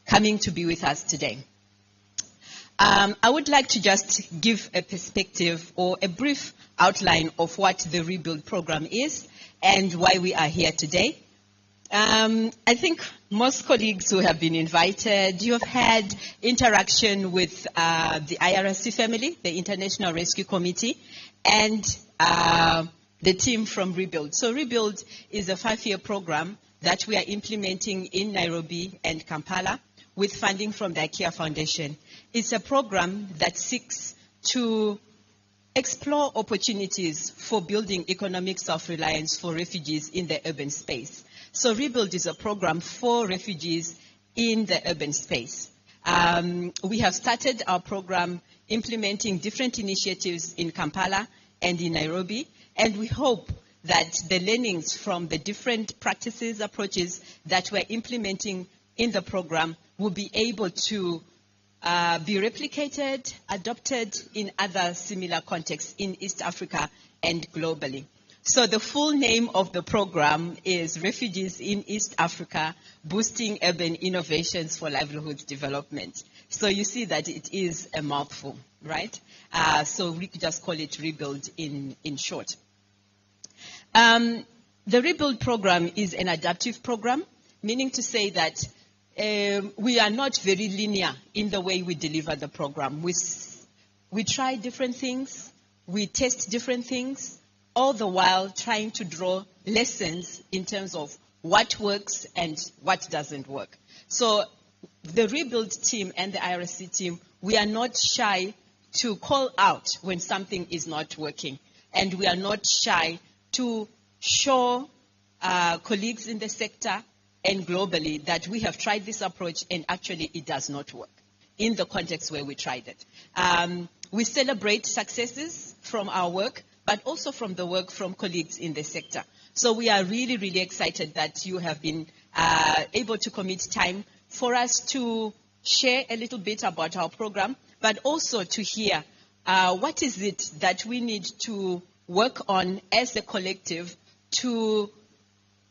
coming to be with us today. I would like to just give a perspective or a brief outline of what the Rebuild program is and why we are here today. I think most colleagues who have been invited, you have had interaction with the IRC family, the International Rescue Committee, and the team from Rebuild. So Rebuild is a 5-year program that we are implementing in Nairobi and Kampala with funding from the IKEA Foundation. It's a program that seeks to explore opportunities for building economic self-reliance for refugees in the urban space. So Rebuild is a program for refugees in the urban space. We have started our program implementing different initiatives in Kampala and in Nairobi, and we hope that the learnings from the different practices, approaches that we're implementing in the program will be able to be replicated, adopted in other similar contexts in East Africa and globally. So the full name of the program is Refugees in East Africa, Boosting Urban Innovations for Livelihoods Development. So you see that it is a mouthful, right? So we could just call it Rebuild in short. The Rebuild program is an adaptive program, meaning to say that we are not very linear in the way we deliver the program. We try different things, we test different things, all the while trying to draw lessons in terms of what works and what doesn't work. So the Rebuild team and the IRC team, we are not shy to call out when something is not working. And we are not shy to show colleagues in the sector and globally that we have tried this approach and actually it does not work in the context where we tried it. We celebrate successes from our work, but also from the work from colleagues in the sector. So we are really, really excited that you have been able to commit time for us to share a little bit about our program, but also to hear what is it that we need to work on as a collective to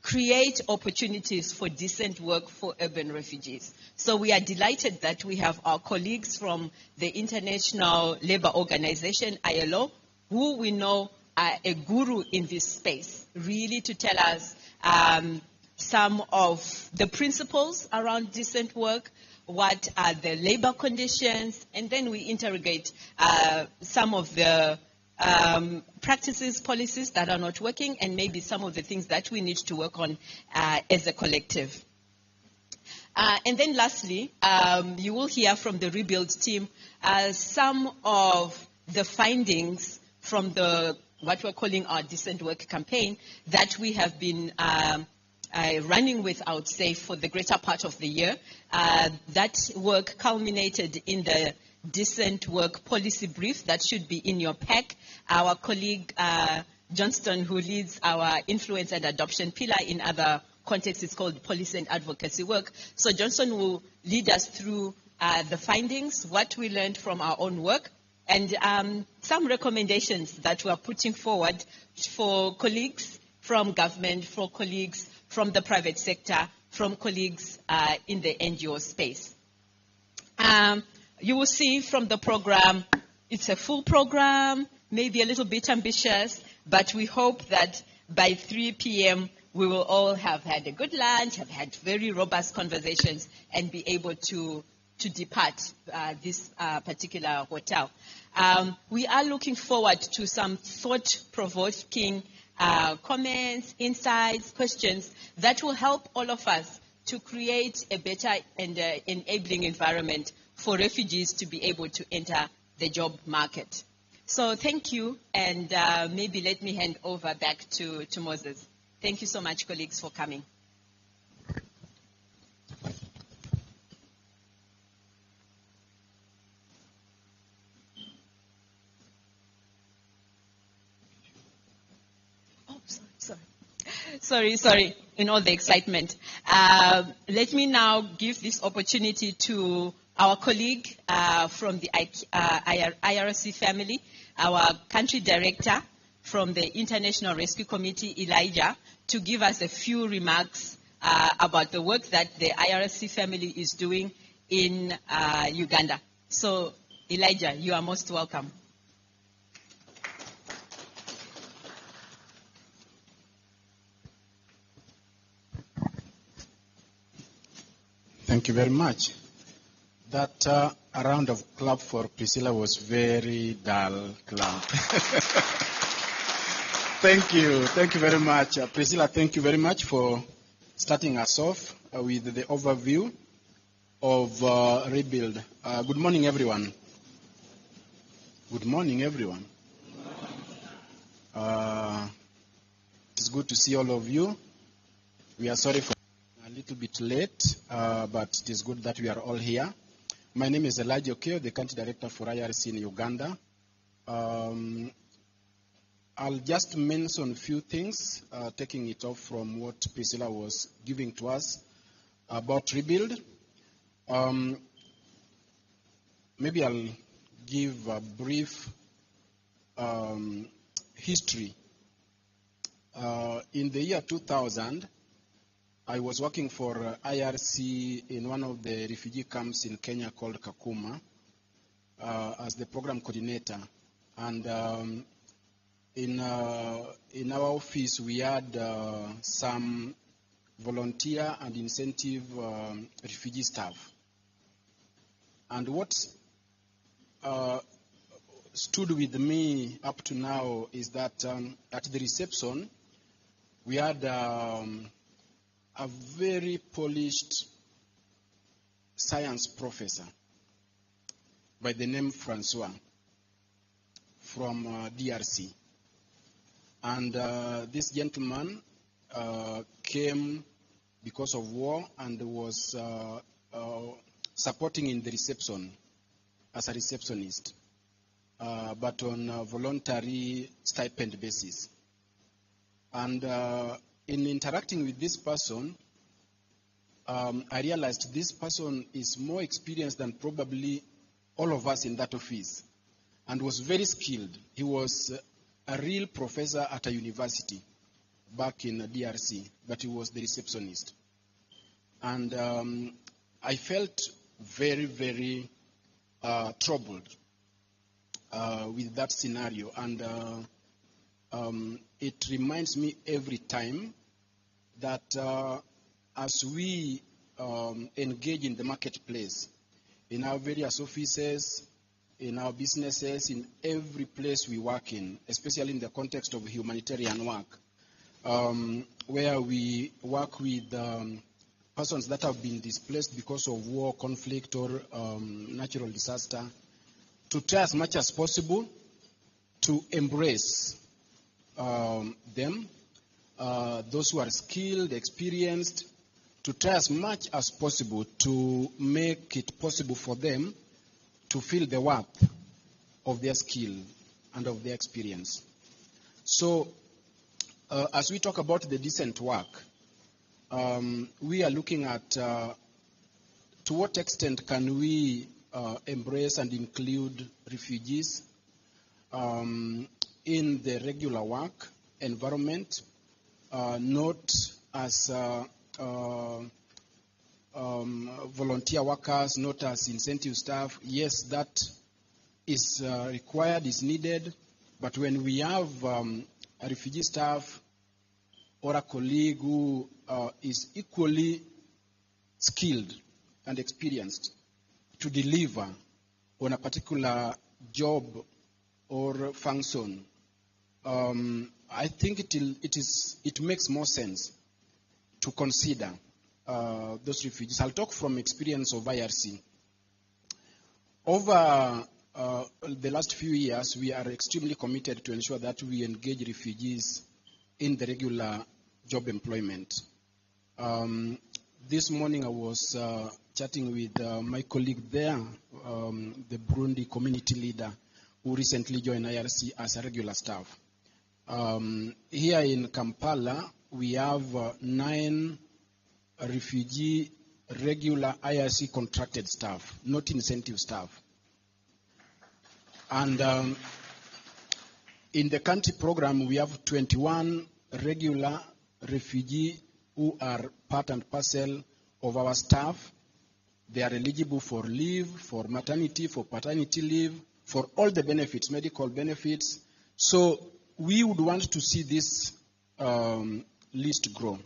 create opportunities for decent work for urban refugees. So we are delighted that we have our colleagues from the International Labour Organization, ILO, who we know are a guru in this space, really to tell us some of the principles around decent work, what are the labor conditions, and then we interrogate some of the practices, policies that are not working, and maybe some of the things that we need to work on as a collective. And then lastly, you will hear from the Rebuild team some of the findings from what we're calling our Decent Work campaign that we have been running with, I would say, for the greater part of the year. That work culminated in the Decent Work policy brief that should be in your pack. Our colleague Johnston, who leads our influence and adoption pillar in other contexts, is called policy and advocacy work. So Johnston will lead us through the findings, what we learned from our own work, and some recommendations that we are putting forward for colleagues from government, for colleagues from the private sector, from colleagues in the NGO space. You will see from the program, it's a full program, maybe a little bit ambitious, but we hope that by 3 p.m. we will all have had a good lunch, have had very robust conversations, and be able to depart this particular hotel. We are looking forward to some thought-provoking comments, insights, questions that will help all of us to create a better and enabling environment for refugees to be able to enter the job market. So thank you, and maybe let me hand over back to Moses. Thank you so much, colleagues, for coming. Oh, sorry, in all the excitement. Let me now give this opportunity to our colleague from the IRC family, our country director from the International Rescue Committee, Elijah, to give us a few remarks about the work that the IRC family is doing in Uganda. So, Elijah, you are most welcome. Thank you very much. That a round of clap for Priscilla was very dull clap. Thank you very much. Priscilla, thank you very much for starting us off with the overview of Rebuild. Good morning, everyone. Good morning, everyone. It's good to see all of you. We are sorry for a little bit late, but it is good that we are all here. My name is Elijah Okeo, the Country Director for IRC in Uganda. I'll just mention a few things, taking it off from what Priscilla was giving to us about Rebuild. Maybe I'll give a brief history. In the year 2000, I was working for IRC in one of the refugee camps in Kenya called Kakuma as the program coordinator. And in our office, we had some volunteer and incentive refugee staff. And what stood with me up to now is that at the reception, we had a very polished science professor by the name Francois from DRC. And this gentleman came because of war and was supporting in the reception as a receptionist, but on a voluntary stipend basis. And in interacting with this person, I realized this person is more experienced than probably all of us in that office, and was very skilled. He was a real professor at a university back in DRC, but he was the receptionist. And I felt very, very troubled with that scenario. And it reminds me every time that as we engage in the marketplace, in our various offices, in our businesses, in every place we work in, especially in the context of humanitarian work, where we work with persons that have been displaced because of war, conflict, or natural disaster, to try as much as possible to embrace them, those who are skilled, experienced, to try as much as possible to make it possible for them to feel the worth of their skill and of their experience. So, as we talk about the decent work, we are looking at to what extent can we embrace and include refugees in the regular work environment, not as volunteer workers, not as incentive staff. Yes, that is required, is needed, but when we have a refugee staff or a colleague who is equally skilled and experienced to deliver on a particular job or function, I think it makes more sense to consider those refugees. I'll talk from experience of IRC. Over the last few years, we are extremely committed to ensure that we engage refugees in the regular job employment. This morning I was chatting with my colleague there, the Burundi community leader who recently joined IRC as a regular staff. Here in Kampala, we have 9 refugee regular IRC contracted staff, not incentive staff. And in the country program, we have 21 regular refugee who are part and parcel of our staff. They are eligible for leave, for maternity, for paternity leave, for all the benefits, medical benefits. So we would want to see this list grow.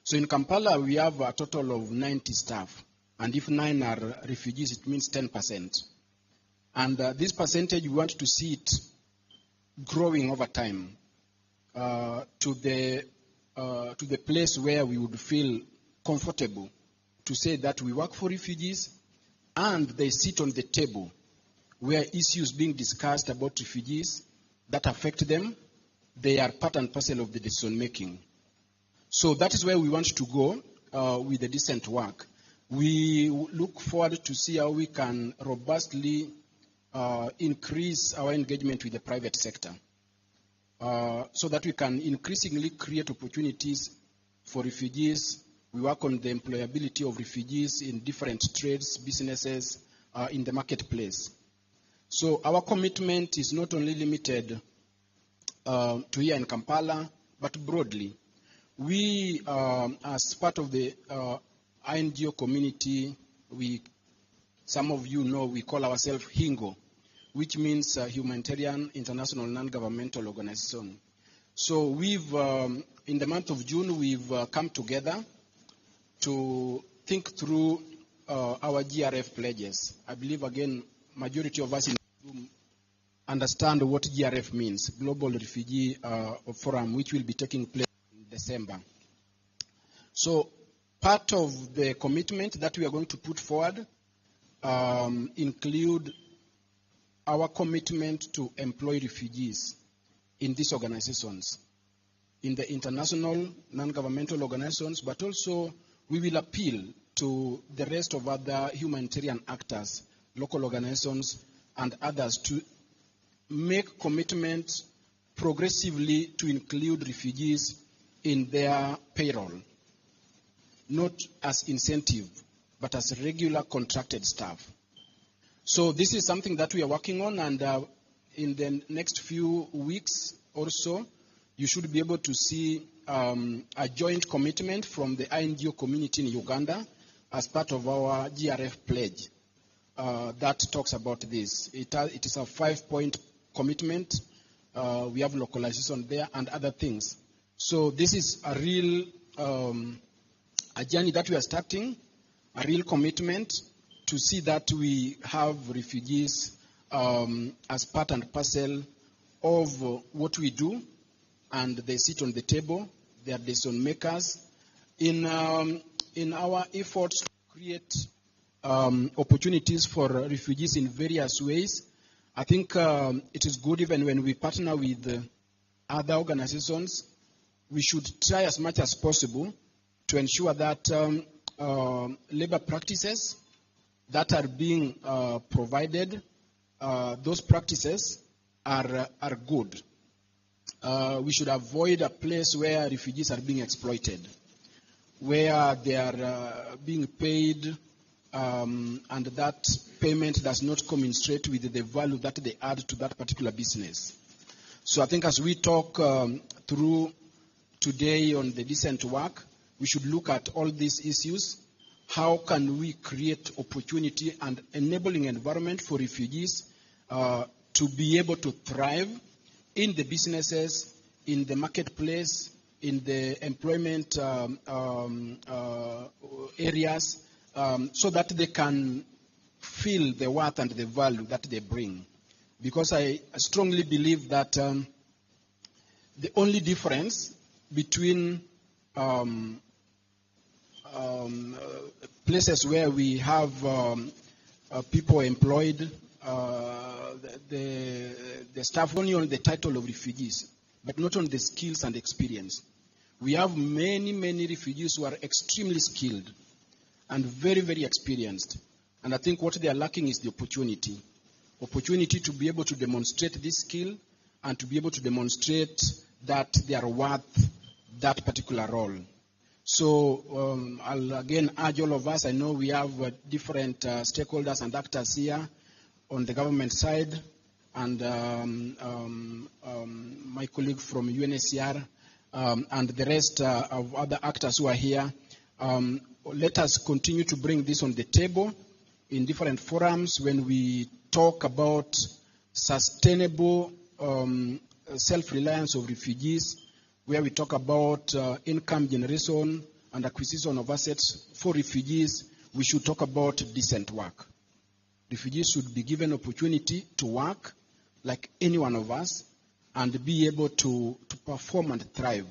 So in Kampala, we have a total of 90 staff. And if 9 are refugees, it means 10%. And this percentage, we want to see it growing over time to the place where we would feel comfortable to say that we work for refugees and they sit on the table where issues being discussed about refugees that affect them, they are part and parcel of the decision making. So that is where we want to go with the decent work. We look forward to see how we can robustly increase our engagement with the private sector so that we can increasingly create opportunities for refugees. We work on the employability of refugees in different trades, businesses, in the marketplace. So our commitment is not only limited to here in Kampala, but broadly. We, as part of the INGO community, some of you know we call ourselves HINGO, which means Humanitarian International Non-Governmental Organization. So we've, in the month of June, we've come together to think through our GRF pledges. I believe, again, majority of us in the room understand what GRF means, Global Refugee Forum, which will be taking place in December. So part of the commitment that we are going to put forward include our commitment to employ refugees in these organizations, in the international non-governmental organizations, but also we will appeal to the rest of other humanitarian actors, local organizations, and others to make commitments progressively to include refugees in their payroll, not as incentive, but as regular contracted staff. So this is something that we are working on, and in the next few weeks or so, you should be able to see a joint commitment from the INGO community in Uganda as part of our GRF pledge that talks about this. It is a 5-point commitment. We have localization there and other things. So this is a real a journey that we are starting, a real commitment to see that we have refugees as part and parcel of what we do, and they sit on the table. They are decision makers in our efforts to create opportunities for refugees in various ways. I think it is good even when we partner with other organizations, we should try as much as possible to ensure that labor practices that are being provided, those practices are good. We should avoid a place where refugees are being exploited, where they are being paid and that payment does not commensurate with the value that they add to that particular business. So I think as we talk through today on the decent work, we should look at all these issues. How can we create opportunity and enabling environment for refugees to be able to thrive in the businesses, in the marketplace, in the employment areas, so that they can feel the worth and the value that they bring. Because I strongly believe that the only difference between places where we have people employed, the staff only on the title of refugees, but not on the skills and experience. We have many, many refugees who are extremely skilled and very, very experienced. And I think what they are lacking is the opportunity to be able to demonstrate this skill and to be able to demonstrate that they are worth that particular role. So I'll again urge all of us, I know we have different stakeholders and actors here on the government side, and my colleague from UNHCR and the rest of other actors who are here. Let us continue to bring this on the table in different forums when we talk about sustainable self-reliance of refugees, where we talk about income generation and acquisition of assets for refugees. We should talk about decent work. Refugees should be given opportunity to work like any one of us and be able to perform and thrive,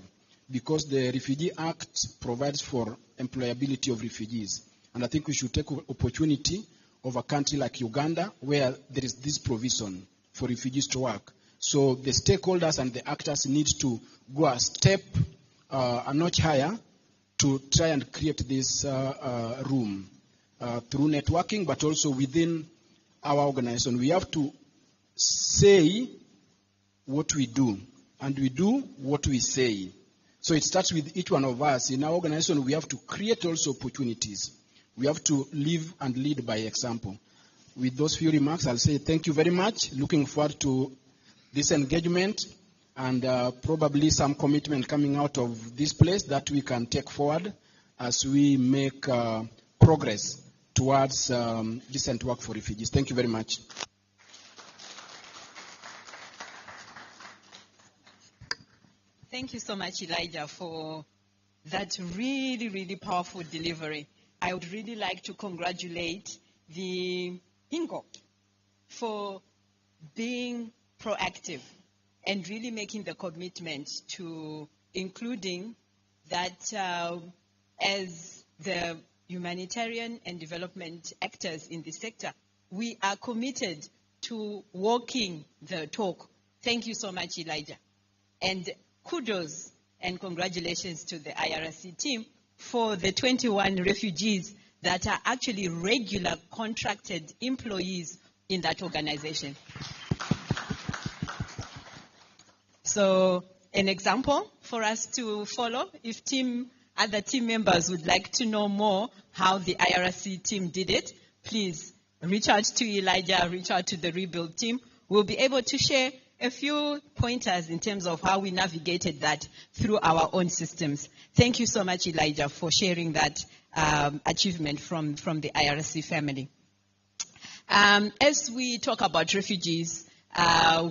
because the Refugee Act provides for employability of refugees. And I think we should take opportunity of a country like Uganda, where there is this provision for refugees to work. So the stakeholders and the actors need to go a step, a notch higher, to try and create this room through networking, but also within our organization. We have to say what we do, and we do what we say. So it starts with each one of us. In our organization, we have to create also opportunities. We have to live and lead by example. With those few remarks, I'll say thank you very much. Looking forward to this engagement and probably some commitment coming out of this place that we can take forward as we make progress towards decent work for refugees. Thank you very much. Thank you so much, Elijah, for that really, really powerful delivery. I would really like to congratulate the HINCO for being proactive and really making the commitment to including that as the humanitarian and development actors in this sector, we are committed to walking the talk. Thank you so much, Elijah. And kudos and congratulations to the IRC team for the 21 refugees that are actually regular contracted employees in that organization. So an example for us to follow, if other team members would like to know more how the IRC team did it, please reach out to Elijah, reach out to the Rebuild team. We'll be able to share a few pointers in terms of how we navigated that through our own systems. Thank you so much, Elijah, for sharing that achievement from the IRC family. As we talk about refugees,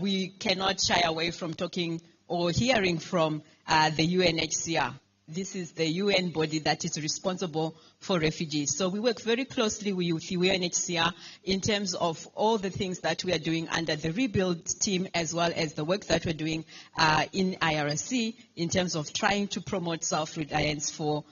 we cannot shy away from talking or hearing from the UNHCR. This is the UN body that is responsible for refugees. So we work very closely with the UNHCR in terms of all the things that we are doing under the Rebuild team, as well as the work that we're doing in IRC in terms of trying to promote self-reliance for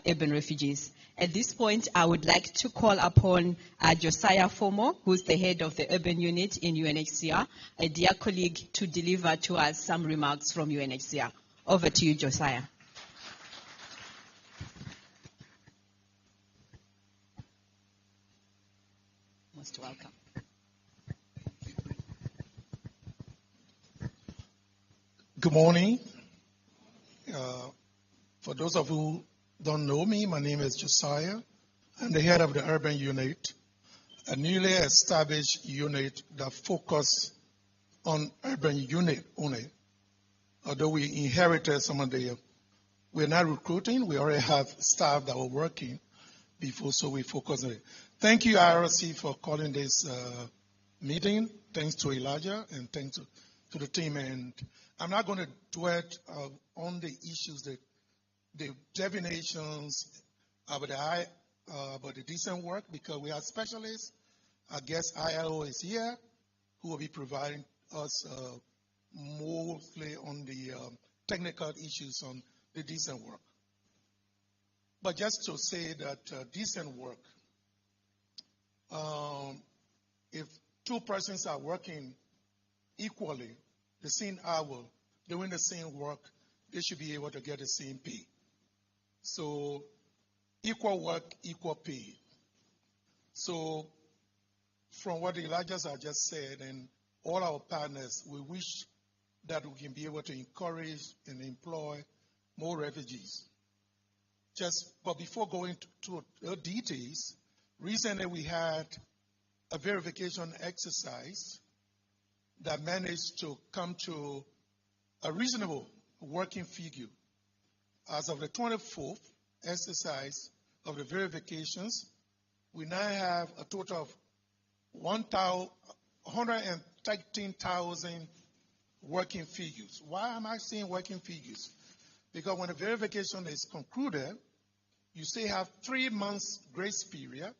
urban refugees. At this point, I would like to call upon Josiah Fomo, who's the head of the urban unit in UNHCR, a dear colleague, to deliver to us some remarks from UNHCR. Over to you, Josiah. Most welcome. Good morning. For those of you who don't know me, my name is Josiah. I'm the head of the urban unit, a newly established unit that focuses on urban unit only. Although we inherited some of we're not recruiting, we already have staff that were working before, so we focus on it. Thank you, IRC, for calling this meeting. Thanks to Elijah and thanks to the team. And I'm not going to dwell on the issues, the divinations about the decent work, because we are specialists. Our guest ILO is here, who will be providing us mostly on the technical issues on the decent work. But just to say that decent work, if two persons are working equally, the same hour, doing the same work, they should be able to get the same pay. So equal work, equal pay. So from what Elijah has just said, and all our partners, we wish that we can be able to encourage and employ more refugees. But before going to the details, recently we had a verification exercise that managed to come to a reasonable, working figure. As of the 24th exercise of the verifications, we now have a total of 113,000 working figures. Why am I saying working figures? Because when the verification is concluded, you still have 3 months grace period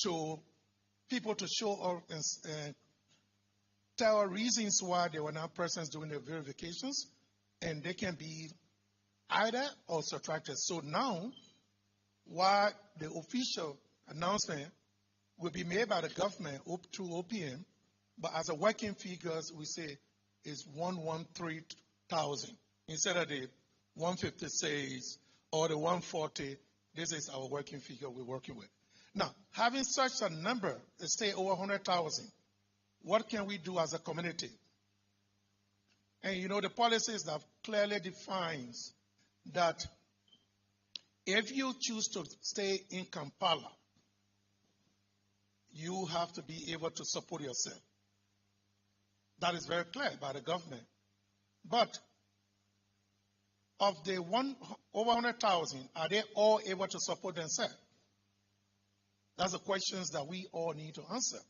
to people to show up and tell reasons why they were not present during the verifications, and they can be added or subtracted. So now, while the official announcement will be made by the government through OPM, but as a working figures, we say is 113,000 instead of the 156 or the 140. This is our working figure we're working with. Now, having such a number, say over 100,000, what can we do as a community? And you know, the policies that clearly defines that if you choose to stay in Kampala, you have to be able to support yourself. That is very clear by the government. But of the over 100,000, are they all able to support themselves? That's the questions that we all need to answer.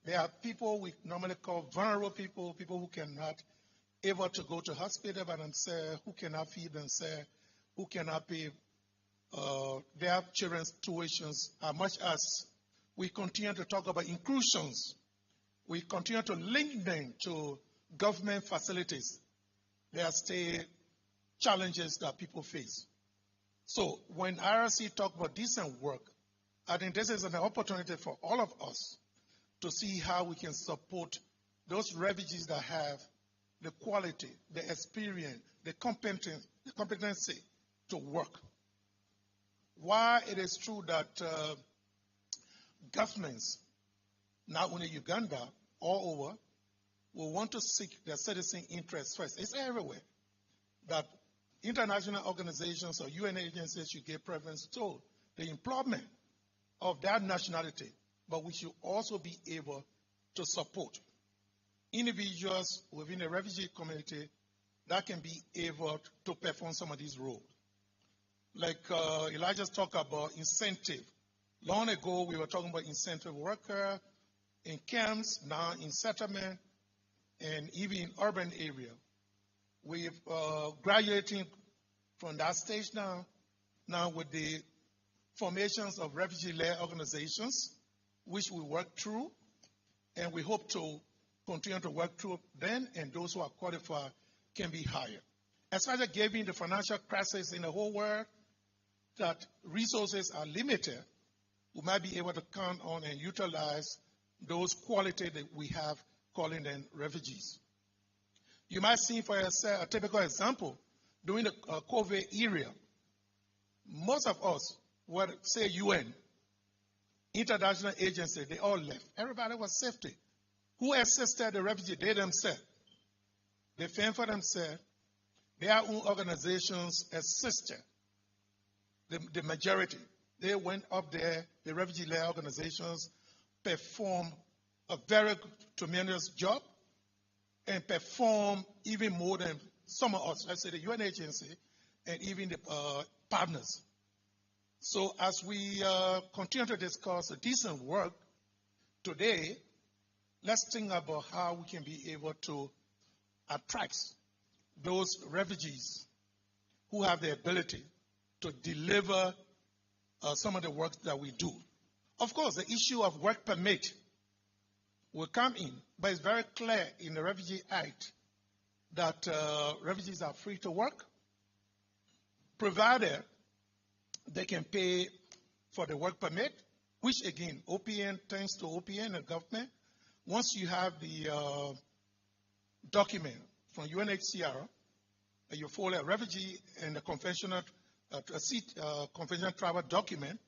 There are people we normally call vulnerable people, people who cannot able to go to hospital by themselves, who cannot feed themselves, who cannot pay their children's tuitions. As much as we continue to talk about inclusions, we continue to link them to government facilities. There are still challenges that people face. So when IRC talk about decent work, I think this is an opportunity for all of us to see how we can support those refugees that have the quality, the experience, the competency to work. While it is true that governments, not only Uganda, all over, will want to seek their citizen interests first. It's everywhere that international organizations or UN agencies should give preference to the employment of that nationality, but we should also be able to support individuals within the refugee community that can be able to perform some of these roles. Like Elijah talked about incentive. Long ago, we were talking about incentive worker in camps, now in settlement, and even in urban area. We're graduating from that stage now with the formations of refugee-led organizations, which we work through, and we hope to continue to work through them, and those who are qualified can be hired. Especially given the financial crisis in the whole world, that resources are limited, we might be able to count on and utilize those qualities that we have, calling them refugees. You might see for yourself a typical example. During the COVID era, most of us were, say, UN, international agency, they all left. Everybody was safety. Who assisted the refugee? They themselves. They fend for themselves. Their own organizations assisted the majority. They went up there, the refugee-led organizations performed a very tremendous job and performed even more than some of us, let's say the UN agency and even the partners. So as we continue to discuss decent work today, let's think about how we can be able to attract those refugees who have the ability to deliver some of the work that we do. Of course, the issue of work permit will come in, but it's very clear in the Refugee Act that refugees are free to work, provided they can pay for the work permit, which again, OPN, thanks to OPN and government, once you have the document from UNHCR, you follow a refugee and the conventional travel document,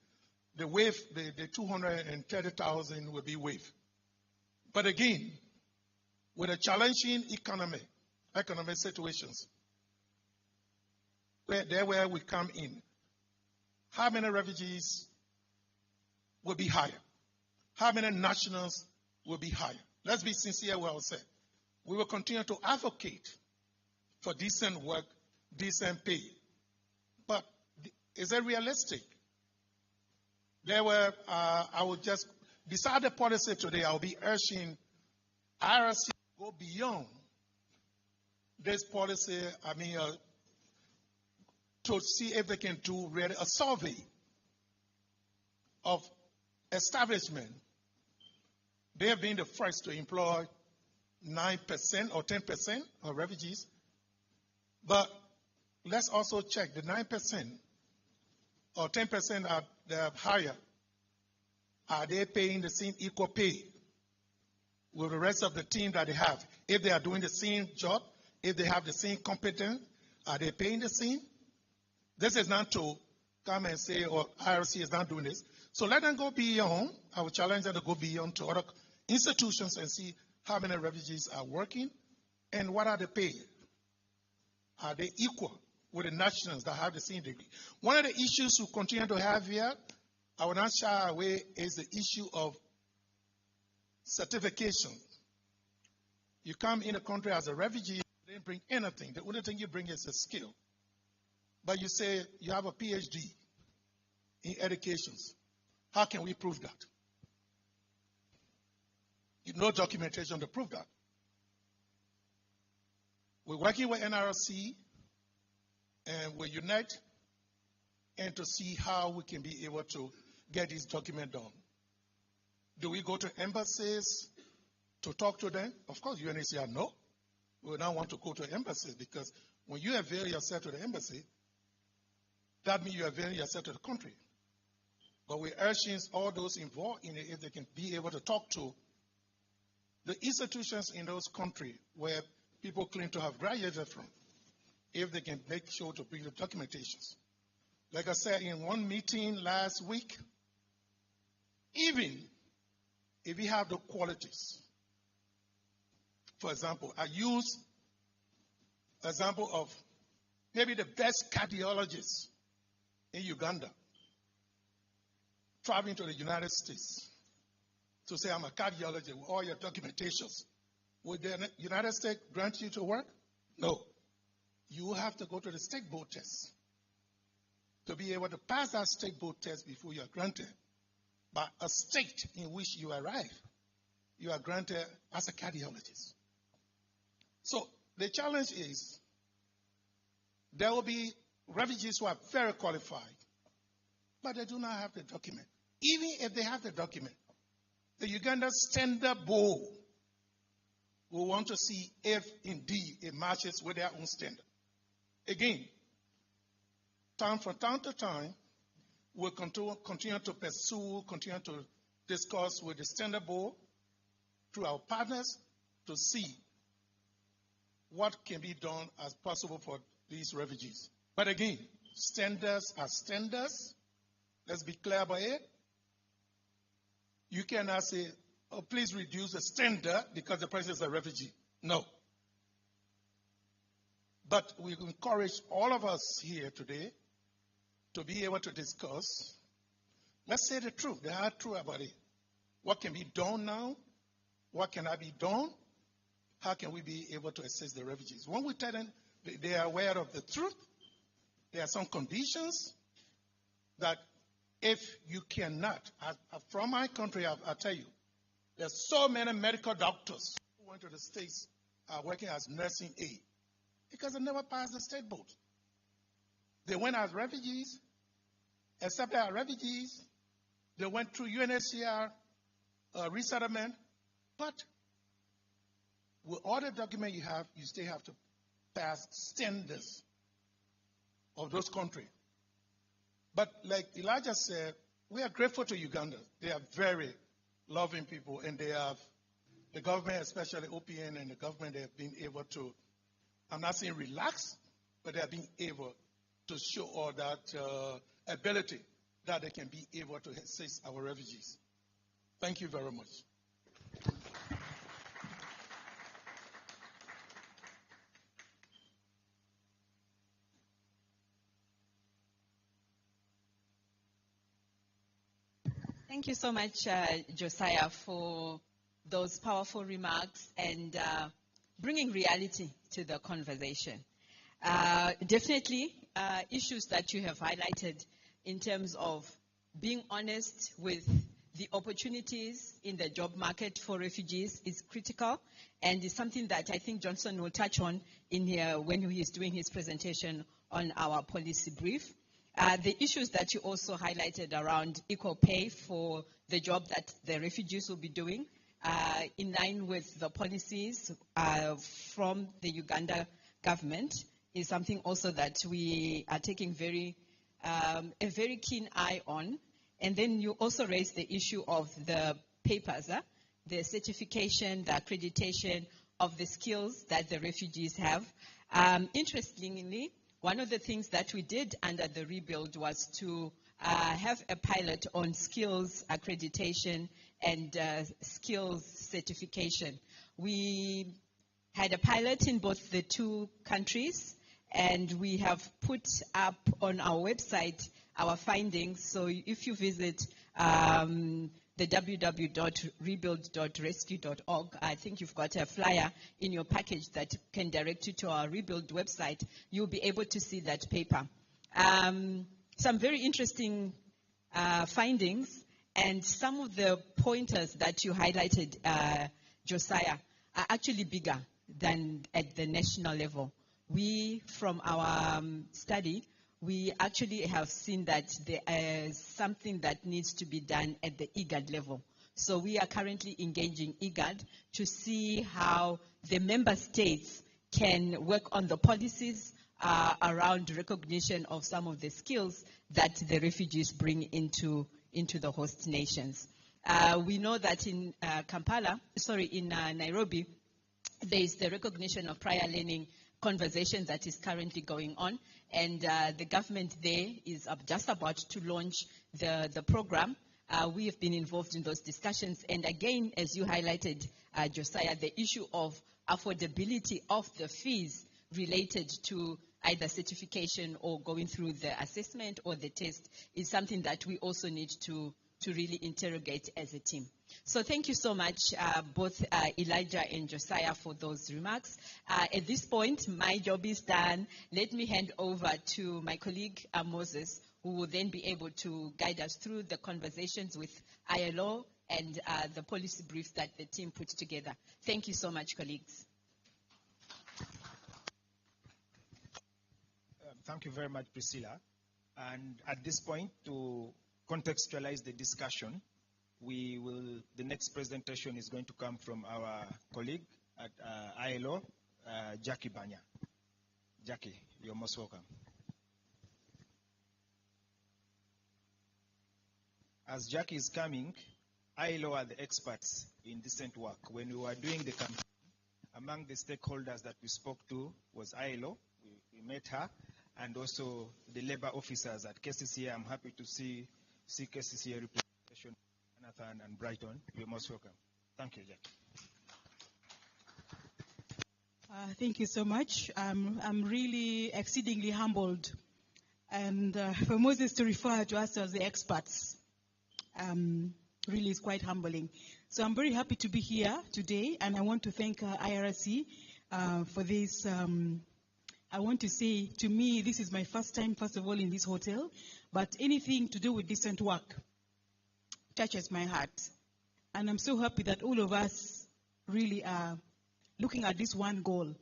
the 230,000 will be waived. But again, with a challenging economic situations, where we come in, how many refugees will be hired? How many nationals will be hired? Let's be sincere with ourselves. We will continue to advocate for decent work, decent pay. But is it realistic? I will just, beside the policy today, I'll be urging IRC to go beyond this policy, to see if they can do really a survey of establishment. They have been the first to employ 9% or 10% of refugees. But let's also check the 9% or 10% are they higher. Are they paying the same equal pay with the rest of the team that they have? If they are doing the same job, if they have the same competence, are they paying the same? This is not to come and say, oh, IRC is not doing this. So let them go beyond. I will challenge them to go beyond to other institutions and see how many refugees are working and what are the pay. Are they equal with the nationals that have the same degree? One of the issues we continue to have here, I will not shy away, is the issue of certification. You come in a country as a refugee, you didn't bring anything. The only thing you bring is a skill. But you say you have a PhD in educations. How can we prove that? No documentation to prove that. We're working with NRC and we unite and to see how we can be able to get this document done. Do we go to embassies to talk to them? Of course, UNHCR, no. We don't want to go to embassies because when you avail yourself to the embassy, that means you avail yourself to the country. But we're urging all those involved in it, if they can be able to talk to the institutions in those countries where people claim to have graduated from, if they can make sure to bring the documentations. Like I said in one meeting last week, even if you have the qualities, for example, I use an example of maybe the best cardiologist in Uganda traveling to the United States to say, I'm a cardiologist with all your documentations. Would the United States grant you to work? No. You have to go to the state board test to be able to pass that state board test before you are granted. By a state in which you arrive, you are granted as a cardiologist. So the challenge is there will be refugees who are very qualified, but they do not have the document. Even if they have the document, the Uganda Standard Board will want to see if indeed it matches with their own standard. Again, from time to time, we'll continue to pursue, continue to discuss with the Standard Board through our partners to see what can be done as possible for these refugees. But again, standards are standards. Let's be clear about it. You cannot say, oh, please reduce the standard because the person is a refugee. No. But we encourage all of us here today to be able to discuss. Let's say the truth, the hard truth about it. What can be done now? What cannot be done? How can we be able to assist the refugees? When we tell them they are aware of the truth, there are some conditions that if you cannot, from my country, I'll tell you, there's so many medical doctors who went to the States are working as nursing aid because they never passed the state board. They went as refugees, accepted as refugees. They went through UNHCR resettlement, but with all the documents you have, you still have to pass standards of those countries. But like Elijah said, we are grateful to Uganda. They are very loving people, and they have, the government, especially OPN and the government, they have been able to, I'm not saying relax, but they have been able to show all that ability that they can be able to assist our refugees. Thank you very much. Thank you so much, Josiah, for those powerful remarks and bringing reality to the conversation. Definitely, issues that you have highlighted in terms of being honest with the opportunities in the job market for refugees is critical, and is something that I think Johnson will touch on in here when he is doing his presentation on our policy brief. The issues that you also highlighted around equal pay for the job that the refugees will be doing, in line with the policies from the Uganda government, is something also that we are taking a very keen eye on. And then you also raised the issue of the papers, the certification, the accreditation of the skills that the refugees have. Interestingly, one of the things that we did under the rebuild was to have a pilot on skills accreditation and skills certification. We had a pilot in both the two countries, and we have put up on our website our findings. So if you visit the www.rebuild.rescue.org, I think you've got a flyer in your package that can direct you to our Rebuild website. You'll be able to see that paper. Some very interesting findings, and some of the pointers that you highlighted, Josiah, are actually bigger than at the national level. We, from our study, we actually have seen that there is something that needs to be done at the IGAD level. So we are currently engaging IGAD to see how the member states can work on the policies around recognition of some of the skills that the refugees bring into the host nations. We know that in Nairobi, there is the recognition of prior learning conversation that is currently going on, and the government there is just about to launch the program. We have been involved in those discussions, and again, as you highlighted, Josiah, the issue of affordability of the fees related to either certification or going through the assessment or the test is something that we also need to really interrogate as a team. So thank you so much, both Elijah and Josiah, for those remarks. At this point, my job is done. Let me hand over to my colleague, Moses, who will then be able to guide us through the conversations with ILO and the policy brief that the team put together. Thank you so much, colleagues. Thank you very much, Priscilla. And at this point, to contextualize the discussion, the next presentation is going to come from our colleague at ILO, Jackie Banya. Jackie, you're most welcome. As Jackie is coming, ILO are the experts in decent work. When we were doing the campaign, among the stakeholders that we spoke to was ILO. We met her, and also the labor officers at KCCA. I'm happy to see KCCA representation, Jonathan and Brighton. You're most welcome. Thank you, Jack. Thank you so much. I'm really exceedingly humbled, and for Moses to refer to us as the experts really is quite humbling. So I'm very happy to be here today, and I want to thank IRC for this. I want to say, to me, this is my first time, first of all, in this hotel, but anything to do with decent work touches my heart. And I'm so happy that all of us really are looking at this one goal.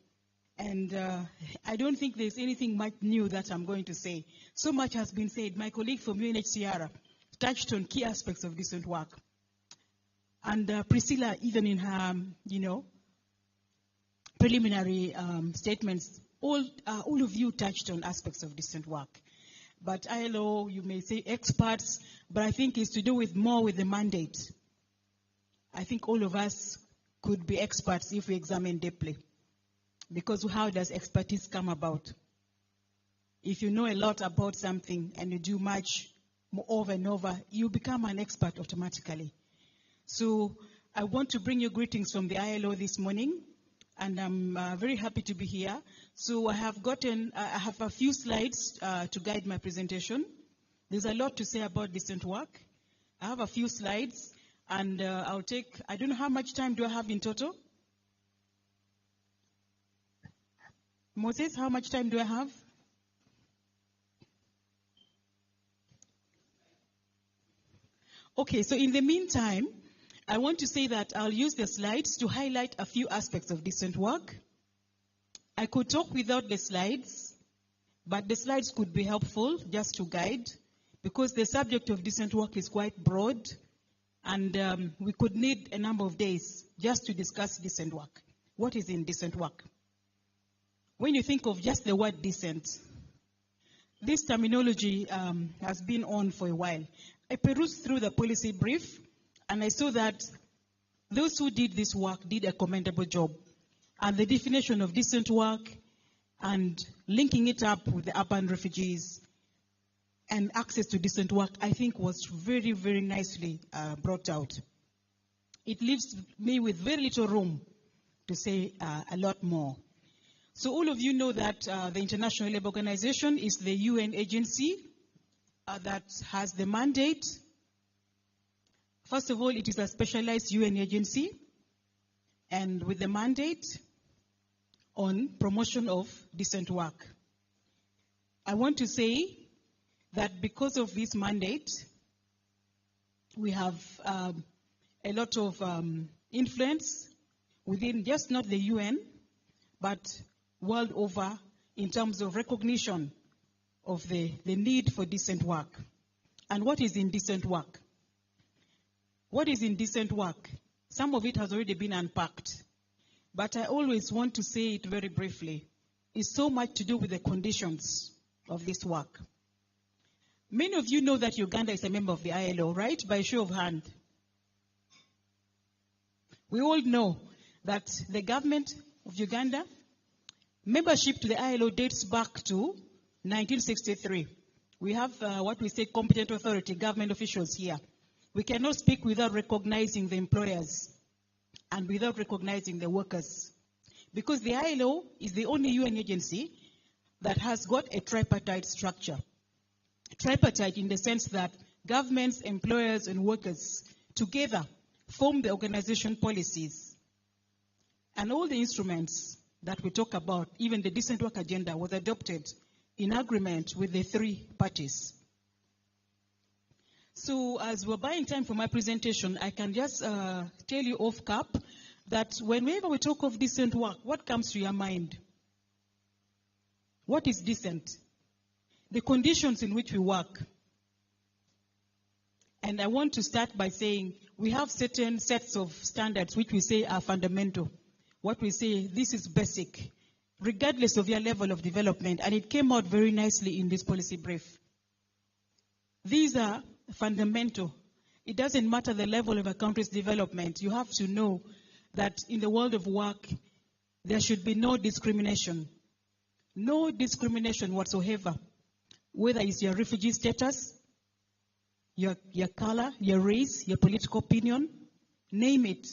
And I don't think there's anything much new that I'm going to say. So much has been said. My colleague from UNHCR touched on key aspects of decent work. And Priscilla, even in her, preliminary statements, all of you touched on aspects of decent work. But ILO, you may say experts, but I think it's to do with more with the mandate. I think all of us could be experts if we examine deeply. Because how does expertise come about? If you know a lot about something and you do much over and over, you become an expert automatically. So I want to bring you greetings from the ILO this morning. And I'm very happy to be here. So I have a few slides to guide my presentation. There's a lot to say about decent work. I have a few slides, and I'll take, I don't know how much time do I have in total? Moses, how much time do I have? Okay, so in the meantime, I want to say that I'll use the slides to highlight a few aspects of decent work. I could talk without the slides, but the slides could be helpful just to guide, because the subject of decent work is quite broad, and we could need a number of days just to discuss decent work. What is in decent work? When you think of just the word decent, this terminology has been on for a while. I perused through the policy brief, and I saw that those who did this work did a commendable job. And the definition of decent work and linking it up with the urban refugees and access to decent work, I think was very, very nicely brought out. It leaves me with very little room to say a lot more. So all of you know that the International Labour Organization is the UN agency that has the mandate. First of all, it is a specialized UN agency, and with the mandate on promotion of decent work. I want to say that because of this mandate, we have a lot of influence within just not the UN, but world over in terms of recognition of the need for decent work. And what is indecent work? What is indecent work? Some of it has already been unpacked, but I always want to say it very briefly. It's so much to do with the conditions of this work. Many of you know that Uganda is a member of the ILO, right? By show of hand. We all know that the government of Uganda, membership to the ILO dates back to 1963. We have what we say competent authority, government officials here. We cannot speak without recognizing the employers and without recognizing the workers. Because the ILO is the only UN agency that has got a tripartite structure. Tripartite in the sense that governments, employers, and workers together form the organization policies. And all the instruments that we talk about, even the decent work agenda, was adopted in agreement with the three parties. So as we're buying time for my presentation, I can just tell you off cap that whenever we talk of decent work, what comes to your mind? What is decent? The conditions in which we work. And I want to start by saying we have certain sets of standards which we say are fundamental. What we say, this is basic, regardless of your level of development. And it came out very nicely in this policy brief. These are fundamental. It doesn't matter the level of a country's development. You have to know that in the world of work, there should be no discrimination. No discrimination whatsoever. Whether it's your refugee status, your color, your race, your political opinion, name it.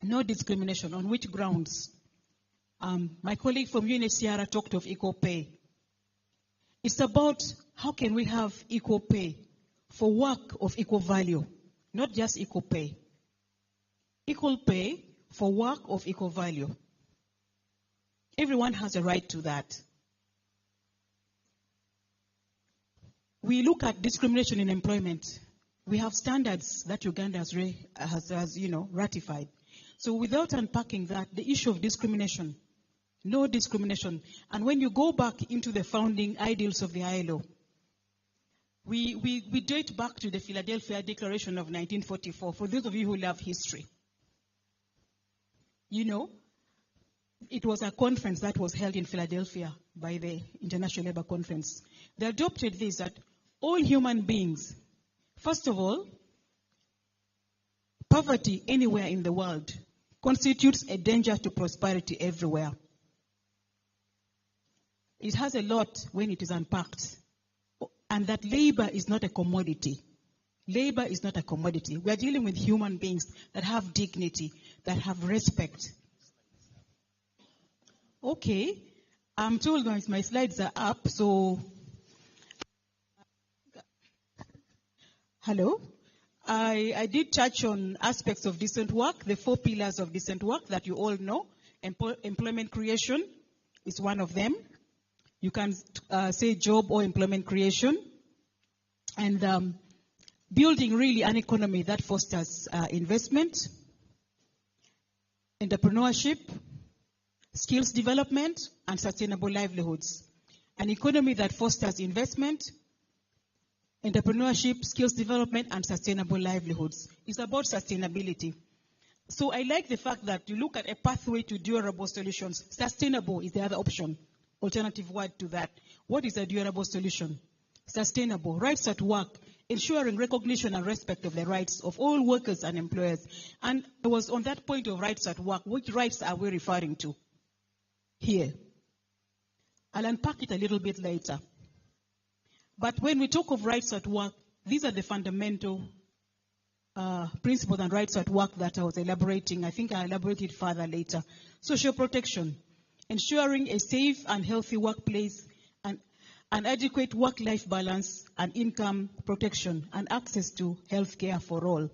No discrimination. On which grounds? My colleague from UNHCR talked of equal pay. It's about how can we have equal pay for work of equal value, not just equal pay. Equal pay for work of equal value. Everyone has a right to that. We look at discrimination in employment. We have standards that Uganda has ratified. So without unpacking that, the issue of discrimination, no discrimination. And when you go back into the founding ideals of the ILO, we date back to the Philadelphia Declaration of 1944, for those of you who love history. You know, it was a conference that was held in Philadelphia by the International Labour Conference. They adopted this, that all human beings, first of all, poverty anywhere in the world constitutes a danger to prosperity everywhere. It has a lot when it is unpacked. And that labor is not a commodity. Labor is not a commodity. We are dealing with human beings that have dignity, that have respect. Okay, I'm told my slides are up, so... Hello? I did touch on aspects of decent work, the 4 pillars of decent work that you all know: employment creation, is one of them. You can say job or employment creation. And building really an economy that fosters investment, entrepreneurship, skills development, and sustainable livelihoods. An economy that fosters investment, entrepreneurship, skills development, and sustainable livelihoods. It's about sustainability. So I like the fact that you look at a pathway to durable solutions. Sustainable is the other option, alternative word to that. What is a durable solution? Sustainable. Rights at work, ensuring recognition and respect of the rights of all workers and employers. And it was on that point of rights at work, which rights are we referring to here? I'll unpack it a little bit later. But when we talk of rights at work, these are the fundamental principles and rights at work that I was elaborating. I think I'll elaborate it further later. Social protection, ensuring a safe and healthy workplace, and an adequate work-life balance, and income protection, and access to health care for all.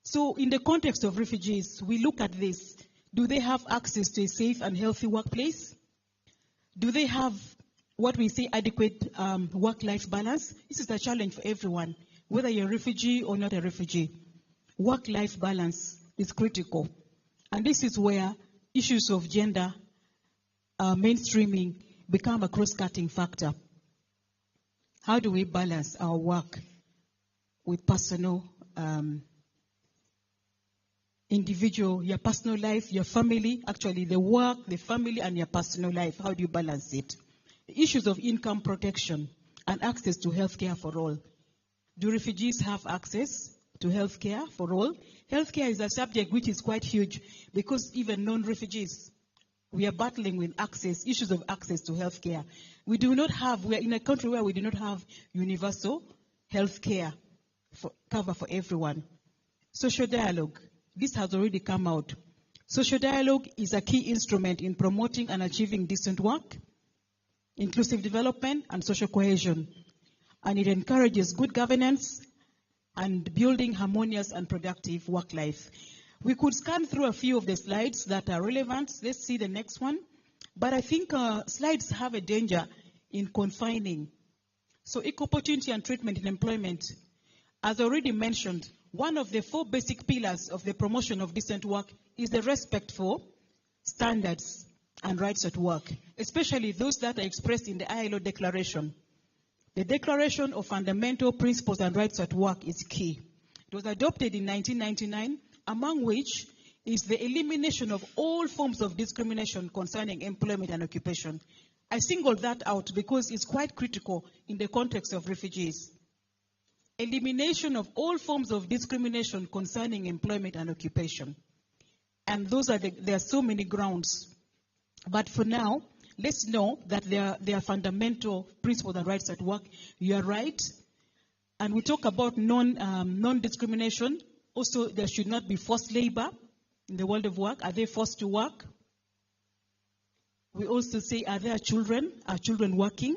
So in the context of refugees, we look at this. Do they have access to a safe and healthy workplace? Do they have what we say adequate work-life balance? This is a challenge for everyone, whether you're a refugee or not a refugee. Work-life balance is critical. And this is where issues of gender mainstreaming become a cross-cutting factor. How do we balance our work with personal, individual, your personal life, your family, actually the work, the family, and your personal life? How do you balance it? Issues of income protection and access to health care for all. Do refugees have access to health care for all? Health care is a subject which is quite huge because even non-refugees, we are battling with access, issues of access to health care. We are in a country where we do not have universal health care cover for everyone. Social dialogue, this has already come out. Social dialogue is a key instrument in promoting and achieving decent work, inclusive development, and social cohesion. And it encourages good governance and building harmonious and productive work life. We could scan through a few of the slides that are relevant. Let's see the next one. But I think slides have a danger in confining. So equal opportunity and treatment in employment. As already mentioned, one of the 4 basic pillars of the promotion of decent work is the respect for standards and rights at work, especially those that are expressed in the ILO Declaration. The Declaration of Fundamental Principles and Rights at Work is key. It was adopted in 1999, among which is the elimination of all forms of discrimination concerning employment and occupation. I singled that out because it's quite critical in the context of refugees. Elimination of all forms of discrimination concerning employment and occupation. And there are so many grounds. But for now, let's know that there are fundamental principles and rights at work. You are right. And we talk about non-discrimination. Also, there should not be forced labor in the world of work. Are they forced to work? We also say, are there children? Are children working?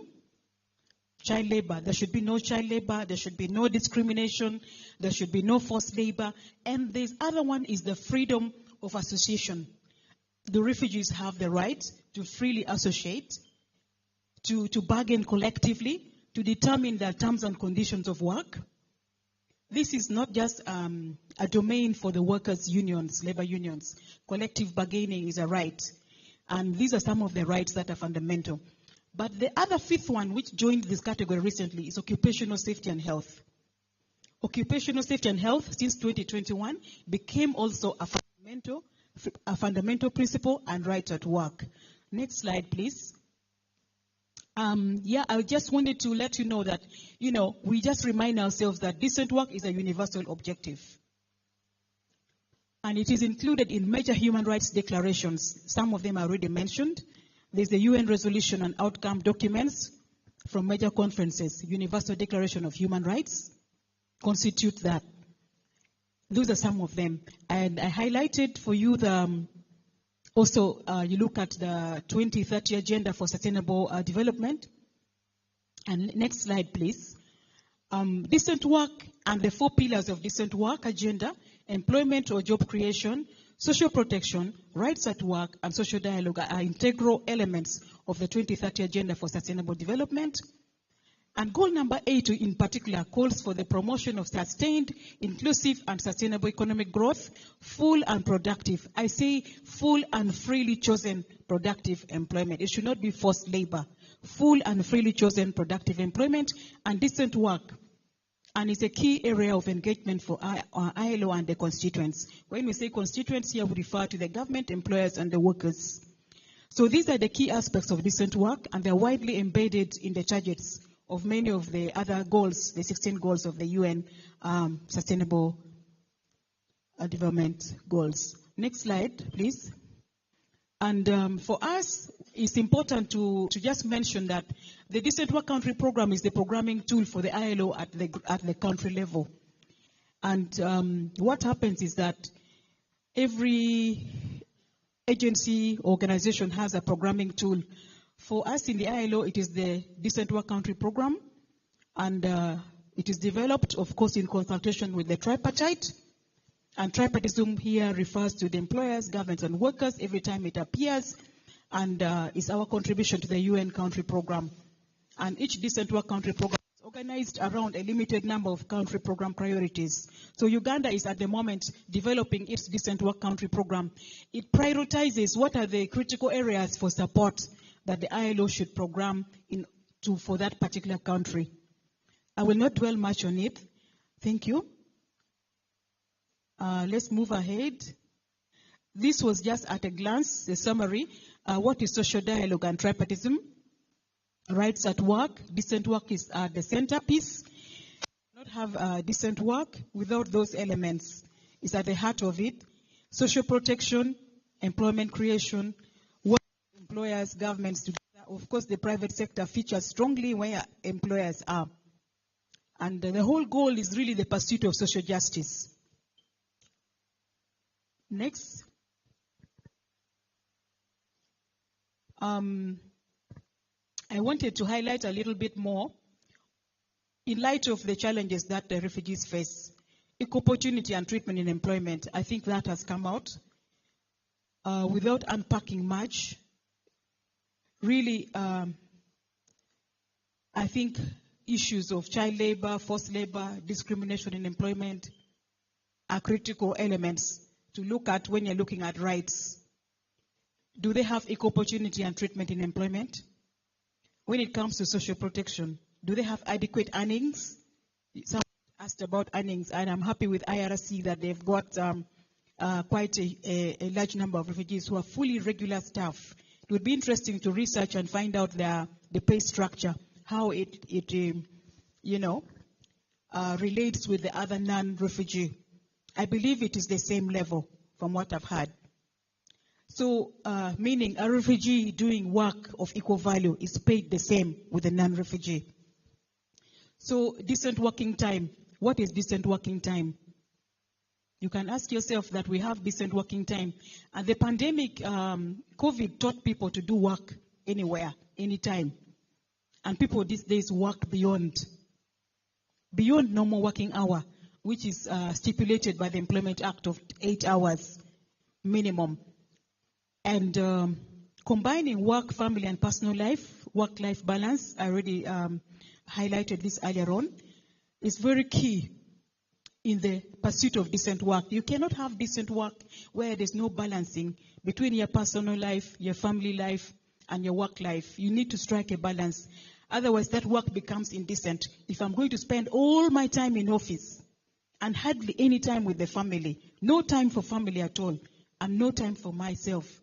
Child labor. There should be no child labor. There should be no discrimination. There should be no forced labor. And the other one is the freedom of association. The refugees have the right to freely associate, to bargain collectively, to determine their terms and conditions of work. This is not just a domain for the workers' unions, labor unions. Collective bargaining is a right. And these are some of the rights that are fundamental. But the other 5th one, which joined this category recently, is occupational safety and health. Occupational safety and health, since 2021, became also a fundamental principle and right at work. Next slide, please. I just wanted to let you know that, we just remind ourselves that decent work is a universal objective. And it is included in major human rights declarations. Some of them are already mentioned. There's the UN resolution and outcome documents from major conferences. Universal Declaration of Human Rights constitute that. Those are some of them. And I highlighted for you you look at the 2030 Agenda for Sustainable Development. And next slide, please. Decent work and the 4 pillars of decent work agenda: employment or job creation, social protection, rights at work, and social dialogue are integral elements of the 2030 Agenda for Sustainable Development. And goal number 8 in particular calls for the promotion of sustained, inclusive, and sustainable economic growth, full and productive. I say full and freely chosen productive employment. It should not be forced labor. Full and freely chosen productive employment and decent work. And it's a key area of engagement for ILO and the constituents. When we say constituents here, we refer to the government, employers, and the workers. So these are the key aspects of decent work, and they're widely embedded in the targets of many of the other goals, the 16 goals of the UN Sustainable Development Goals. Next slide, please. And for us, it's important to just mention that the Decent Work Country Program is the programming tool for the ILO at the country level. And what happens is that every agency, organization has a programming tool. For us in the ILO, it is the Decent Work Country Program, and it is developed, of course, in consultation with the tripartite. And tripartism here refers to the employers, governments, and workers every time it appears, and is our contribution to the UN country program. And each Decent Work Country Program is organized around a limited number of country program priorities. So Uganda is at the moment developing its Decent Work Country Program. It prioritizes what are the critical areas for support that the ILO should program for that particular country. I will not dwell much on it. Thank you. Let's move ahead. This was just at a glance, a summary. What is social dialogue and tripartism? Rights at work. Decent work is the centerpiece. Not have decent work without those elements. It's at the heart of it. Social protection, employment creation, what employers, governments together. Of course, the private sector features strongly where employers are. And the whole goal is really the pursuit of social justice. Next. I wanted to highlight a little bit more in light of the challenges that the refugees face. Equal opportunity and treatment in employment, I think that has come out without unpacking much. Really, I think issues of child labor, forced labor, discrimination in employment are critical elements to look at when you're looking at rights. Do they have equal opportunity and treatment in employment? When it comes to social protection, do they have adequate earnings? Someone asked about earnings, and I'm happy with IRC that they've got quite a large number of refugees who are fully regular staff. It would be interesting to research and find out the pay structure, how it relates with the other non-refugee. I believe it is the same level from what I've heard. So, meaning a refugee doing work of equal value is paid the same with a non-refugee. So, decent working time. What is decent working time? You can ask yourself that we have decent working time. And the pandemic, COVID taught people to do work anywhere, anytime. And people these days work beyond normal working hour, which is stipulated by the Employment Act of 8 hours minimum. And combining work, family, and personal life, work-life balance, I already highlighted this earlier on, is very key in the pursuit of decent work. You cannot have decent work where there's no balancing between your personal life, your family life, and your work life. You need to strike a balance. Otherwise, that work becomes indecent. If I'm going to spend all my time in office and hardly any time with the family, no time for family at all, and no time for myself,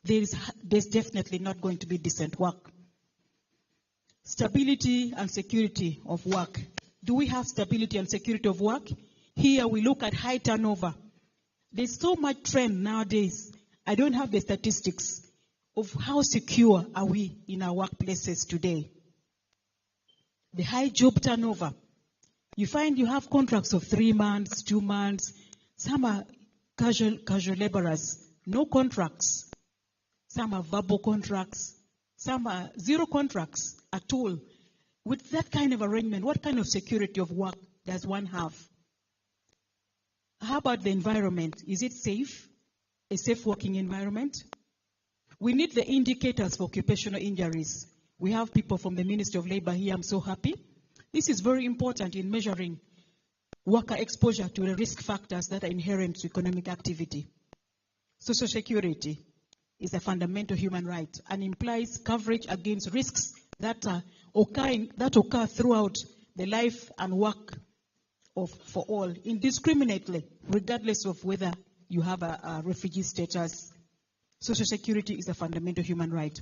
there's definitely not going to be decent work. Stability and security of work. Do we have stability and security of work? Here we look at high turnover. There's so much trend nowadays. I don't have the statistics of how secure are we in our workplaces today. The high job turnover. You find you have contracts of 3 months, 2 months. Some are casual laborers, no contracts. Some are verbal contracts. Some are zero contracts at all. With that kind of arrangement, what kind of security of work does one have? How about the environment? Is it safe? a safe working environment. We need the indicators for occupational injuries. We have people from the Ministry of Labor here. I'm so happy. This is very important in measuring worker exposure to the risk factors that are inherent to economic activity. Social security is a fundamental human right and implies coverage against risks that occur throughout the life and work for all, indiscriminately, regardless of whether you have a refugee status. Social security is a fundamental human right.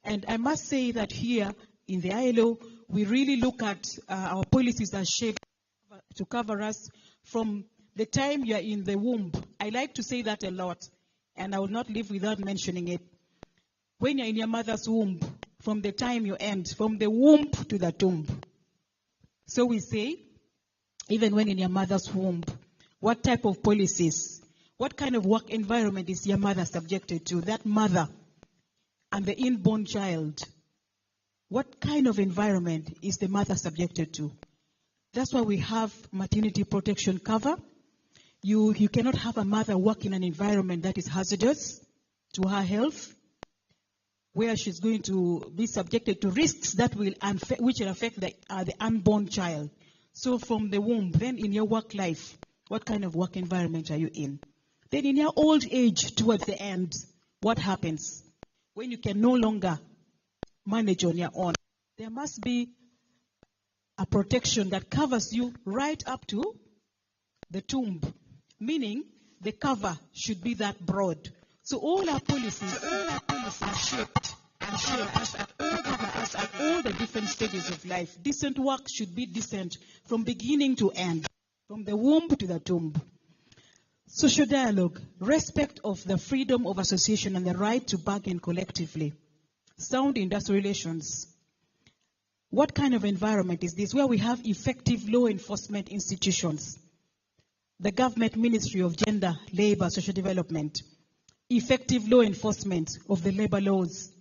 And I must say that here in the ILO, we really look at our policies as shaped to cover us from the time you are in the womb. I like to say that a lot, and I will not leave without mentioning it. When you're in your mother's womb, from the time you end, from the womb to the tomb. So we say, even when in your mother's womb, what type of policies, what kind of work environment is your mother subjected to? That mother and the inborn child, what kind of environment is the mother subjected to? That's why we have maternity protection cover. You cannot have a mother work in an environment that is hazardous to her health, where she's going to be subjected to risks that will affect the unborn child. So from the womb, then in your work life, what kind of work environment are you in? Then in your old age, towards the end, what happens? When you can no longer manage on your own, there must be a protection that covers you right up to the tomb, meaning the cover should be that broad. So all our policies are shaped and shape us at all the different stages of life. Decent work should be decent from beginning to end, from the womb to the tomb. Social dialogue, respect of the freedom of association and the right to bargain collectively. Sound industrial relations. What kind of environment is this? Where we have effective law enforcement institutions. The Government Ministry of Gender, Labor, Social Development. Effective law enforcement of the labor laws,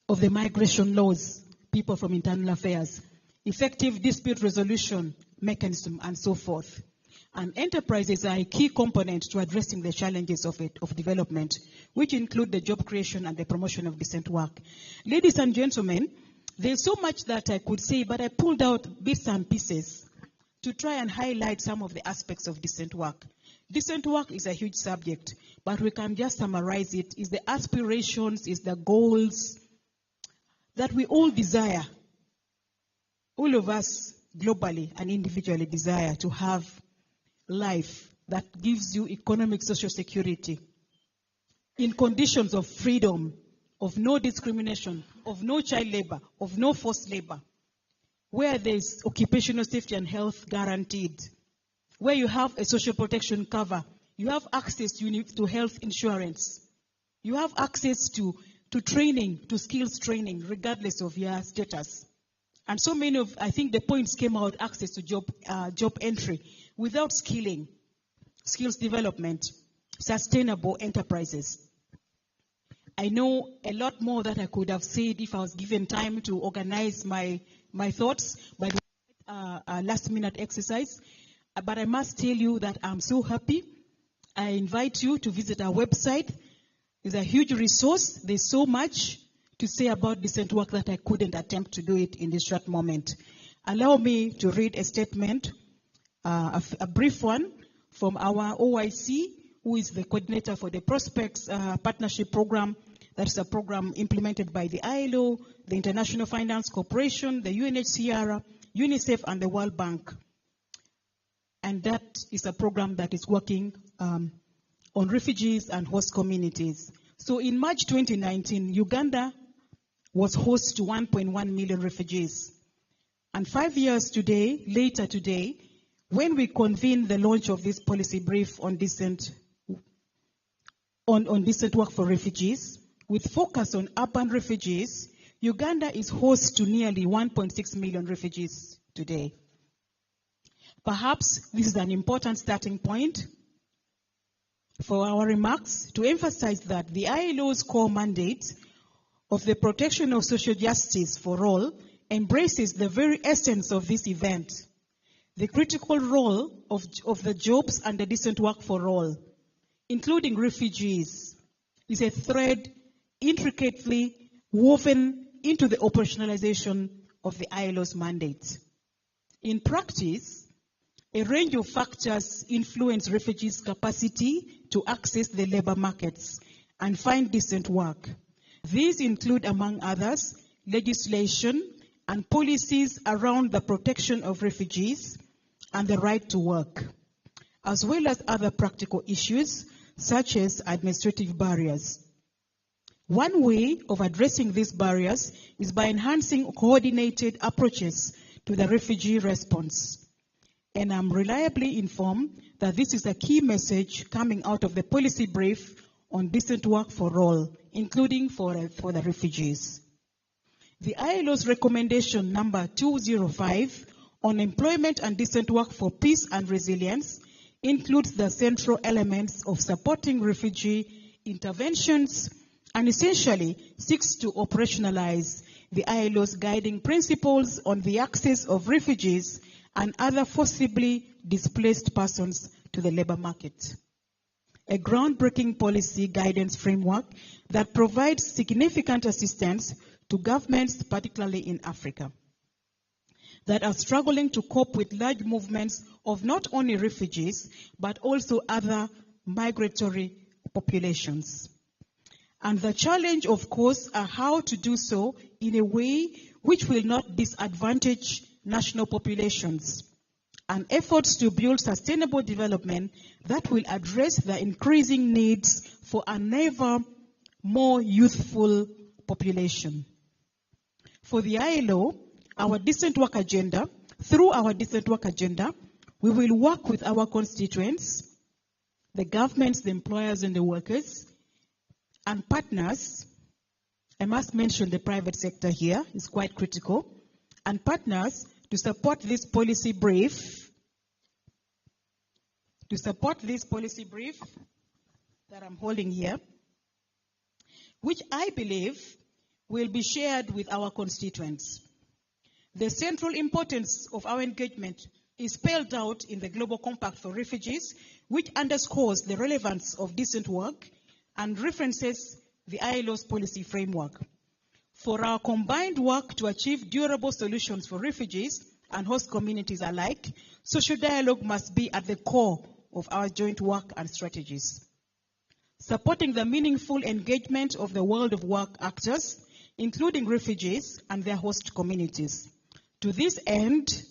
of the migration laws, people from internal affairs. Effective dispute resolution mechanism, and so forth. And enterprises are a key component to addressing the challenges of development, which include the job creation and the promotion of decent work. Ladies and gentlemen, there's so much that I could say, but I pulled out bits and pieces to try and highlight some of the aspects of decent work. Decent work is a huge subject, but we can just summarize it. It's the aspirations, it's the goals that we all desire. All of us globally and individually desire to have life that gives you economic social security in conditions of freedom, of no discrimination, of no child labor, of no forced labor, where there is occupational safety and health guaranteed, where you have a social protection cover, you have access to health insurance, you have access to training, to skills training, regardless of your status. And so many of, I think the points came out, access to job entry, without skilling, skills development, sustainable enterprises. I know a lot more that I could have said if I was given time to organize my thoughts, but a last-minute exercise. But I must tell you that I'm so happy. I invite you to visit our website. It's a huge resource. There's so much to say about decent work that I couldn't attempt to do it in this short moment. Allow me to read a statement, a brief one from our OIC, who is the coordinator for the Prospects Partnership Program. That's a program implemented by the ILO, the International Finance Corporation, the UNHCR, UNICEF, and the World Bank. And that is a program that is working on refugees and host communities. So in March 2019, Uganda was host to 1.1 million refugees. And 5 years later today, when we convene the launch of this policy brief on decent work for refugees, with focus on urban refugees, Uganda is host to nearly 1.6 million refugees today. Perhaps this is an important starting point for our remarks to emphasize that the ILO's core mandate of the protection of social justice for all embraces the very essence of this event, the critical role of the jobs and the decent work for all. including refugees, is a thread intricately woven into the operationalization of the ILO's mandate. In practice, a range of factors influence refugees' capacity to access the labor markets and find decent work. These include, among others, legislation and policies around the protection of refugees and the right to work, as well as other practical issues such as administrative barriers. One way of addressing these barriers is by enhancing coordinated approaches to the refugee response. And I'm reliably informed that this is a key message coming out of the policy brief on decent work for all, including for the refugees. The ILO's recommendation number 205 on employment and decent work for peace and resilience includes the central elements of supporting refugee interventions and essentially seeks to operationalize the ILO's guiding principles on the access of refugees and other forcibly displaced persons to the labor market. A groundbreaking policy guidance framework that provides significant assistance to governments, particularly in Africa, that are struggling to cope with large movements of not only refugees, but also other migratory populations. And the challenge, of course, are how to do so in a way which will not disadvantage national populations, and efforts to build sustainable development that will address the increasing needs for an ever more youthful population. For the ILO, our decent work agenda, through our decent work agenda, we will work with our constituents, the governments, the employers, and the workers, and partners. I must mention the private sector here is quite critical, and partners to support this policy brief, that I'm holding here, which I believe will be shared with our constituents. The central importance of our engagement is spelled out in the Global Compact for Refugees, which underscores the relevance of decent work and references the ILO's policy framework. For our combined work to achieve durable solutions for refugees and host communities alike, social dialogue must be at the core of our joint work and strategies. Supporting the meaningful engagement of the world of work actors, including refugees and their host communities. To this end,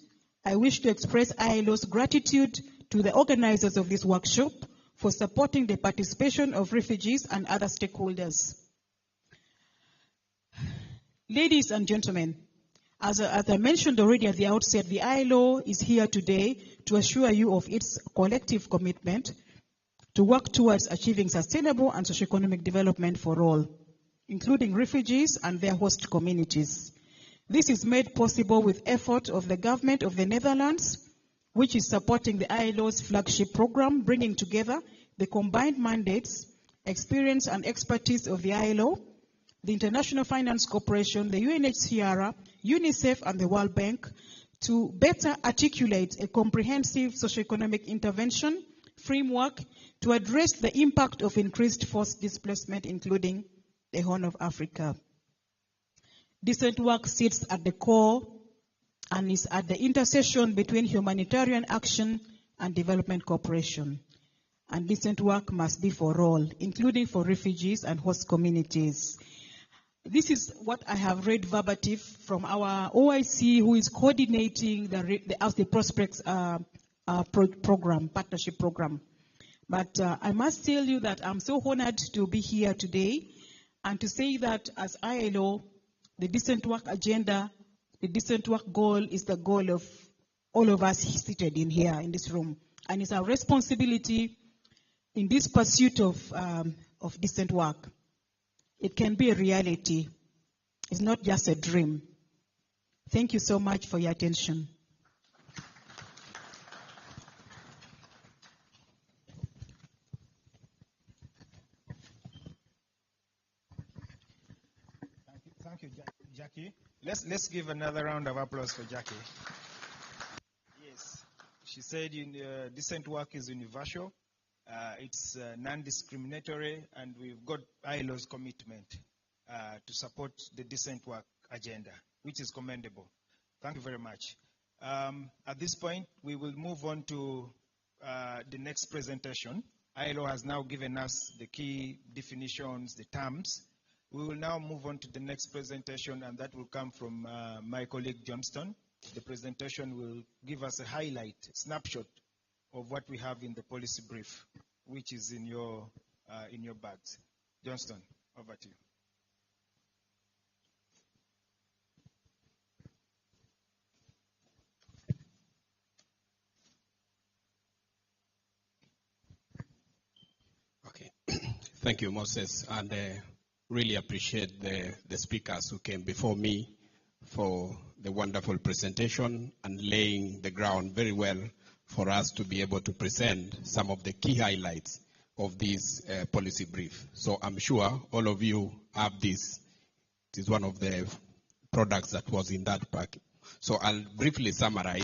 I wish to express ILO's gratitude to the organizers of this workshop for supporting the participation of refugees and other stakeholders. Ladies and gentlemen, as I mentioned already at the outset, the ILO is here today to assure you of its collective commitment to work towards achieving sustainable and socioeconomic development for all, including refugees and their host communities. This is made possible with effort of the government of the Netherlands, which is supporting the ILO's flagship program, bringing together the combined mandates, experience, and expertise of the ILO, the International Finance Corporation, the UNHCR, UNICEF, and the World Bank to better articulate a comprehensive socioeconomic intervention framework to address the impact of increased forced displacement, including the Horn of Africa. Decent work sits at the core and is at the intersection between humanitarian action and development cooperation. And decent work must be for all, including for refugees and host communities. This is what I have read verbatim from our OIC, who is coordinating the Prospects program, partnership program. But I must tell you that I'm so honored to be here today and to say that as ILO, the decent work agenda, the decent work goal is the goal of all of us seated in here in this room. And it's our responsibility in this pursuit of decent work. It can be a reality. It's not just a dream. Thank you so much for your attention. Thank you, Jackie. Let's give another round of applause for Jackie. Yes, she said decent work is universal, It's non-discriminatory, and we've got ILO's commitment to support the decent work agenda, which is commendable. Thank you very much. At this point, we will move on to the next presentation. ILO has now given us the key definitions, the terms. We will now move on to the next presentation, and that will come from my colleague Johnston. The presentation will give us a highlight, snapshot of what we have in the policy brief, which is in your bags. Johnston, over to you. Okay. Thank you, Moses, and really appreciate the speakers who came before me for the wonderful presentation and laying the ground very well for us to be able to present some of the key highlights of this policy brief. So I'm sure all of you have this. It is one of the products that was in that pack. So I'll briefly summarize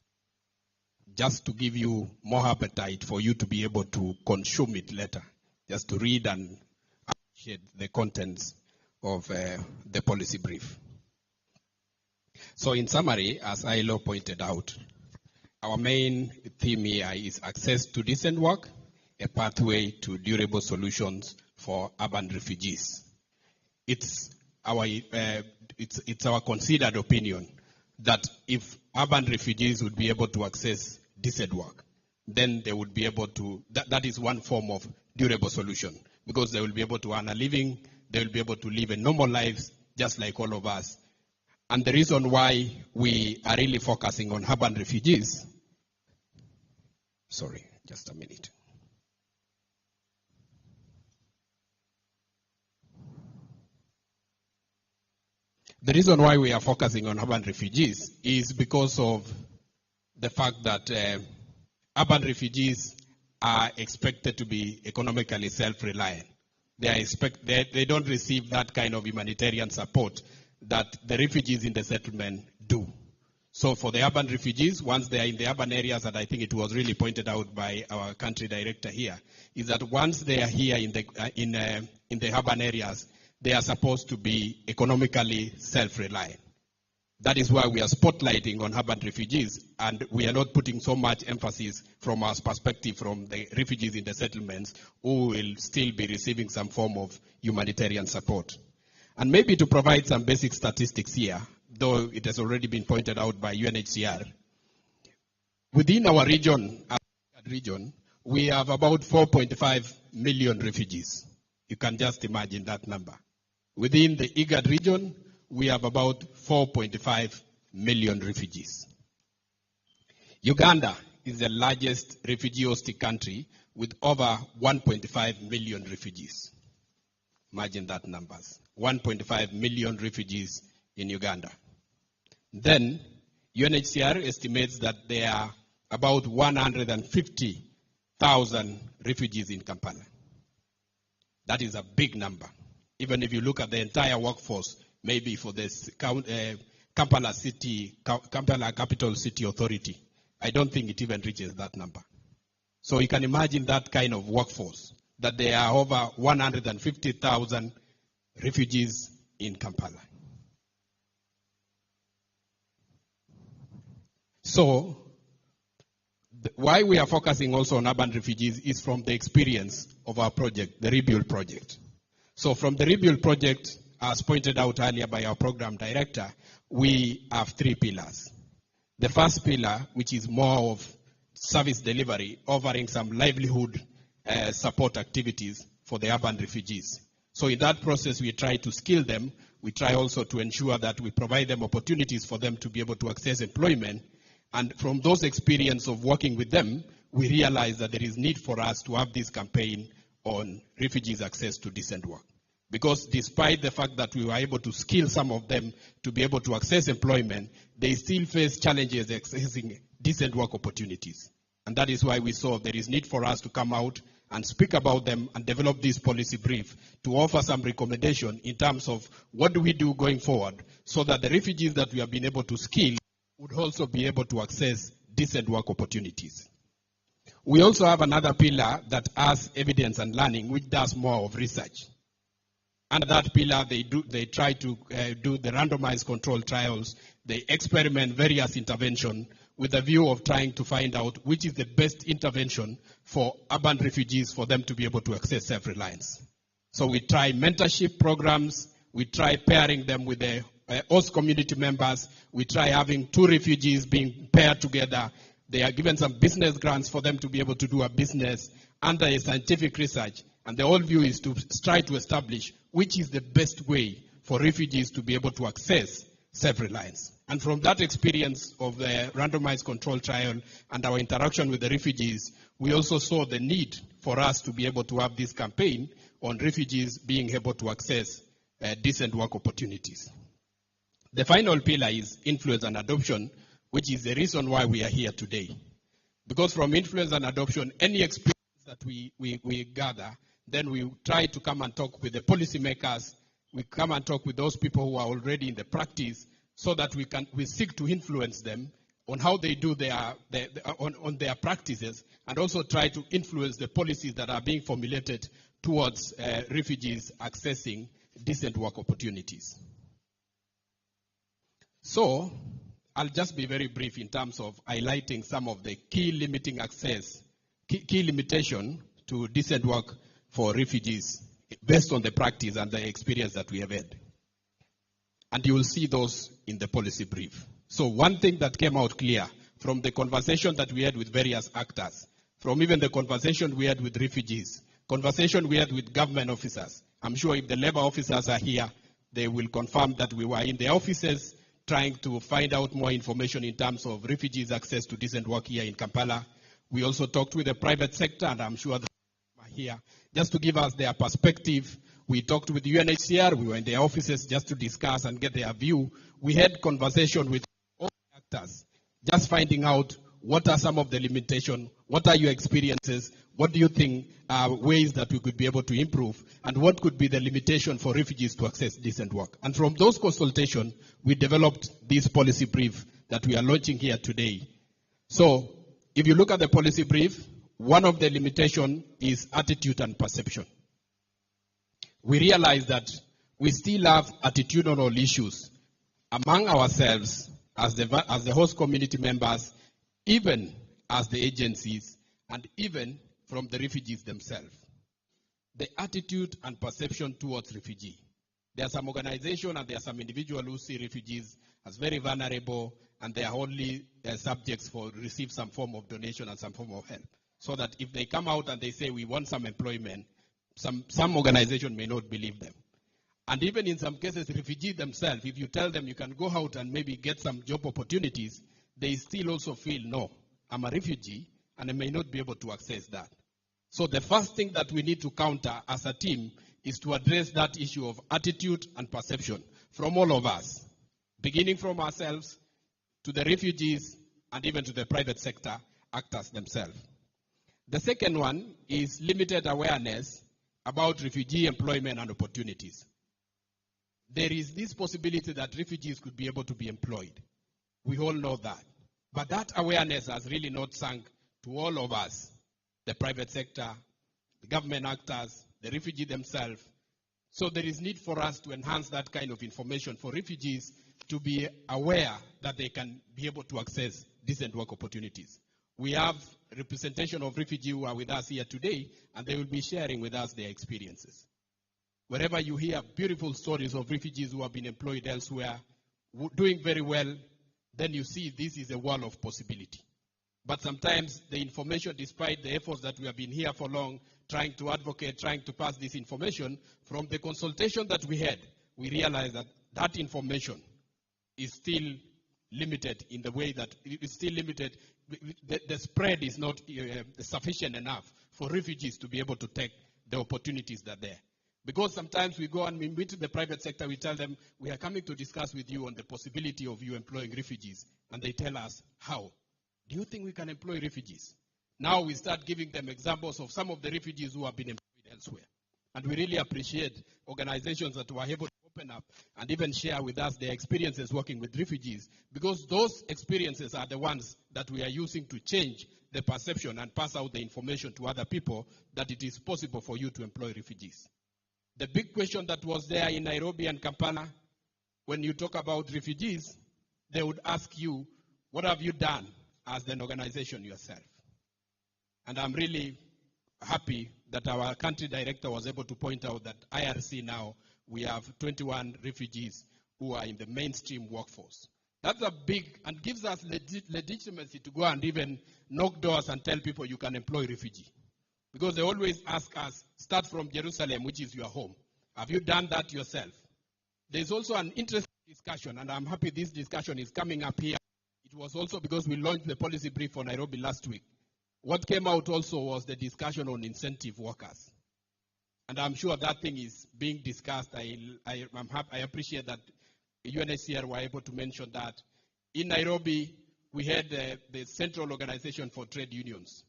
just to give you more appetite for you to be able to consume it later, just to read and appreciate the contents of the policy brief. So in summary, as ILO pointed out, our main theme here is access to decent work, a pathway to durable solutions for urban refugees. It's our considered opinion that if urban refugees would be able to access decent work, then they would be able to, that is one form of durable solution, because they will be able to earn a living, they will be able to live a normal lives just like all of us. And the reason why we are really focusing on urban refugees, sorry, just a minute. The reason why we are focusing on urban refugees is because of the fact that urban refugees are expected to be economically self-reliant. They don't receive that kind of humanitarian support that the refugees in the settlement do. So for the urban refugees, once they are in the urban areas, and I think it was really pointed out by our country director here, is that once they are here in the urban areas, they are supposed to be economically self-reliant. That is why we are spotlighting on urban refugees, and we are not putting so much emphasis from our perspective from the refugees in the settlements who will still be receiving some form of humanitarian support. And maybe to provide some basic statistics here, though it has already been pointed out by UNHCR, within our region, we have about 4.5 million refugees. You can just imagine that number. Within the IGAD region, we have about 4.5 million refugees. Uganda is the largest refugee-hosting country with over 1.5 million refugees. Imagine that numbers. 1.5 million refugees in Uganda. Then, UNHCR estimates that there are about 150,000 refugees in Kampala. That is a big number. Even if you look at the entire workforce, maybe for this Kampala Capital City Authority, I don't think it even reaches that number. So you can imagine that kind of workforce, that there are over 150,000 refugees in Kampala. So, why we are focusing also on urban refugees is from the experience of our project, the Rebuild project. So from the Rebuild project, as pointed out earlier by our program director, we have 3 pillars. The first pillar, which is more of service delivery, offering some livelihood support activities for the urban refugees. So in that process, we try to skill them. We try also to ensure that we provide them opportunities for them to be able to access employment. And from those experience of working with them, we realize that there is need for us to have this campaign on refugees' access to decent work. Because despite the fact that we were able to skill some of them to be able to access employment, they still face challenges accessing decent work opportunities. And that is why we saw there is need for us to come out and speak about them and develop this policy brief to offer some recommendation in terms of what do we do going forward so that the refugees that we have been able to skill would also be able to access decent work opportunities. We also have another pillar that has evidence and learning, which does more of research. Under that pillar, they try to do the randomized control trials. They experiment various interventions with the view of trying to find out which is the best intervention for urban refugees for them to be able to access self-reliance. So we try mentorship programs. We try pairing them with the host community members. We try having two refugees being paired together. They are given some business grants for them to be able to do a business under a scientific research. And the whole view is to try to establish which is the best way for refugees to be able to access self-reliance. And from that experience of the randomized control trial and our interaction with the refugees, we also saw the need for us to be able to have this campaign on refugees being able to access decent work opportunities. The final pillar is influence and adoption, which is the reason why we are here today. Because from influence and adoption, any experience that we gather, then we try to come and talk with the policymakers. We come and talk with those people who are already in the practice, so that we seek to influence them on how they do on their practices, and also try to influence the policies that are being formulated towards refugees accessing decent work opportunities. So I'll just be very brief in terms of highlighting some of the key limitation to decent work for refugees based on the practice and the experience that we have had. And you will see those in the policy brief. So one thing that came out clear from the conversation that we had with various actors, from even the conversation we had with refugees, conversation we had with government officers. I'm sure if the labor officers are here, they will confirm that we were in their offices trying to find out more information in terms of refugees' access to decent work here in Kampala. We also talked with the private sector, and I'm sure they are here just to give us their perspective. We talked with UNHCR. We were in their offices just to discuss and get their view. We had conversation with all actors, just finding out what are some of the limitations, what are your experiences, what do you think are ways that we could be able to improve, and what could be the limitation for refugees to access decent work. And from those consultations, we developed this policy brief that we are launching here today. So if you look at the policy brief, one of the limitations is attitude and perception. We realize that we still have attitudinal issues among ourselves as the host community members, even as the agencies, and even from the refugees themselves. The attitude and perception towards refugee. There are some organizations and there are some individuals who see refugees as very vulnerable, and they are only subjects for receive some form of donation and some form of help. So that if they come out and they say we want some employment, some organization may not believe them. And even in some cases, refugees themselves, if you tell them you can go out and maybe get some job opportunities, they still also feel, no, I'm a refugee and I may not be able to access that. So the first thing that we need to counter as a team is to address that issue of attitude and perception from all of us, beginning from ourselves to the refugees and even to the private sector actors themselves. The second one is limited awareness about refugee employment and opportunities. There is this possibility that refugees could be able to be employed. We all know that. But that awareness has really not sunk to all of us, the private sector, the government actors, the refugees themselves. So there is need for us to enhance that kind of information for refugees to be aware that they can be able to access decent work opportunities. We have representation of refugees who are with us here today, and they will be sharing with us their experiences. Wherever you hear beautiful stories of refugees who have been employed elsewhere, doing very well, then you see this is a wall of possibility. But sometimes the information, despite the efforts that we have been here for long, trying to advocate, trying to pass this information, from the consultation that we had, we realized that that information is still limited in the way that it is still limited. The spread is not sufficient enough for refugees to be able to take the opportunities that are there. Because sometimes we go and we meet the private sector, we tell them, we are coming to discuss with you on the possibility of you employing refugees. And they tell us, how? Do you think we can employ refugees? Now we start giving them examples of some of the refugees who have been employed elsewhere. And we really appreciate organizations that were able to open up and even share with us their experiences working with refugees, because those experiences are the ones that we are using to change the perception and pass out the information to other people that it is possible for you to employ refugees. The big question that was there in Nairobi and Kampala, when you talk about refugees, they would ask you, what have you done as an organization yourself? And I'm really happy that our country director was able to point out that IRC now, we have 21 refugees who are in the mainstream workforce. That's a big, and gives us legitimacy to go and even knock doors and tell people you can employ refugee. Because they always ask us, start from Jerusalem, which is your home. Have you done that yourself? There's also an interesting discussion, and I'm happy this discussion is coming up here. It was also because we launched the policy brief for Nairobi last week. What came out also was the discussion on incentive workers. And I'm sure that thing is being discussed. I appreciate that UNHCR were able to mention that. In Nairobi, we had the Central Organization for Trade Unions.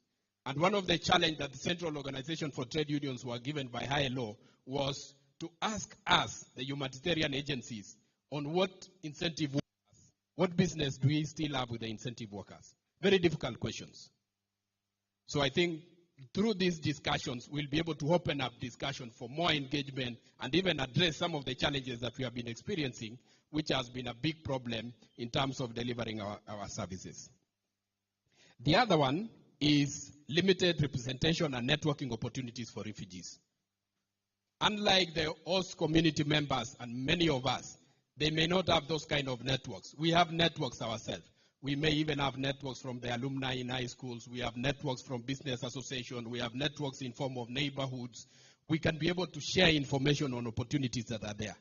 And one of the challenges that the Central Organization for Trade Unions were given by higher law was to ask us, the humanitarian agencies, on what incentive workers, what business do we still have with the incentive workers? Very difficult questions. So I think through these discussions, we'll be able to open up discussion for more engagement and even address some of the challenges that we have been experiencing, which has been a big problem in terms of delivering our services. The other one is limited representation and networking opportunities for refugees. Unlike the host community members and many of us, they may not have those kind of networks. We have networks ourselves. We may even have networks from the alumni in high schools. We have networks from business association. We have networks in form of neighborhoods. We can be able to share information on opportunities that are there.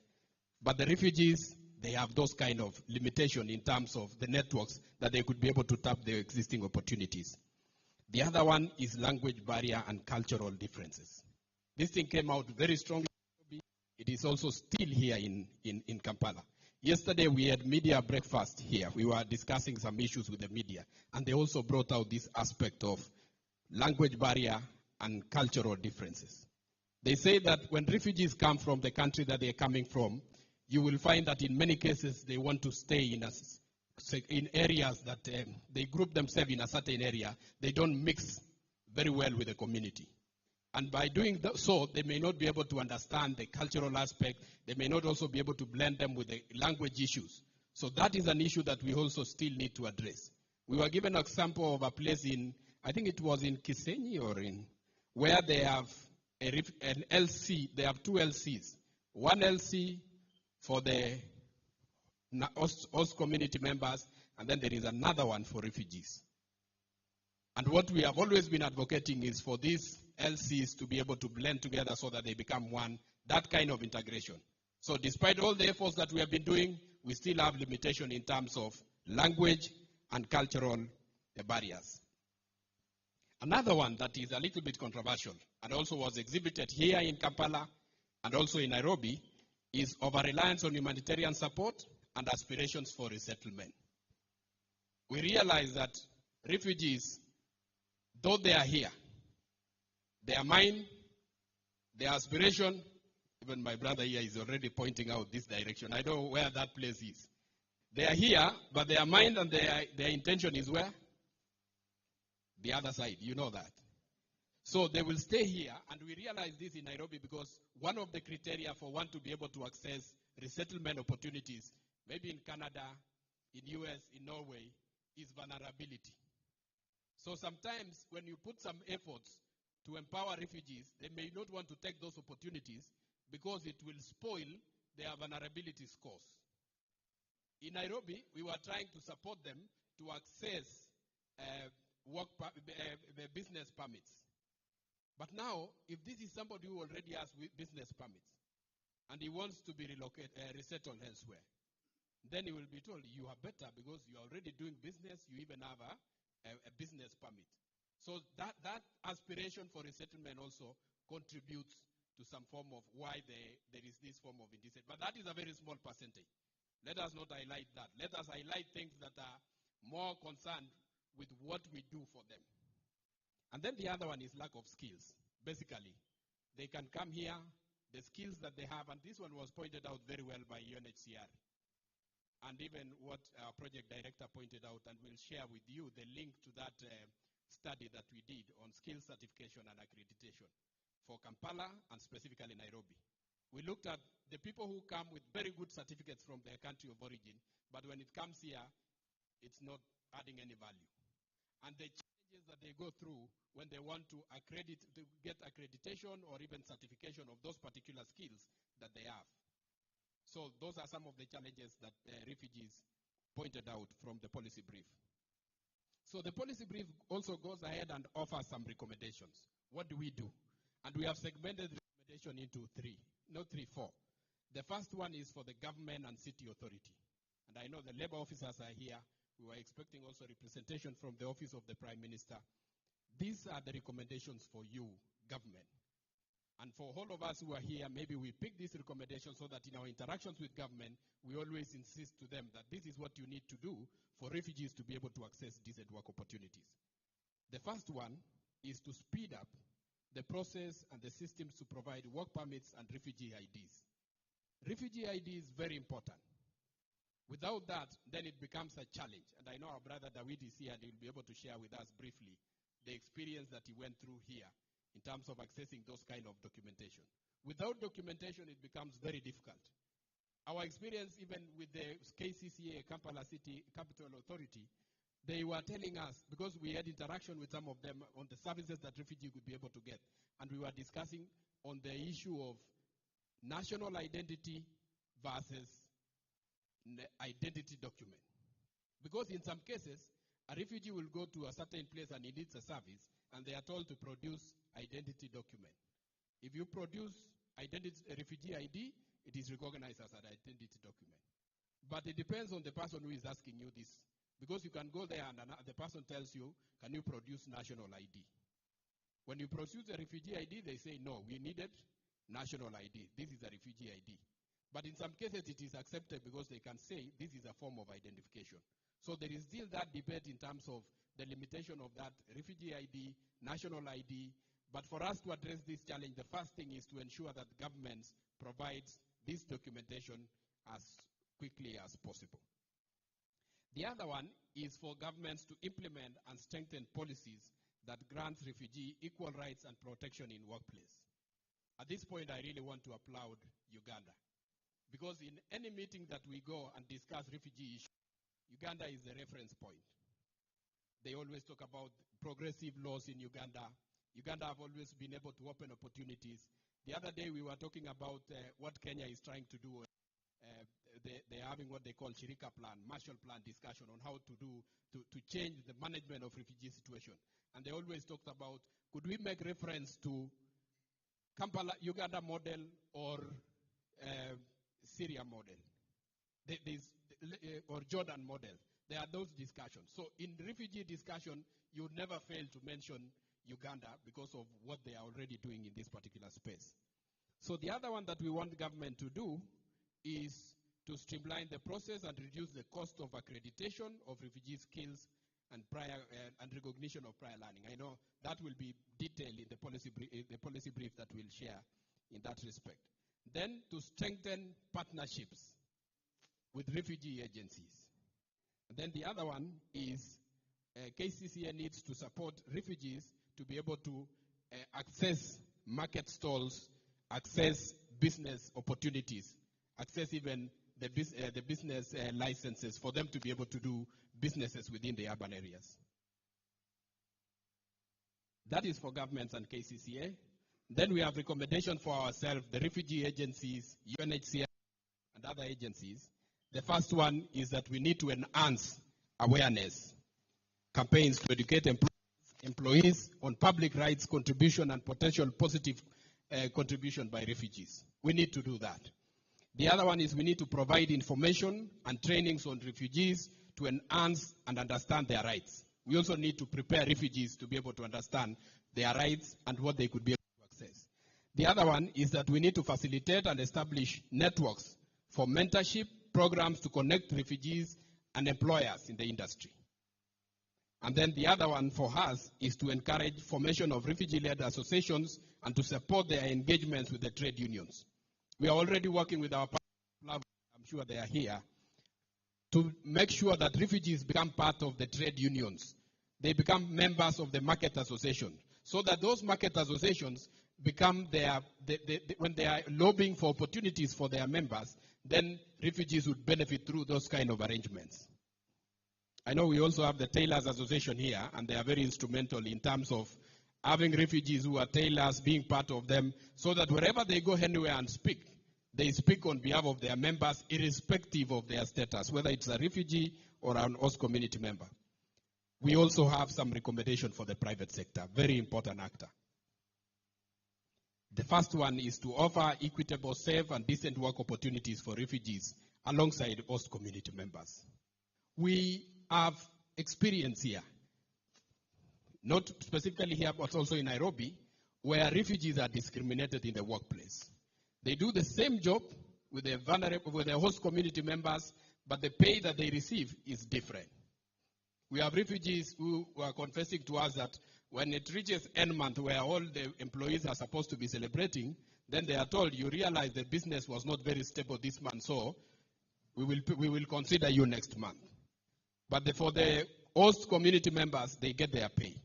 But the refugees, they have those kind of limitation in terms of the networks that they could be able to tap the existing opportunities. The other one is language barrier and cultural differences. This thing came out very strongly. It is also still here in Kampala. Yesterday, we had media breakfast here. We were discussing some issues with the media, and they also brought out this aspect of language barrier and cultural differences. They say that when refugees come from the country that they're coming from, you will find that in many cases they want to stay in areas that they group themselves in a certain area. They don't mix very well with the community. And by doing so, they may not be able to understand the cultural aspect. They may not also be able to blend them with the language issues. So that is an issue that we also still need to address. We were given an example of a place in, I think it was in Kisenyi where they have an LC, they have two LCs. One LC for the host community members, and then there is another one for refugees. And what we have always been advocating is for these LCs to be able to blend together so that they become one, that kind of integration. So despite all the efforts that we have been doing, we still have limitation in terms of language and cultural barriers. Another one that is a little bit controversial and also was exhibited here in Kampala and also in Nairobi is over-reliance on humanitarian support and aspirations for resettlement. We realize that refugees, though they are here, their mind, their aspiration, even my brother here is already pointing out this direction. I know where that place is. They are here, but their mind and their intention is where? The other side, you know that. So they will stay here, and we realize this in Nairobi because one of the criteria for one to be able to access resettlement opportunities, maybe in Canada, in US, in Norway, is vulnerability. So sometimes when you put some efforts to empower refugees, they may not want to take those opportunities because it will spoil their vulnerability scores. In Nairobi, we were trying to support them to access business permits. But now, if this is somebody who already has business permits and he wants to be resettled elsewhere, then he will be told, you are better because you are already doing business, you even have a business permit. So that aspiration for resettlement also contributes to some form of why there is this form of indecent. But that is a very small percentage. Let us not highlight that. Let us highlight things that are more concerned with what we do for them. And then the other one is lack of skills. Basically, they can come here, the skills that they have, and this one was pointed out very well by UNHCR. And even what our project director pointed out, and we'll share with you the link to that study that we did on skills certification and accreditation for Kampala and specifically Nairobi. We looked at the people who come with very good certificates from their country of origin, but when it comes here, it's not adding any value. And the challenges that they go through when they want to get accreditation or even certification of those particular skills that they have. So those are some of the challenges that refugees pointed out from the policy brief. So the policy brief also goes ahead and offers some recommendations. What do we do? And we have segmented the recommendation into four. The first one is for the government and city authority. And I know the labor officers are here. We were expecting also representation from the office of the Prime Minister. These are the recommendations for you, government. And for all of us who are here, maybe we pick these recommendations so that in our interactions with government, we always insist to them that this is what you need to do for refugees to be able to access decent work opportunities. The first one is to speed up the process and the systems to provide work permits and refugee IDs. Refugee ID is very important. Without that, then it becomes a challenge. And I know our brother David is here and he will be able to share with us briefly the experience that he went through here in terms of accessing those kind of documentation. Without documentation, it becomes very difficult. Our experience even with the KCCA, Kampala City Capital Authority, they were telling us, because we had interaction with some of them on the services that refugees could be able to get, and we were discussing on the issue of national identity versus identity document. Because in some cases, a refugee will go to a certain place and he needs a service, and they are told to produce identity document. If you produce refugee ID, it is recognized as an identity document. But it depends on the person who is asking you this. Because you can go there and the person tells you, can you produce national ID? When you produce a refugee ID, they say, no, we needed national ID. This is a refugee ID. But in some cases, it is accepted because they can say this is a form of identification. So there is still that debate in terms of the limitation of that refugee ID, national ID. But for us to address this challenge, the first thing is to ensure that governments provides this documentation as quickly as possible. The other one is for governments to implement and strengthen policies that grant refugees equal rights and protection in workplace. At this point, I really want to applaud Uganda. Because in any meeting that we go and discuss refugee issues, Uganda is the reference point. They always talk about progressive laws in Uganda. Uganda have always been able to open opportunities. The other day we were talking about what Kenya is trying to do. They're having what they call Shirika Plan, Marshall Plan discussion on how to change the management of refugee situation. And they always talked about, could we make reference to Kampala, Uganda model or Syria model, or Jordan model. There are those discussions. So in refugee discussion, you would never fail to mention Uganda because of what they are already doing in this particular space. So the other one that we want the government to do is to streamline the process and reduce the cost of accreditation of refugee skills and recognition of prior learning. I know that will be detailed in the policy brief that we'll share in that respect. Then to strengthen partnerships with refugee agencies. And then the other one is KCCA needs to support refugees to be able to access market stalls, access business opportunities, access even the business licenses for them to be able to do businesses within the urban areas. That is for governments and KCCA. Then we have recommendations for ourselves, the refugee agencies, UNHCR, and other agencies. The first one is that we need to enhance awareness campaigns to educate employees on public rights contribution and potential positive contribution by refugees. We need to do that. The other one is we need to provide information and trainings on refugees to enhance and understand their rights. We also need to prepare refugees to be able to understand their rights and what they could be able to access. The other one is that we need to facilitate and establish networks for mentorship programs to connect refugees and employers in the industry. And then the other one for us is to encourage formation of refugee-led associations and to support their engagements with the trade unions. We are already working with our partners, I'm sure they are here, to make sure that refugees become part of the trade unions. They become members of the market association, so that those market associations become when they are lobbying for opportunities for their members, then refugees would benefit through those kind of arrangements. I know we also have the Tailors Association here, and they are very instrumental in terms of having refugees who are tailors being part of them, so that wherever they go anywhere and speak, they speak on behalf of their members, irrespective of their status, whether it's a refugee or an host community member. We also have some recommendation for the private sector, very important actor. The first one is to offer equitable, safe, and decent work opportunities for refugees alongside host community members. We have experience here, not specifically here, but also in Nairobi, where refugees are discriminated in the workplace. They do the same job with their host community members, but the pay that they receive is different. We have refugees who are confessing to us that when it reaches end month, where all the employees are supposed to be celebrating, then they are told, you realize the business was not very stable this month, so we will consider you next month. But for the host community members, they get their pay.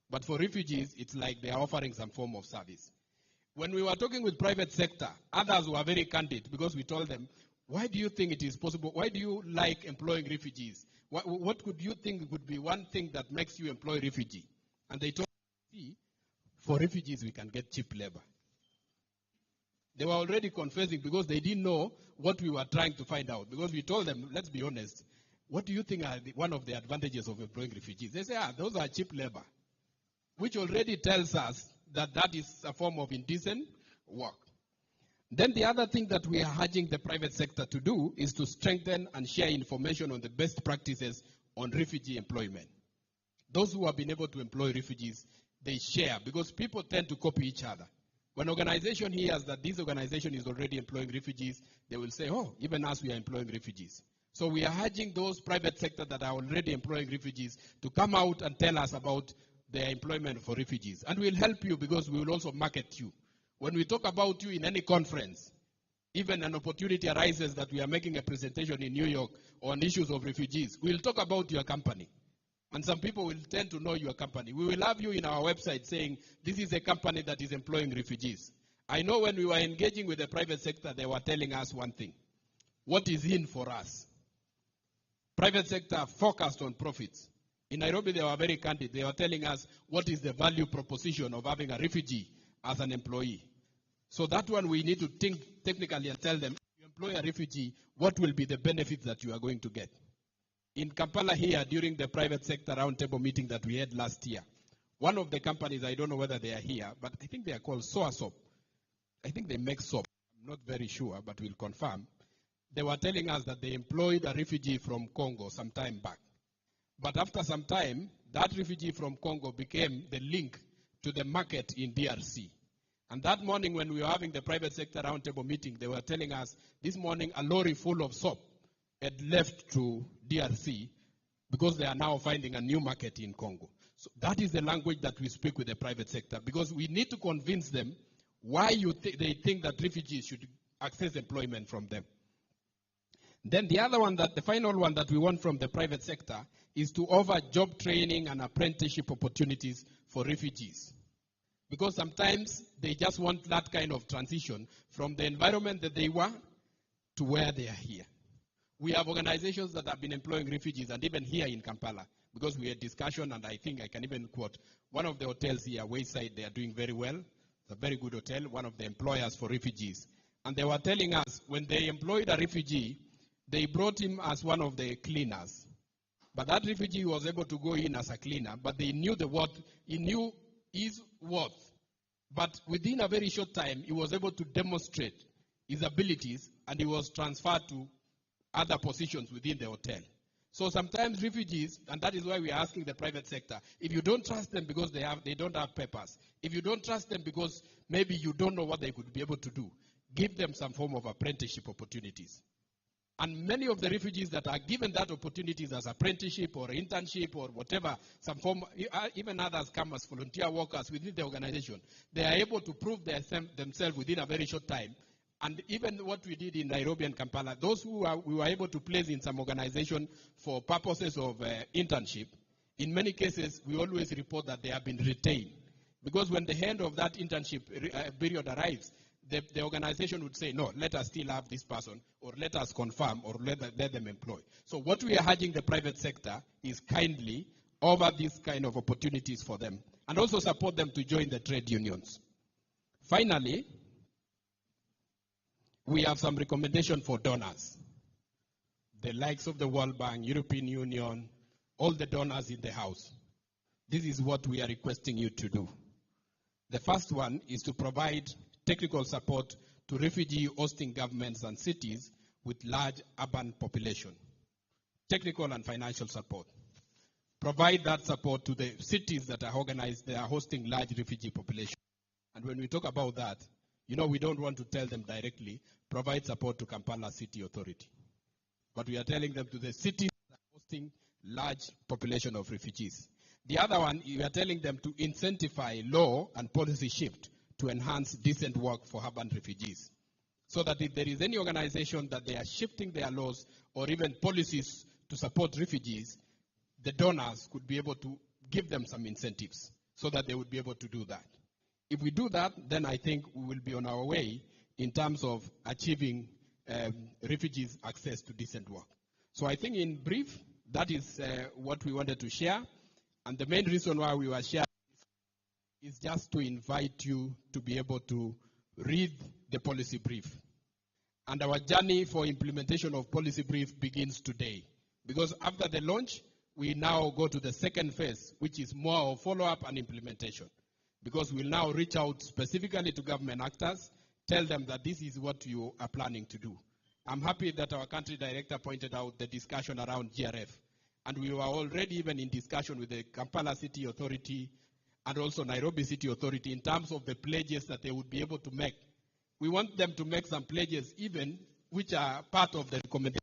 But for refugees, it's like they are offering some form of service. When we were talking with private sector, others were very candid because we told them, why do you think it is possible? Why do you like employing refugees? What could you think would be one thing that makes you employ refugee? And they told me, for refugees, we can get cheap labor. They were already confessing because they didn't know what we were trying to find out. Because we told them, let's be honest, what do you think are one of the advantages of employing refugees? They say, those are cheap labor, which already tells us that that is a form of indecent work. Then the other thing that we are urging the private sector to do is to strengthen and share information on the best practices on refugee employment. Those who have been able to employ refugees, they share because people tend to copy each other. When an organization hears that this organization is already employing refugees, they will say, oh, even us, we are employing refugees. So we are urging those private sector that are already employing refugees to come out and tell us about their employment for refugees. And we'll help you because we will also market you. When we talk about you in any conference, even an opportunity arises that we are making a presentation in New York on issues of refugees, we'll talk about your company. And some people will tend to know your company. We will have you in our website saying, this is a company that is employing refugees. I know when we were engaging with the private sector, they were telling us one thing. What is in for us? Private sector focused on profits. In Nairobi, they were very candid. They were telling us what is the value proposition of having a refugee as an employee. So that one we need to think technically and tell them, if you employ a refugee, what will be the benefits that you are going to get? In Kampala here, during the private sector roundtable meeting that we had last year, one of the companies, I don't know whether they are here, but I think they are called Soa Soap. I think they make soap. I'm not very sure, but we'll confirm. They were telling us that they employed a refugee from Congo some time back. But after some time, that refugee from Congo became the link to the market in DRC. And that morning when we were having the private sector roundtable meeting, they were telling us this morning a lorry full of soap had left to DRC because they are now finding a new market in Congo. So that is the language that we speak with the private sector because we need to convince them why they think that refugees should access employment from them. Then the final one that we want from the private sector is to offer job training and apprenticeship opportunities for refugees. Because sometimes they just want that kind of transition from the environment that they were to where they are here. We have organizations that have been employing refugees, and even here in Kampala, because we had discussion, and I think I can even quote one of the hotels here, Wayside, they are doing very well. It's a very good hotel, one of the employers for refugees. And they were telling us when they employed a refugee, they brought him as one of the cleaners. But that refugee was able to go in as a cleaner, but they knew he knew his worth. But within a very short time, he was able to demonstrate his abilities, and he was transferred to other positions within the hotel. So sometimes refugees, and that is why we are asking the private sector, if you don't trust them because they don't have papers, if you don't trust them because maybe you don't know what they could be able to do, give them some form of apprenticeship opportunities. And many of the refugees that are given that opportunities as apprenticeship or internship or whatever, some form, even others come as volunteer workers within the organization, they are able to prove themselves within a very short time. And even what we did in Nairobi and Kampala, those who we were able to place in some organization for purposes of internship, in many cases, we always report that they have been retained. Because when the end of that internship period arrives, the organization would say, no, let us still have this person, or let us confirm, or let them employ. So what we are urging the private sector is kindly offer these kind of opportunities for them, and also support them to join the trade unions. Finally, we have some recommendation for donors. The likes of the World Bank, European Union, all the donors in the house. This is what we are requesting you to do. The first one is to provide technical support to refugee hosting governments and cities with large urban population. Technical and financial support. Provide that support to the cities that are organized, they are hosting large refugee population. And when we talk about that, we don't want to tell them directly, provide support to Kampala City Authority. But we are telling them to the cities that are hosting large population of refugees. The other one, we are telling them to incentivize law and policy shift to enhance decent work for urban refugees. So that if there is any organization that they are shifting their laws or even policies to support refugees, the donors could be able to give them some incentives so that they would be able to do that. If we do that, then I think we will be on our way in terms of achieving refugees' access to decent work. So I think in brief, that is what we wanted to share. And the main reason why we were sharing is just to invite you to be able to read the policy brief. And our journey for implementation of policy brief begins today. Because after the launch, we now go to the second phase, which is more of follow-up and implementation. Because we'll now reach out specifically to government actors, tell them that this is what you are planning to do. I'm happy that our country director pointed out the discussion around GRF. And we were already even in discussion with the Kampala City Authority and also Nairobi City Authority in terms of the pledges that they would be able to make. We want them to make some pledges even which are part of the recommendation.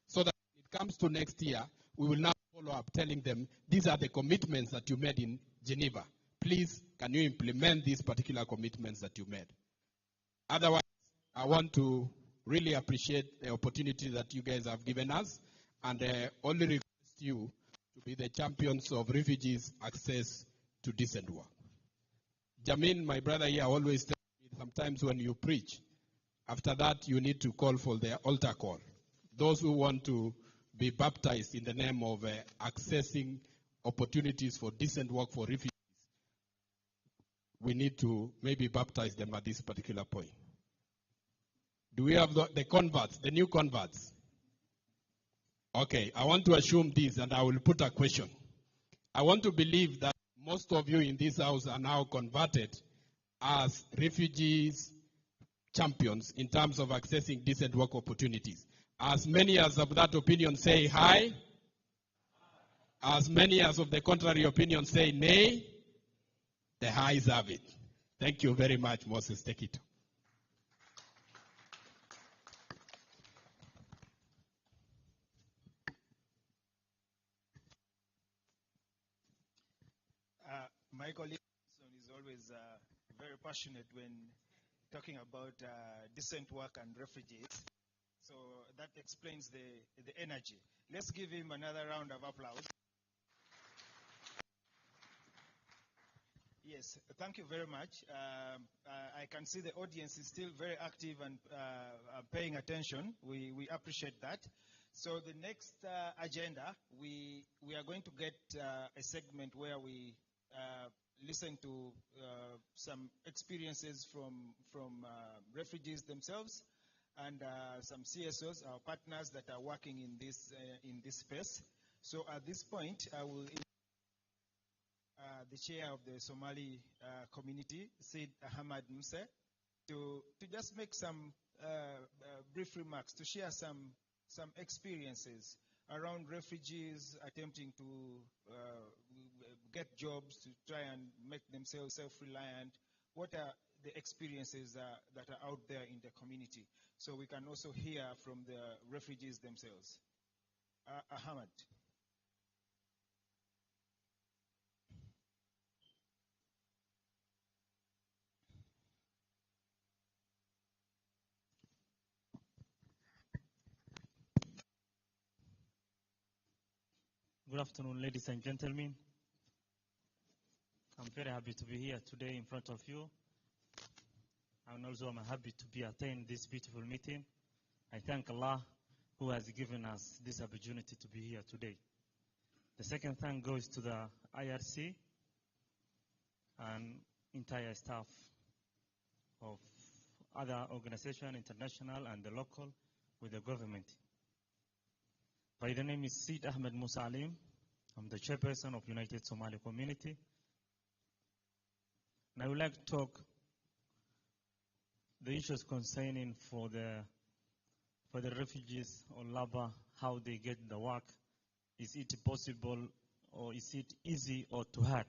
So that when it comes to next year, we will now follow up telling them these are the commitments that you made in Geneva. Please, can you implement these particular commitments that you made? Otherwise, I want to really appreciate the opportunity that you guys have given us and only request you to be the champions of refugees' access to decent work. Jamin, my brother here, always tells me sometimes when you preach, after that you need to call for the altar call. Those who want to be baptized in the name of accessing opportunities for decent work for refugees, we need to maybe baptize them at this particular point. Do we have the converts, the new converts? Okay, I want to assume this and I will put a question. I want to believe that most of you in this house are now converted as refugees champions in terms of accessing decent work opportunities. As many as of that opinion say hi. As many as of the contrary opinion say nay. The highs have it. Thank you very much, Moses. Take it. My colleague is always very passionate when talking about decent work and refugees. So that explains the energy. Let's give him another round of applause. Yes, thank you very much. I can see the audience is still very active and paying attention. We appreciate that. So the next agenda, we are going to get a segment where we listen to some experiences from refugees themselves and some CSOs, our partners that are working in this space. So at this point, I will the chair of the Somali community, Sid Ahmad Muse, to just make some brief remarks, to share some experiences around refugees attempting to get jobs, to try and make themselves self-reliant. What are the experiences that are out there in the community. So we can also hear from the refugees themselves. Ahmad. Good afternoon, ladies and gentlemen. I'm very happy to be here today in front of you. And also I'm happy to be attending this beautiful meeting. I thank Allah who has given us this opportunity to be here today. The second thank goes to the IRC and entire staff of other organizations, international and the local, with the government. My name is Sid Ahmed Musa Alim. I'm the chairperson of United Somali Community. And I would like to talk the issues concerning for the refugees or labor, how they get the work. Is it possible or is it easy or too hard?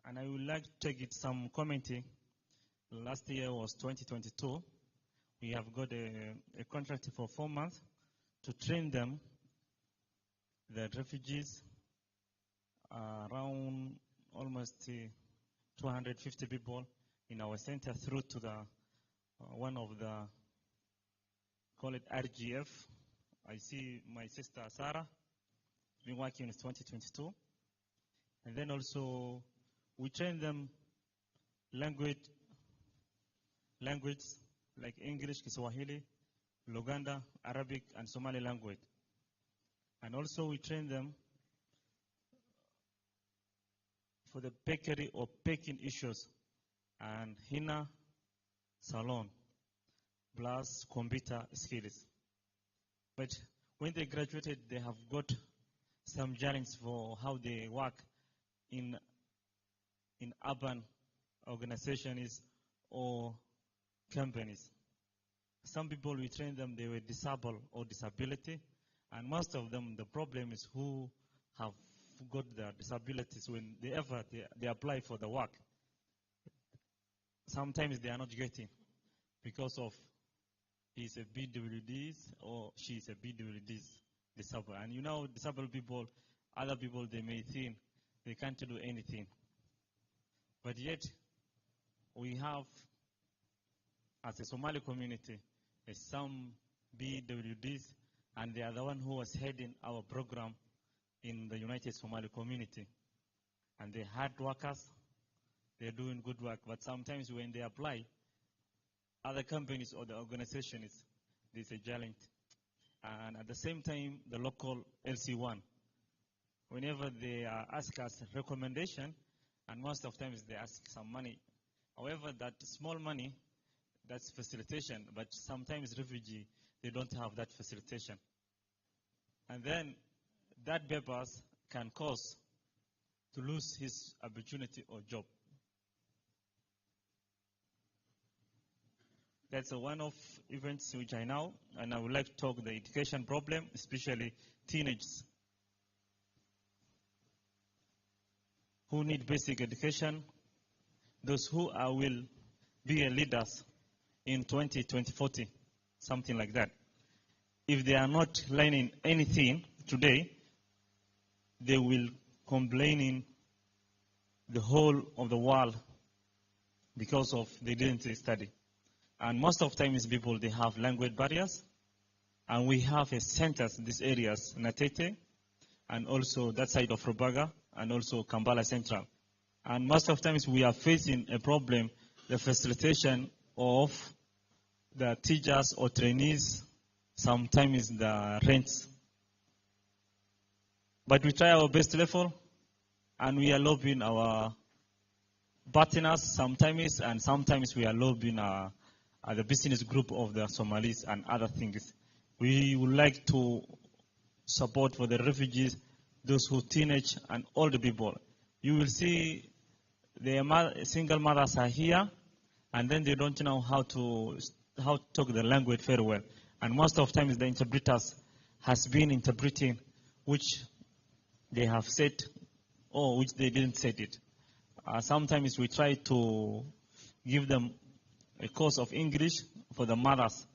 And I would like to take it some commenting. Last year was 2022. We have got a contract for 4 months to train them, the refugees, around almost 250 people in our center through to the one of the, call it RGF. I see my sister Sarah, been working in 2022. And then also we train them language like English, Kiswahili, Luganda, Arabic, and Somali language. And also we train them for the bakery or baking issues and henna salon, plus computer skills. But when they graduated, they have got some challenges for how they work in urban organizations or companies. Some people, we train them, they were disabled or disability, and most of them, the problem is who have got the disabilities when they apply for the work. Sometimes they are not getting because of he's a BWD or she's a BWD disabled. And you know, disabled people, other people, they may think they can't do anything. But yet, we have, as a Somali community, some BWDs, and they are the one who was heading our program in the United Somali Community. And they're hard workers, they're doing good work, but sometimes when they apply, other companies or the organizations, there's a challenge. And at the same time, the local LC1, whenever they ask us recommendation, and most of times they ask some money. However, that small money, that's facilitation, but sometimes refugee, they don't have that facilitation. And then that papers can cause to lose his opportunity or job. That's a one-off events which I know, and I would like to talk the education problem, especially teenagers who need basic education, those who will be leaders in 2040, something like that. If they are not learning anything today, they will complain the whole of the world because of they didn't study. And most of times people, they have language barriers. And we have a centers in these areas, Natete, and also that side of Rubaga, and also Kampala Central. And most of times we are facing a problem, the facilitation of the teachers or trainees, sometimes the rents. But we try our best level, and we are lobbying our partners sometimes, and sometimes we are lobbying the business group of the Somalis and other things. We would like to support for the refugees, those who teenage and older people. You will see the single mothers are here, and then they don't know how to talk the language very well. And most of times the interpreters has been interpreting which they have said or which they didn't say it. Sometimes we try to give them a course of English for the mothers,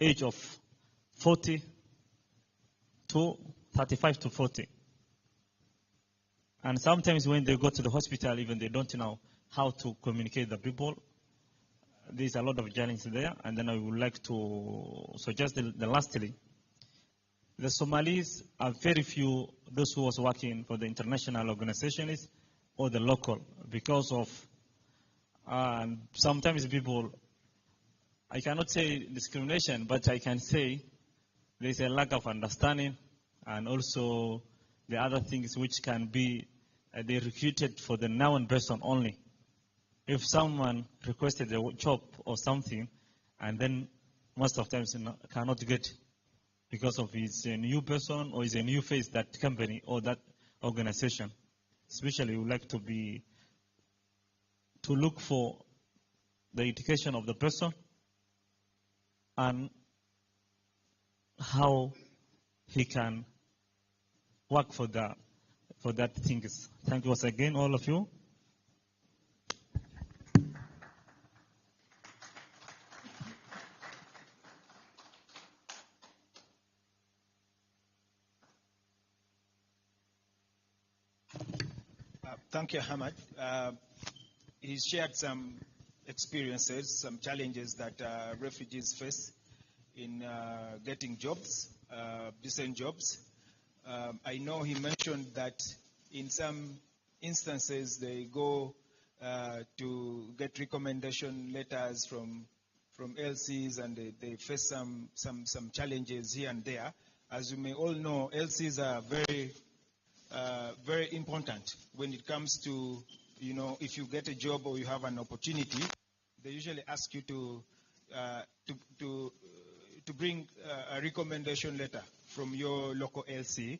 age of 40 to 35 to 40. And sometimes when they go to the hospital, even they don't know how to communicate with the people. There's a lot of challenges there. And then I would like to suggest the lastly, the Somalis are very few, those who was working for the international organizations or the local, because of sometimes people, I cannot say discrimination, but I can say there's a lack of understanding, and also the other things which can be, they recruited for the known person only. If someone requested a job or something, and then most of times cannot get because of his a new person or is a new face that company or that organization. Especially, we would like to look for the education of the person and how he can work for that things. Thank you once again, all of you. Thank you, Hamad. He shared some experiences, some challenges that refugees face in getting jobs, decent jobs. I know he mentioned that in some instances they go to get recommendation letters from LCs, and they face some challenges here and there. As you may all know, LCs are very important when it comes to, if you get a job or you have an opportunity, they usually ask you to bring a recommendation letter from your local LC.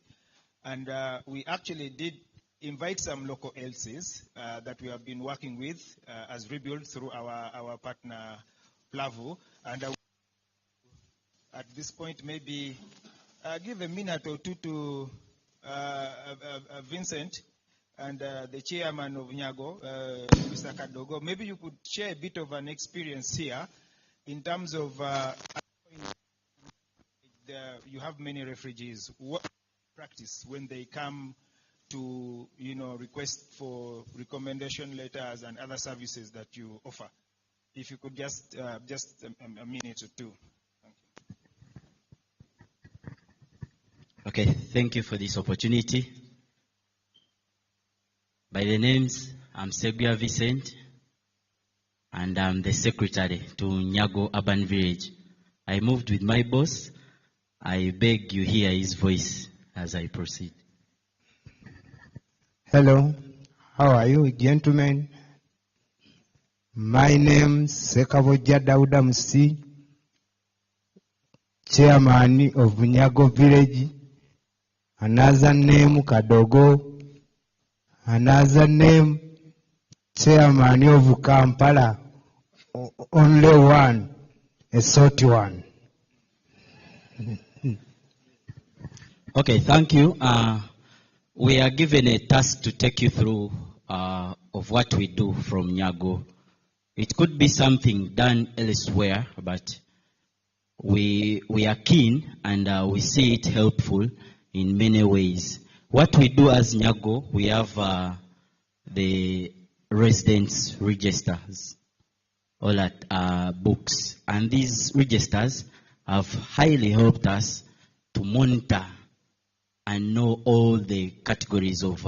And we actually did invite some local LCs that we have been working with as Rebuild through our partner Plavu. And at this point, maybe give a minute or two to Vincent and the chairman of Nyago, Mr. Kadogo. Maybe you could share a bit of an experience here in terms of you have many refugees. What practice when they come to request for recommendation letters and other services that you offer? If you could just a minute or two. Okay, thank you for this opportunity. By the names, I'm Seguia Vicent, and I'm the secretary to Nyago Urban Village. I moved with my boss. I beg you hear his voice as I proceed. Hello, how are you, gentlemen? My name is Sekavoja Dauda Musi, chairman of Nyago Village. Another name Kadogo. Another name chairman of Kampala. Only one, a salty one. Okay, thank you. We are given a task to take you through of what we do from Nyago. It could be something done elsewhere, but we are keen and we see it helpful in many ways. What we do as Nyago, we have the residence registers, all at books, and these registers have highly helped us to monitor and know all the categories of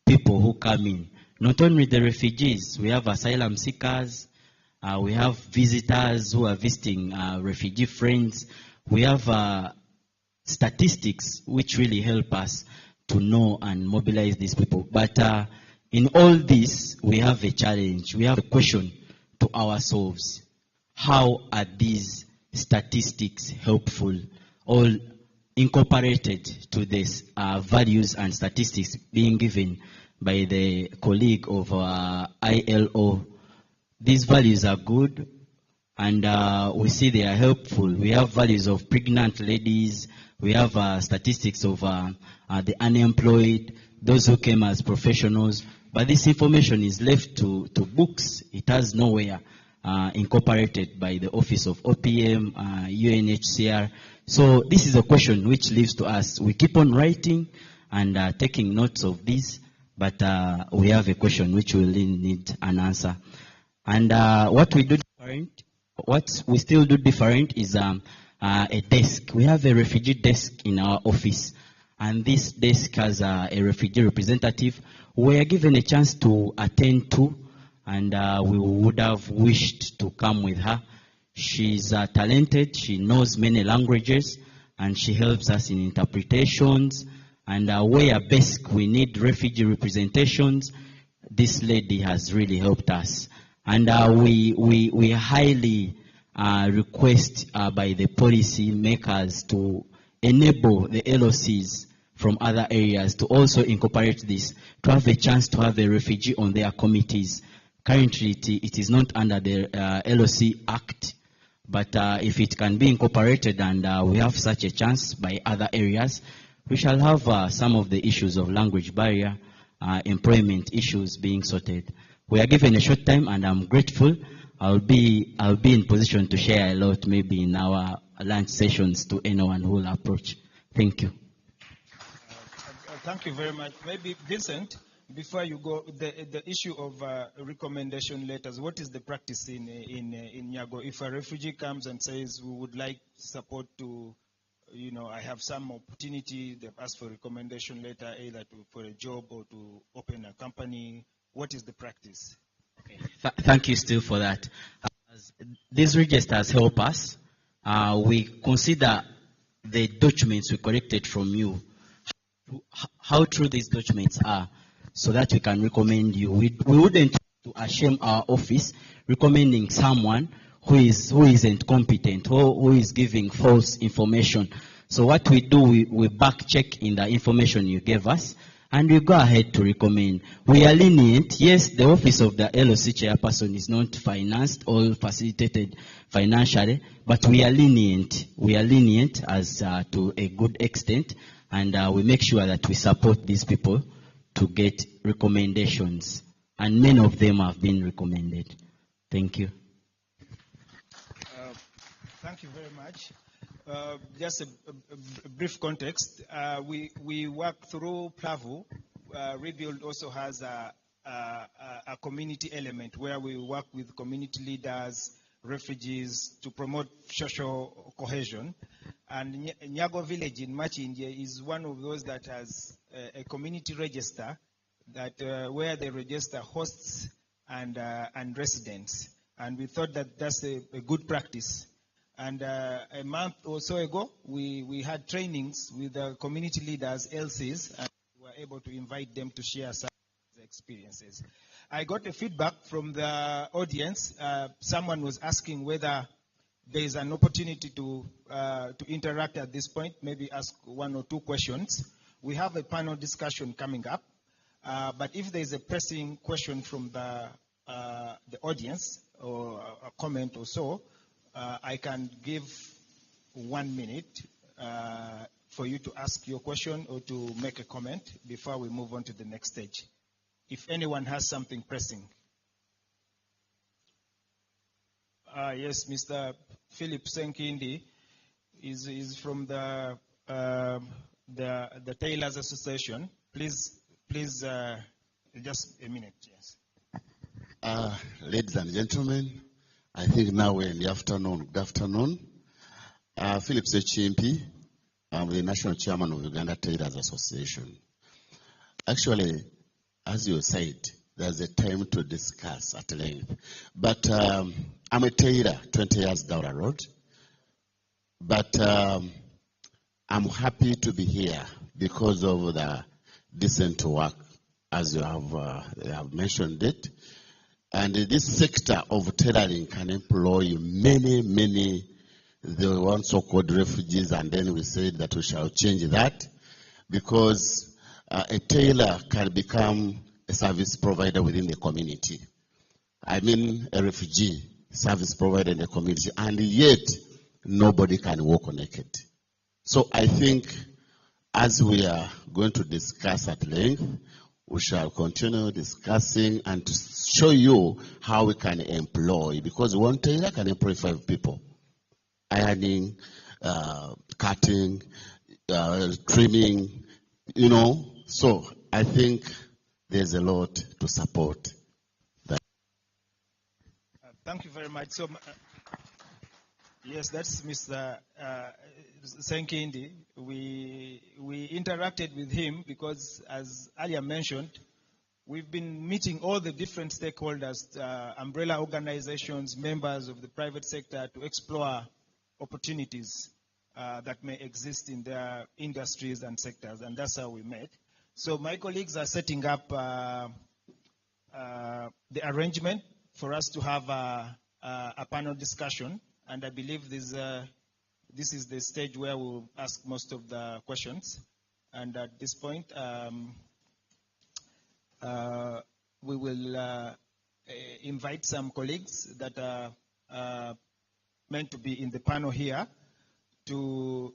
people who come in. Not only the refugees, we have asylum seekers, we have visitors who are visiting refugee friends, we have statistics which really help us to know and mobilize these people. But in all this, we have a challenge. We have a question to ourselves. How are these statistics helpful? All incorporated to this values and statistics being given by the colleague of ILO. These values are good, and we see they are helpful. We have values of pregnant ladies. We have statistics of the unemployed, those who came as professionals, but this information is left to books. It has nowhere incorporated by the Office of OPM, UNHCR. So this is a question which leaves to us. We keep on writing and taking notes of this, but we have a question which will need an answer. And what we still do different is a desk. We have a refugee desk in our office, and this desk has a refugee representative. We are given a chance to attend to, and we would have wished to come with her. She's talented, she knows many languages, and she helps us in interpretations. And where best we need refugee representations, this lady has really helped us. And we highly request by the policy makers to enable the LOCs from other areas to also incorporate this, to have a chance to have a refugee on their committees. Currently, it is not under the LOC Act, but if it can be incorporated and we have such a chance by other areas, we shall have some of the issues of language barrier, employment issues being sorted. We are given a short time, and I'm grateful. I'll be in position to share a lot, maybe in our lunch sessions, to anyone who will approach. Thank you. Thank you very much. Maybe Vincent, before you go, the issue of recommendation letters. What is the practice in Nyago? If a refugee comes and says we would like support to, I have some opportunity, they've asked for a recommendation letter, either for a job or to open a company. What is the practice? Okay. Thank you still for that. These registers help us. We consider the documents we collected from you, how true these documents are, so that we can recommend you. We wouldn't to shame our office recommending someone who isn't competent, who is giving false information. So what we do, we back check in the information you gave us, and we go ahead to recommend. We are lenient. Yes, the office of the LOC chairperson is not financed or facilitated financially, but we are lenient. We are lenient as to a good extent, and we make sure that we support these people to get recommendations. And many of them have been recommended. Thank you. Thank you very much. Just a brief context. We work through Plavu. Rebuild also has a community element where we work with community leaders, refugees, to promote social cohesion. And Nyago village in Machinje is one of those that has a community register that where they register hosts and residents. And we thought that that's a good practice. And a month or so ago, we had trainings with the community leaders, LCs, and we were able to invite them to share some of their experiences. I got a feedback from the audience. Someone was asking whether there is an opportunity to interact at this point, maybe ask one or two questions. We have a panel discussion coming up, but if there is a pressing question from the audience or a comment or so, I can give 1 minute for you to ask your question or to make a comment before we move on to the next stage. If anyone has something pressing. Yes, Mr. Philip Senkindi is from the Tailors Association. Please, just a minute, yes. Ladies and gentlemen, I think now we're in the afternoon. Good afternoon. Philip Sechimpi, I'm the National Chairman of Uganda Tailors Association. Actually, as you said, there's a time to discuss at length. But I'm a tailor 20 years down the road. But I'm happy to be here because of the decent work, as you have mentioned it. And this sector of tailoring can employ many, the ones so-called refugees, and then we said that we shall change that because a tailor can become a service provider within the community. I mean, a refugee service provider in the community, and yet nobody can walk naked. So I think as we are going to discuss at length, we shall continue discussing and to show you how we can employ, because one tailor can employ 5 people. Ironing, cutting, trimming, So I think there's a lot to support that. Thank you very much. So, yes, that's Mr. Senkindi. We interacted with him because, as earlier mentioned, we've been meeting all the different stakeholders, umbrella organizations, members of the private sector, to explore opportunities that may exist in their industries and sectors, and that's how we met. So my colleagues are setting up the arrangement for us to have a panel discussion, and I believe this is the stage where we'll ask most of the questions. And at this point, we will invite some colleagues that are meant to be in the panel here to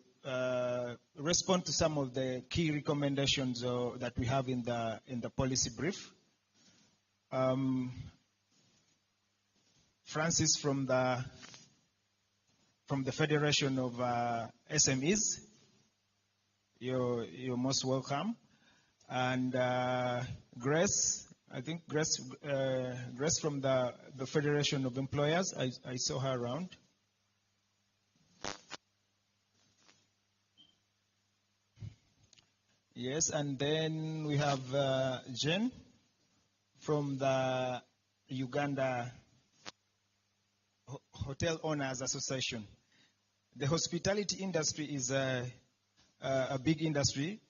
respond to some of the key recommendations that we have in the policy brief. Francis from the Federation of SMEs, you're most welcome. And Grace, I think Grace from the Federation of Employers, I saw her around. Yes, and then we have Jen from the Uganda Hotel Owners Association. The hospitality industry is a big industry.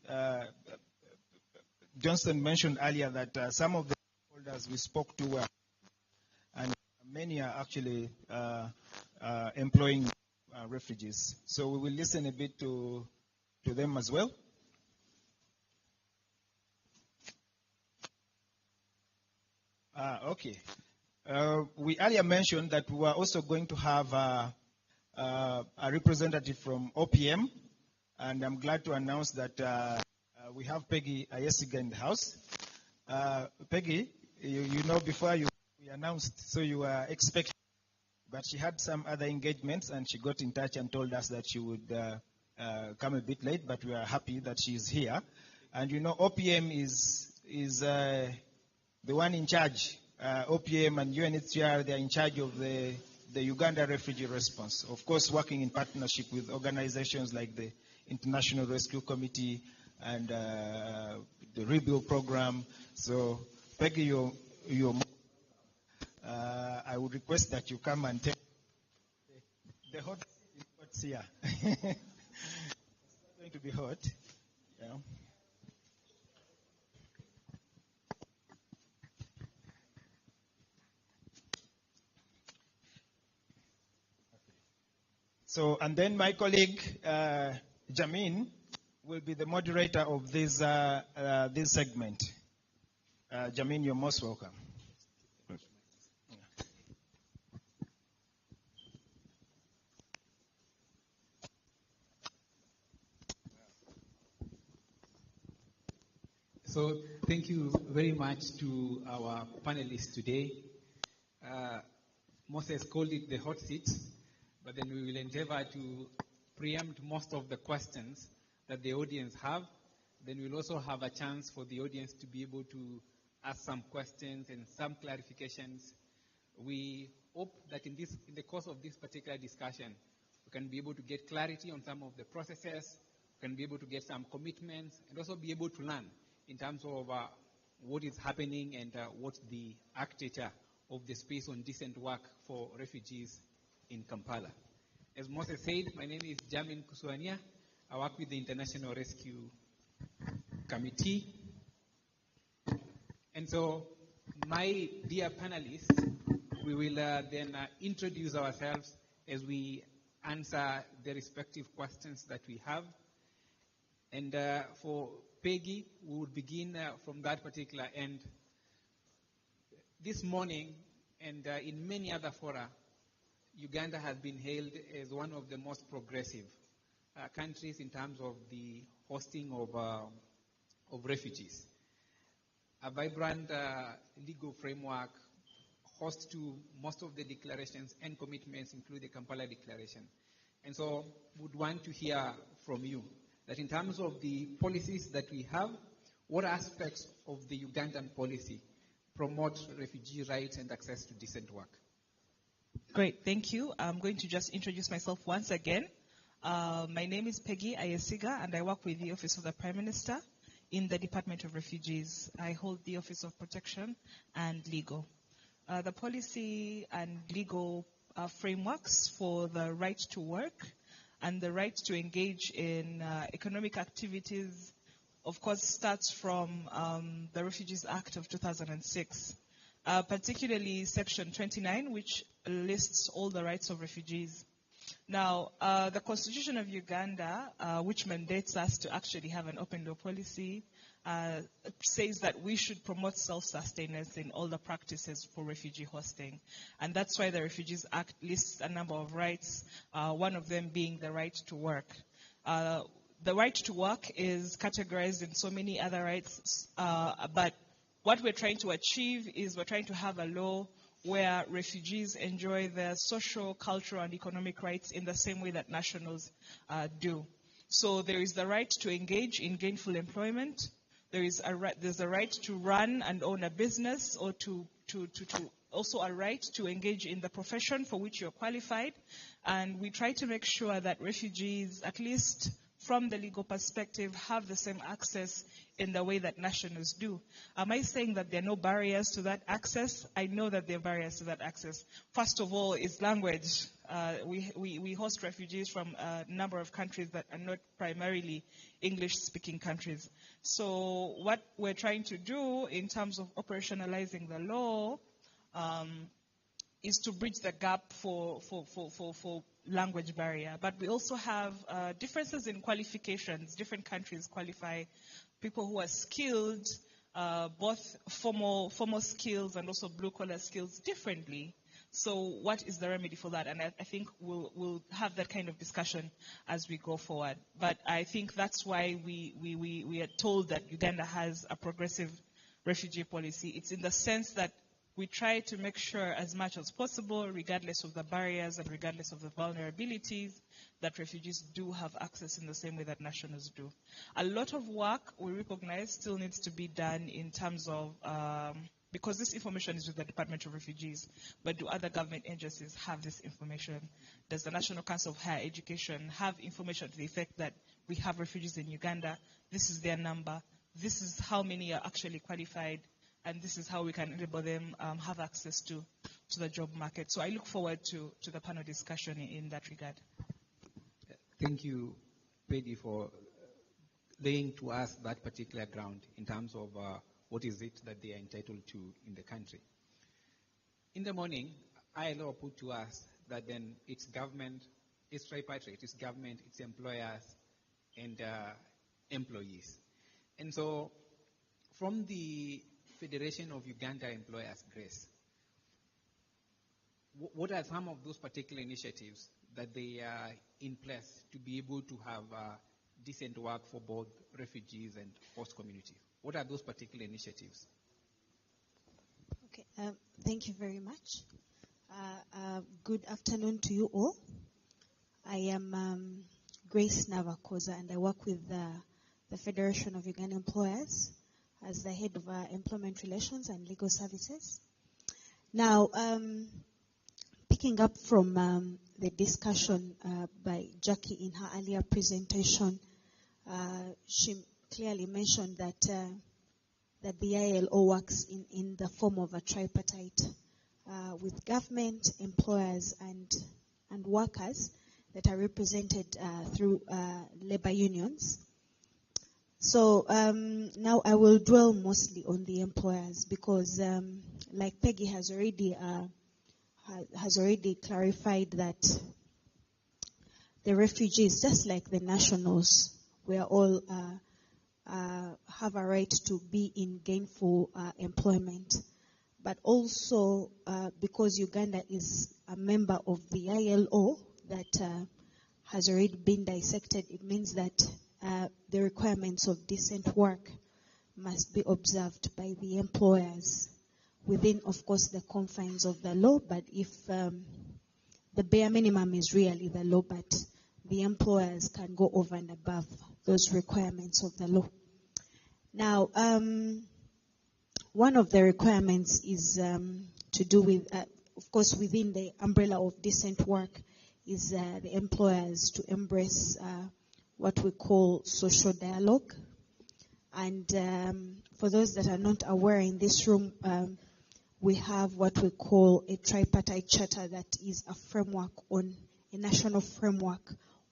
Johnston mentioned earlier that some of the holders we spoke to were, and many are actually employing refugees. So we will listen a bit to them as well. Okay. We earlier mentioned that we were also going to have a representative from OPM, and I'm glad to announce that we have Peggy Ayesiga in the house. Peggy, you know before we announced, so you were expecting, but she had some other engagements, and she got in touch and told us that she would come a bit late, but we are happy that she is here. And OPM is the one in charge. OPM and UNHCR, they are in charge of the Uganda refugee response. Of course, working in partnership with organizations like the International Rescue Committee and the Rebuild Program. So, Peggy, I would request that you come and take the hot seats here. It's going to be hot. Yeah. So, and then my colleague, Jamin, will be the moderator of this segment. Jamin, you're most welcome. So thank you very much to our panelists today. Moses called it the hot seat, but then we will endeavor to preempt most of the questions that the audience have. Then we'll also have a chance for the audience to be able to ask some questions and some clarifications. We hope that in the course of this particular discussion, we can be able to get clarity on some of the processes, we can be able to get some commitments, and also be able to learn in terms of what is happening and what's the architecture of the space on decent work for refugees in Kampala. As Moses said, my name is Jamin Kuswania. I work with the International Rescue Committee. And so, my dear panelists, we will then introduce ourselves as we answer the respective questions that we have. And for Peggy, we will begin from that particular end. This morning, and in many other fora, Uganda has been hailed as one of the most progressive countries in terms of the hosting of refugees. a vibrant legal framework host to most of the declarations and commitments, include the Kampala Declaration. And so would want to hear from you that in terms of the policies that we have, what aspects of the Ugandan policy promote refugee rights and access to decent work? Great, thank you. I'm going to just introduce myself once again. My name is Peggy Ayesiga, and I work with the Office of the Prime Minister in the Department of Refugees. I hold the Office of Protection and Legal. The policy and legal frameworks for the right to work and the right to engage in economic activities, of course, starts from the Refugees Act of 2006, particularly Section 29, which lists all the rights of refugees. Now, the Constitution of Uganda, which mandates us to actually have an open door policy, says that we should promote self-sustenance in all the practices for refugee hosting. And that's why the Refugees Act lists a number of rights, one of them being the right to work. The right to work is categorized in so many other rights, but what we're trying to achieve is we're trying to have a law where refugees enjoy their social, cultural, and economic rights in the same way that nationals do. So there is the right to engage in gainful employment. There's a right to run and own a business, or also a right to engage in the profession for which you're qualified. And we try to make sure that refugees, at least from the legal perspective, have the same access in the way that nationals do. Am I saying that there are no barriers to that access? I know that there are barriers to that access. First of all is language. We host refugees from a number of countries that are not primarily English-speaking countries. So what we're trying to do in terms of operationalizing the law is to bridge the gap for language barrier. But we also have differences in qualifications. Different countries qualify people who are skilled, both formal skills and also blue-collar skills differently. So what is the remedy for that? And I think we'll have that kind of discussion as we go forward. But I think that's why we are told that Uganda has a progressive refugee policy. It's in the sense that we try to make sure as much as possible, regardless of the barriers and regardless of the vulnerabilities, that refugees do have access in the same way that nationals do. A lot of work, we recognize, still needs to be done in terms of, because this information is with the Department of Refugees, but do other government agencies have this information? Does the National Council of Higher Education have information to the effect that we have refugees in Uganda, this is their number, this is how many are actually qualified, and this is how we can enable them have access to the job market. So I look forward to the panel discussion in that regard. Thank you, Peggy, for laying to us that particular ground in terms of what is it that they are entitled to in the country. In the morning, ILO put to us that then it's government, it's tripartite, it's government, it's employers, and employees. And so from the Federation of Uganda Employers, GRACE, what are some of those particular initiatives that they are in place to be able to have decent work for both refugees and host communities? What are those particular initiatives? Okay, thank you very much. Good afternoon to you all. I am Grace Navakoza, and I work with the Federation of Uganda Employers as the head of employment relations and legal services. Now, picking up from the discussion by Jackie in her earlier presentation, she clearly mentioned that the ILO works in the form of a tripartite with government, employers, and workers that are represented through labor unions. So now I will dwell mostly on the employers because, like Peggy has already clarified, that the refugees, just like the nationals, we are all have a right to be in gainful employment. But also because Uganda is a member of the ILO that has already been dissected, it means that the requirements of decent work must be observed by the employers within, of course, the confines of the law. But if the bare minimum is really the law, but the employers can go over and above those requirements of the law. Now, one of the requirements is to do with, of course, within the umbrella of decent work, is the employers to embrace what we call social dialogue. And for those that are not aware in this room, we have what we call a tripartite charter that is a framework on, a national framework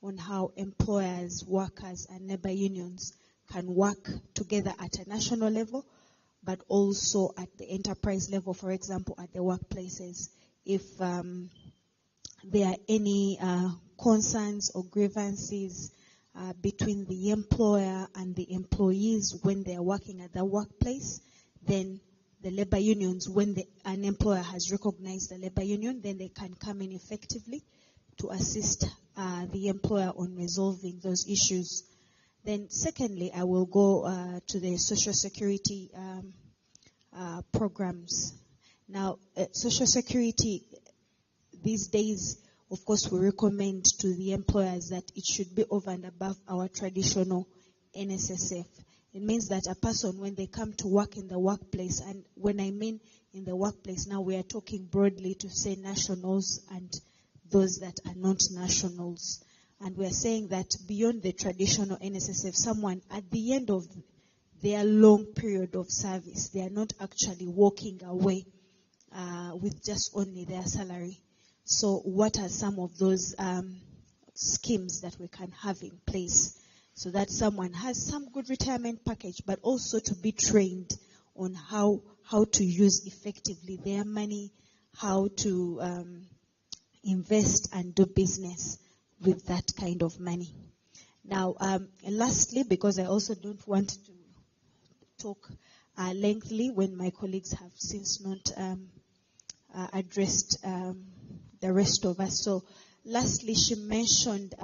on how employers, workers, and labor unions can work together at a national level, but also at the enterprise level, for example, at the workplaces. If there are any concerns or grievances between the employer and the employees when they are working at the workplace, then the labor unions, when an employer has recognized the labor union, then they can come in effectively to assist the employer on resolving those issues. Then secondly, I will go to the social security programs. Now, social security these days, of course, we recommend to the employers that it should be over and above our traditional NSSF. It means that a person, when they come to work in the workplace, and when I mean in the workplace, now we are talking broadly to say nationals and those that are not nationals. And we are saying that beyond the traditional NSSF, someone at the end of their long period of service, they are not actually walking away with just only their salary. So what are some of those schemes that we can have in place so that someone has some good retirement package, but also to be trained on how to use effectively their money, how to invest and do business with that kind of money. Now, lastly, because I also don't want to talk lengthily when my colleagues have since not addressed the rest of us. So lastly, she mentioned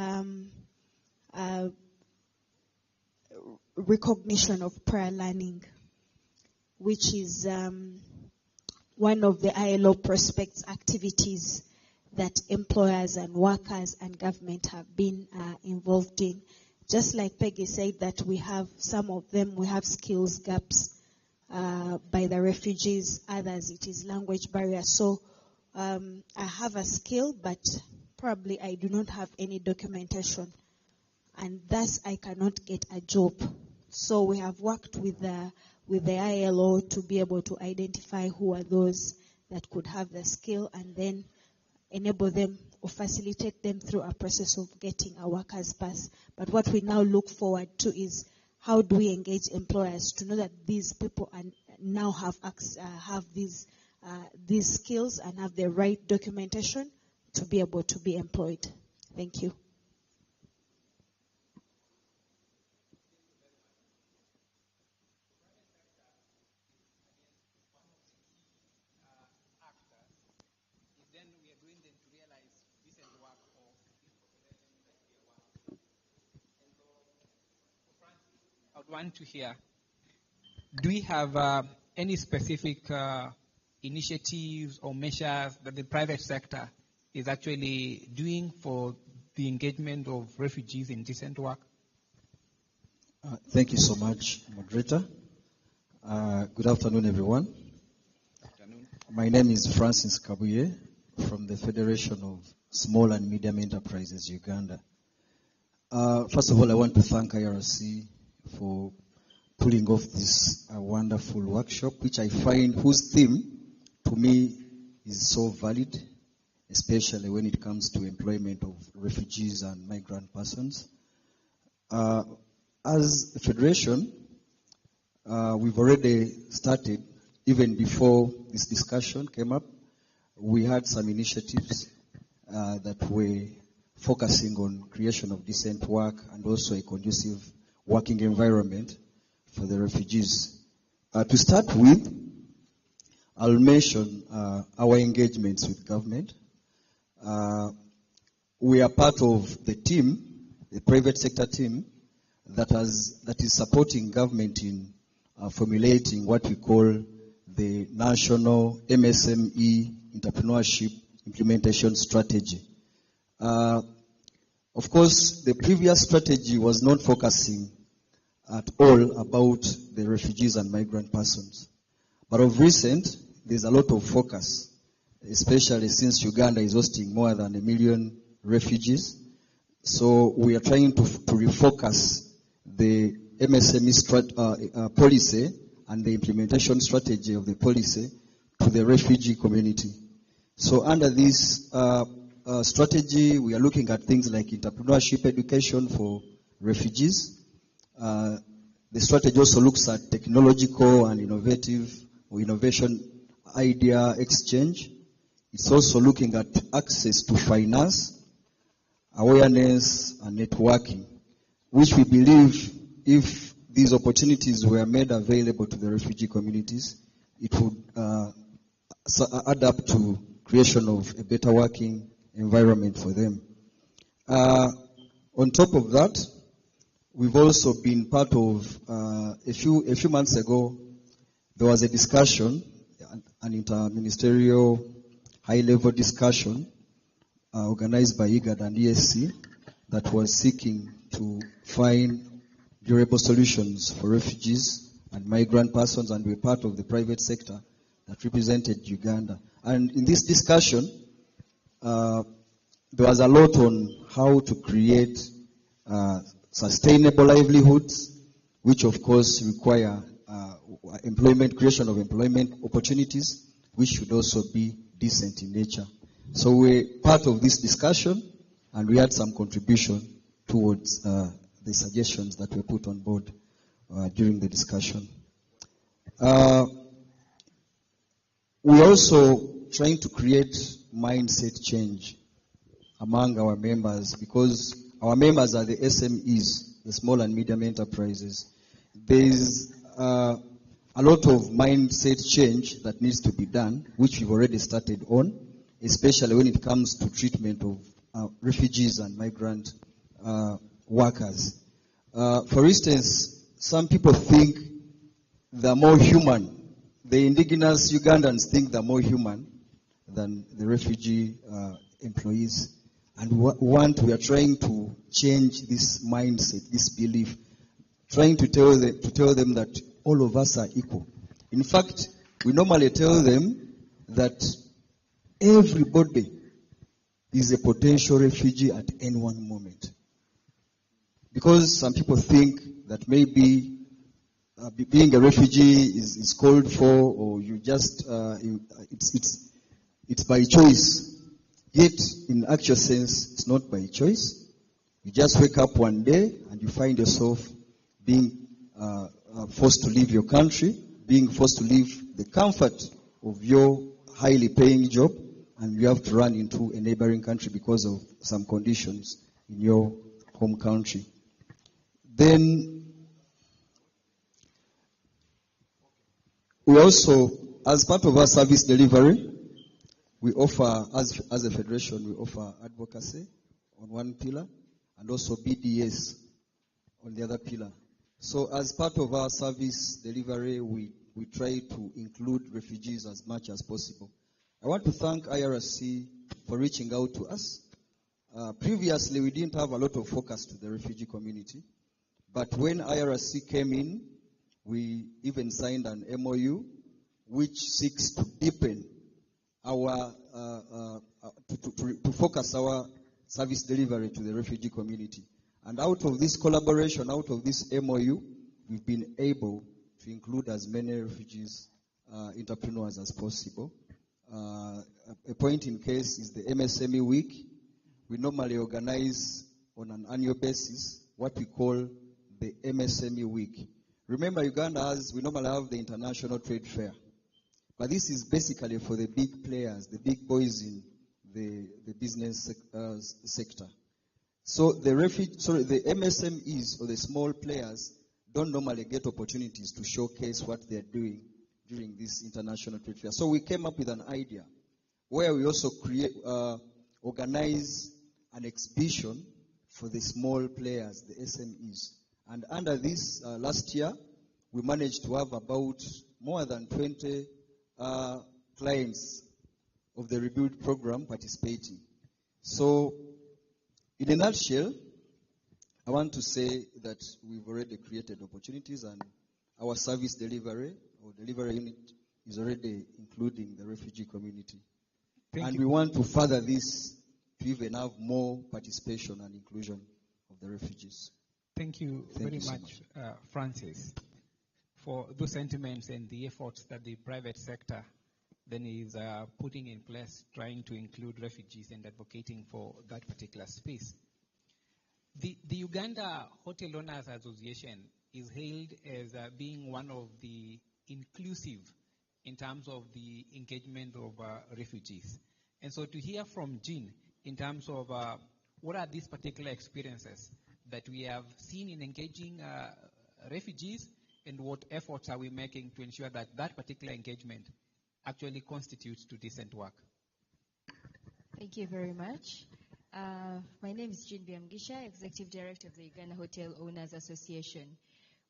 recognition of prior learning, which is one of the ILO prospects activities that employers and workers and government have been involved in. Just like Peggy said that we have some of them, we have skills gaps by the refugees, others it is language barrier. So I have a skill, but probably I do not have any documentation, and thus I cannot get a job. So we have worked with the ILO to be able to identify who are those that could have the skill and then enable them or facilitate them through a process of getting a worker's pass. But what we now look forward to is how do we engage employers to know that these people now have these skills and have the right documentation to be able to be employed. Thank you. I would want to hear, do we have any specific initiatives or measures that the private sector is actually doing for the engagement of refugees in decent work? Thank you so much, moderator. Good afternoon, everyone. Afternoon. My name is Francis Kabuye from the Federation of Small and Medium Enterprises, Uganda. First of all, I want to thank IRC for pulling off this wonderful workshop, which I find whose theme to me is so valid, especially when it comes to employment of refugees and migrant persons. As a federation, we've already started, even before this discussion came up, we had some initiatives that were focusing on creation of decent work and also a conducive working environment for the refugees. To start with, I'll mention our engagements with government. We are part of the team, the private sector team, that is supporting government in formulating what we call the National MSME Entrepreneurship Implementation Strategy. Of course, the previous strategy was not focusing at all about the refugees and migrant persons. But of recent, there's a lot of focus, especially since Uganda is hosting more than 1 million refugees. So we are trying to refocus the MSME policy and the implementation strategy of the policy to the refugee community. So under this strategy, we are looking at things like entrepreneurship education for refugees. The strategy also looks at technological and innovation idea exchange. It's also looking at access to finance, awareness, and networking, which we believe if these opportunities were made available to the refugee communities, it would add up to creation of a better working environment for them. On top of that, we've also been part of, a few months ago, there was a discussion, an interministerial high-level discussion organized by IGAD and ESC that was seeking to find durable solutions for refugees and migrant persons, and we're part of the private sector that represented Uganda. And in this discussion, there was a lot on how to create sustainable livelihoods, which of course require creation of employment opportunities, which should also be decent in nature. So we're part of this discussion, and we had some contribution towards the suggestions that were put on board during the discussion. We're also trying to create mindset change among our members, because our members are the SMEs, the small and medium enterprises. There's a lot of mindset change that needs to be done, which we've already started on, especially when it comes to treatment of refugees and migrant workers. For instance, some people think they're more human. The indigenous Ugandans think they're more human than the refugee employees. And we are trying to change this mindset, this belief, trying to tell them that all of us are equal. In fact, we normally tell them that everybody is a potential refugee at any one moment. Because some people think that maybe being a refugee is called for, or you just, it's by choice. Yet, in actual sense, it's not by choice. You just wake up one day and you find yourself being forced to leave your country, being forced to leave the comfort of your highly paying job, and you have to run into a neighboring country because of some conditions in your home country. Then, we also, as part of our service delivery, we offer, as a federation, we offer advocacy on one pillar, and also BDS on the other pillar. So as part of our service delivery, we try to include refugees as much as possible. I want to thank IRC for reaching out to us. Previously, we didn't have a lot of focus to the refugee community, but when IRC came in, we even signed an MOU which seeks to deepen our, to focus our service delivery to the refugee community. And out of this collaboration, out of this MOU, we've been able to include as many refugees entrepreneurs as possible. A point in case is the MSME Week. We normally organize on an annual basis what we call the MSME Week. Remember, Uganda we normally have the International Trade Fair. But this is basically for the big players, the big boys in the business sector. So the MSMEs, or the small players, don't normally get opportunities to showcase what they're doing during this international trade fair. So we came up with an idea where we also organize an exhibition for the small players, the SMEs. And under this, last year, we managed to have about more than 20 clients of the Rebuild program participating. So, in a nutshell, I want to say that we've already created opportunities, and our service delivery or delivery unit is already including the refugee community. We want to further this to even have more participation and inclusion of the refugees. Thank you very much, Francis, for those sentiments and the efforts that the private sector then is putting in place, trying to include refugees and advocating for that particular space. The Uganda Hotel Owners Association is hailed as being one of the inclusive in terms of the engagement of refugees. And so to hear from Jean in terms of what are these particular experiences that we have seen in engaging refugees, and what efforts are we making to ensure that that particular engagement actually constitutes to decent work? Thank you very much. My name is Jean Biamgisha, Executive Director of the Uganda Hotel Owners Association.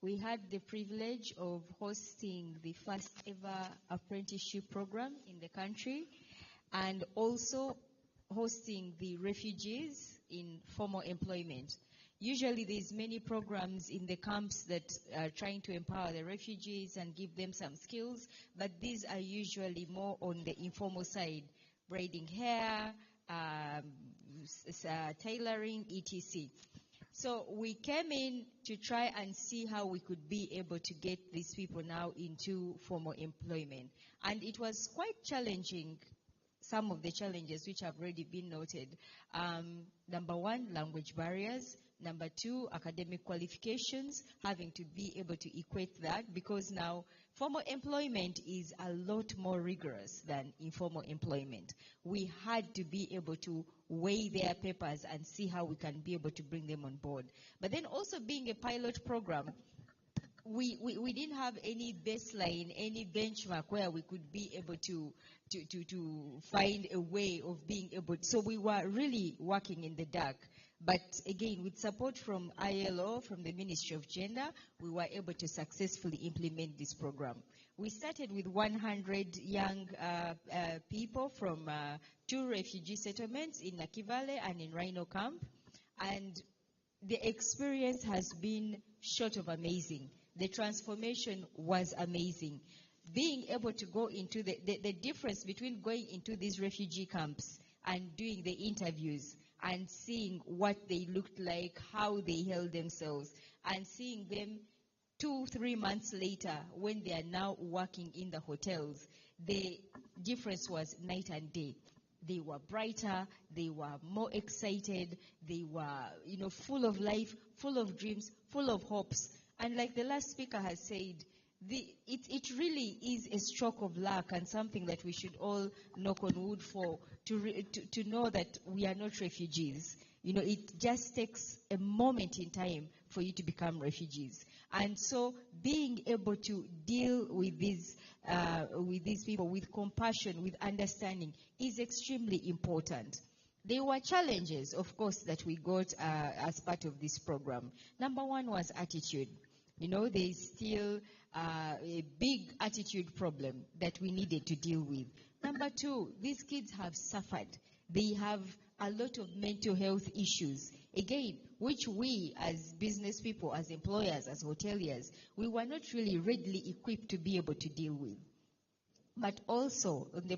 We had the privilege of hosting the first ever apprenticeship program in the country, and also hosting the refugees in formal employment. Usually there's many programs in the camps that are trying to empower the refugees and give them some skills, but these are usually more on the informal side, braiding hair, tailoring, etc. So we came in to try and see how we could be able to get these people now into formal employment. And it was quite challenging, some of the challenges which have already been noted. Number one, language barriers. Number two, academic qualifications, having to be able to equate that, because now formal employment is a lot more rigorous than informal employment. We had to be able to weigh their papers and see how we can be able to bring them on board. But then also being a pilot program, we didn't have any baseline, any benchmark where we could be able to find a way of being able to, so we were really working in the dark. But again, with support from ILO, from the Ministry of Gender, we were able to successfully implement this program. We started with 100 young people from 2 refugee settlements in Nakivale and in Rhino Camp, and the experience has been short of amazing. The transformation was amazing. Being able to go into the difference between going into these refugee camps and doing the interviews and seeing what they looked like, how they held themselves, and seeing them 2-3 months later when they are now working in the hotels, the difference was night and day. They were brighter, they were more excited, they were, full of life, full of dreams, full of hopes. And like the last speaker has said, it really is a stroke of luck and something that we should all knock on wood for, to know that we are not refugees. It just takes a moment in time for you to become refugees. And so being able to deal with these people with compassion, with understanding, is extremely important. There were challenges, of course, that we got as part of this program. Number one was attitude. There is still a big attitude problem that we needed to deal with. Number two, these kids have suffered. They have a lot of mental health issues, again, which we as business people, as employers, as hoteliers, we were not really readily equipped to be able to deal with. But also, on the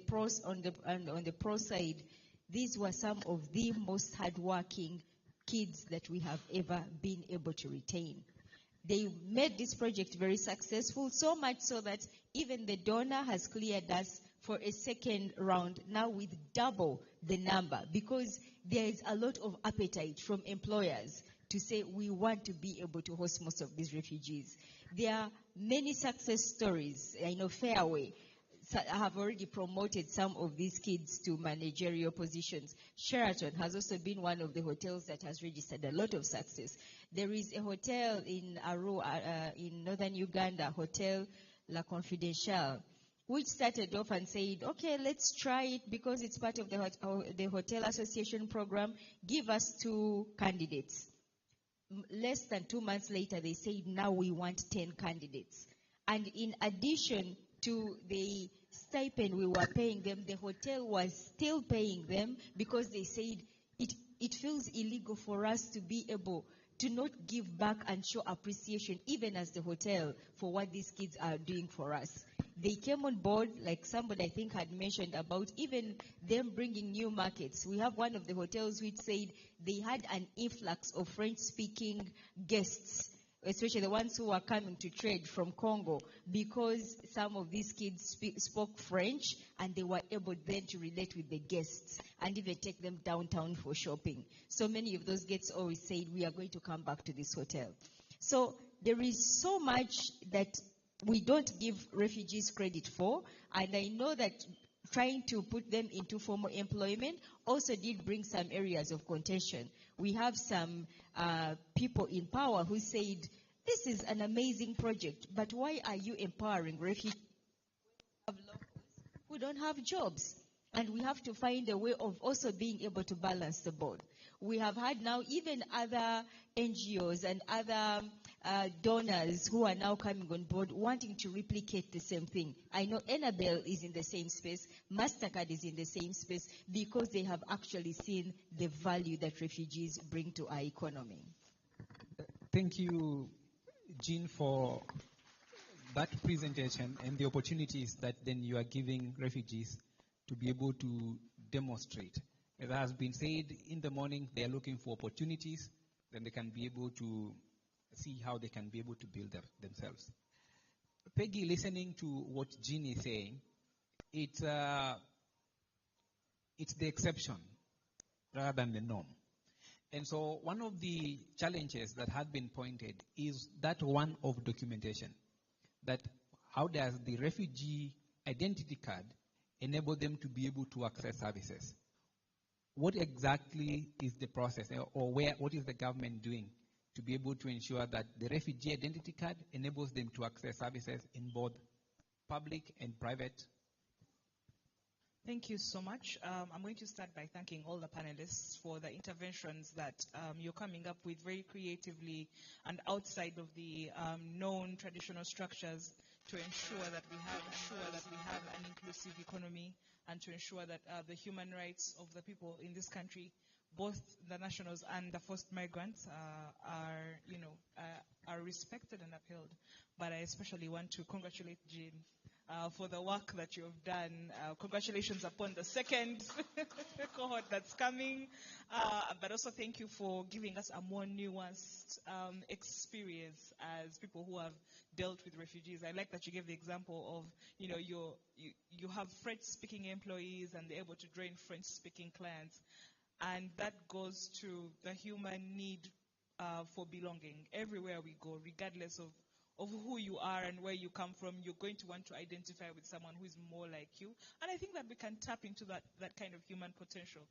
pro side, these were some of the most hardworking kids that we have ever been able to retain. They made this project very successful, so much so that even the donor has cleared us for a second round, now with double the number, because there is a lot of appetite from employers to say we want to be able to host most of these refugees. There are many success stories. Fairway have already promoted some of these kids to managerial positions. Sheraton has also been one of the hotels that has registered a lot of success. There is a hotel in Arua, in northern Uganda, Hotel La Confidentiale, which started off and said, okay, let's try it because it's part of the Hotel Association program. Give us 2 candidates. less than 2 months later, they said, now we want 10 candidates. And in addition to the stipend we were paying them, the hotel was still paying them because they said it feels illegal for us to be able to not give back and show appreciation, even as the hotel, for what these kids are doing for us. They came on board, like somebody I think had mentioned about even them bringing new markets. We have one of the hotels which said they had an influx of French-speaking guests, especially the ones who were coming to trade from Congo, because some of these kids spoke French and they were able then to relate with the guests and even take them downtown for shopping. So many of those guests always said, we are going to come back to this hotel. So there is so much that we don't give refugees credit for, and I know that trying to put them into formal employment also did bring some areas of contention. We have some people in power who said, this is an amazing project, but why are you empowering refugees who don't have jobs? And we have to find a way of also being able to balance the board. We have had now even other NGOs and other donors who are now coming on board wanting to replicate the same thing. I know Enabel is in the same space, MasterCard is in the same space, because they have actually seen the value that refugees bring to our economy. Thank you, Jean, for that presentation and the opportunities that then you are giving refugees to be able to demonstrate. As has been said, in the morning they are looking for opportunities, then they can be able to see how they can be able to build themselves. Peggy, listening to what Jean is saying, it's the exception rather than the norm. And so one of the challenges that had been pointed is that one of documentation. That how does the refugee identity card enable them to be able to access services? What exactly is the process, or what is the government doing to be able to ensure that the refugee identity card enables them to access services in both public and private? Thank you so much. I'm going to start by thanking all the panelists for the interventions that you're coming up with very creatively and outside of the known traditional structures to ensure that we have an inclusive economy and to ensure that the human rights of the people in this country, both the nationals and the forced migrants, are respected and upheld. But I especially want to congratulate Jean for the work that you have done. Congratulations upon the second cohort that's coming. But also thank you for giving us a more nuanced experience as people who have dealt with refugees. I like that you gave the example of, you have French-speaking employees and they're able to drain French-speaking clients. And that goes to the human need for belonging. Everywhere we go, regardless of who you are and where you come from, you're going to want to identify with someone who is more like you. And I think that we can tap into that kind of human potential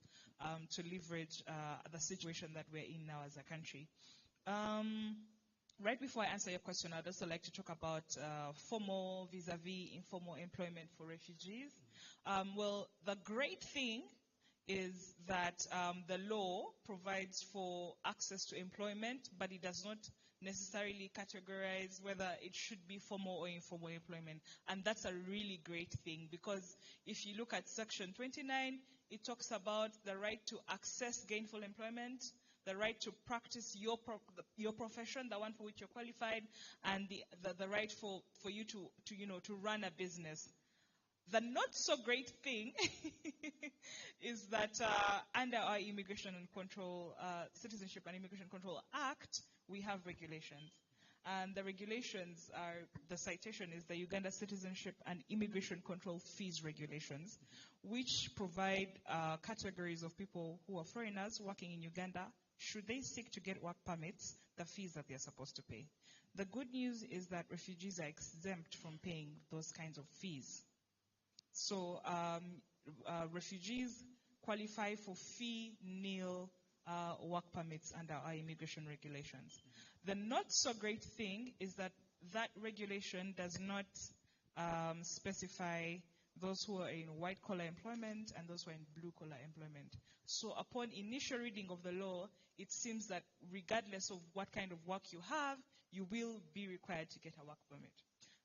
to leverage the situation that we're in now as a country. Right before I answer your question, I'd also like to talk about formal vis-a-vis informal employment for refugees. Well, the great thing is that the law provides for access to employment, but it does not necessarily categorize whether it should be formal or informal employment. And that's a really great thing, because if you look at Section 29, it talks about the right to access gainful employment, the right to practice your profession, the one for which you're qualified, and the right for you to run a business. The not so great thing is that under our Immigration and Control, Citizenship and Immigration Control Act, we have regulations. And the regulations are, the citation is the Uganda Citizenship and Immigration Control Fees Regulations, which provide categories of people who are foreigners working in Uganda, should they seek to get work permits, the fees that they're supposed to pay. The good news is that refugees are exempt from paying those kinds of fees. So refugees qualify for fee-nil work permits under our immigration regulations. The not so great thing is that that regulation does not specify those who are in white-collar employment, and those who are in blue-collar employment. So upon initial reading of the law, it seems that regardless of what kind of work you have, you will be required to get a work permit.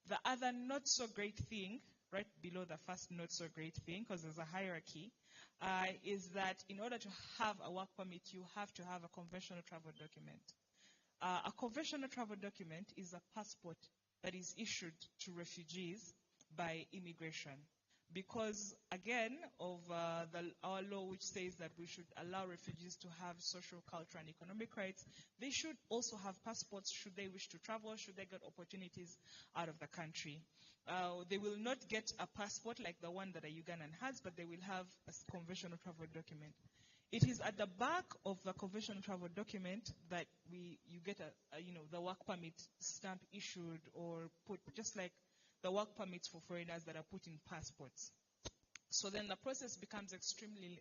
The other not-so-great thing, right below the first not-so-great thing, because there's a hierarchy, is that in order to have a work permit, you have to have a conventional travel document. A conventional travel document is a passport that is issued to refugees by immigration. Because, again, of our law which says that we should allow refugees to have social, cultural, and economic rights, they should also have passports should they wish to travel, should they get opportunities out of the country. They will not get a passport like the one that a Ugandan has, but they will have a conventional travel document. It is at the back of the conventional travel document that you get the work permit stamp issued or put, just like the work permits for foreigners that are put in passports. So then the process becomes extremely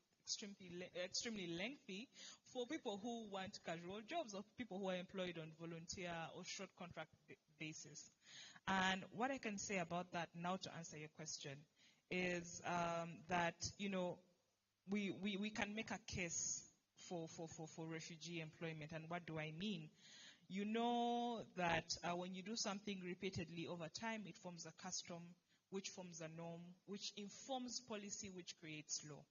lengthy for people who want casual jobs or people who are employed on volunteer or short contract basis. And what I can say about that now to answer your question is that, we can make a case for refugee employment. And what do I mean? You know that when you do something repeatedly over time, it forms a custom, which forms a norm, which informs policy, which creates law.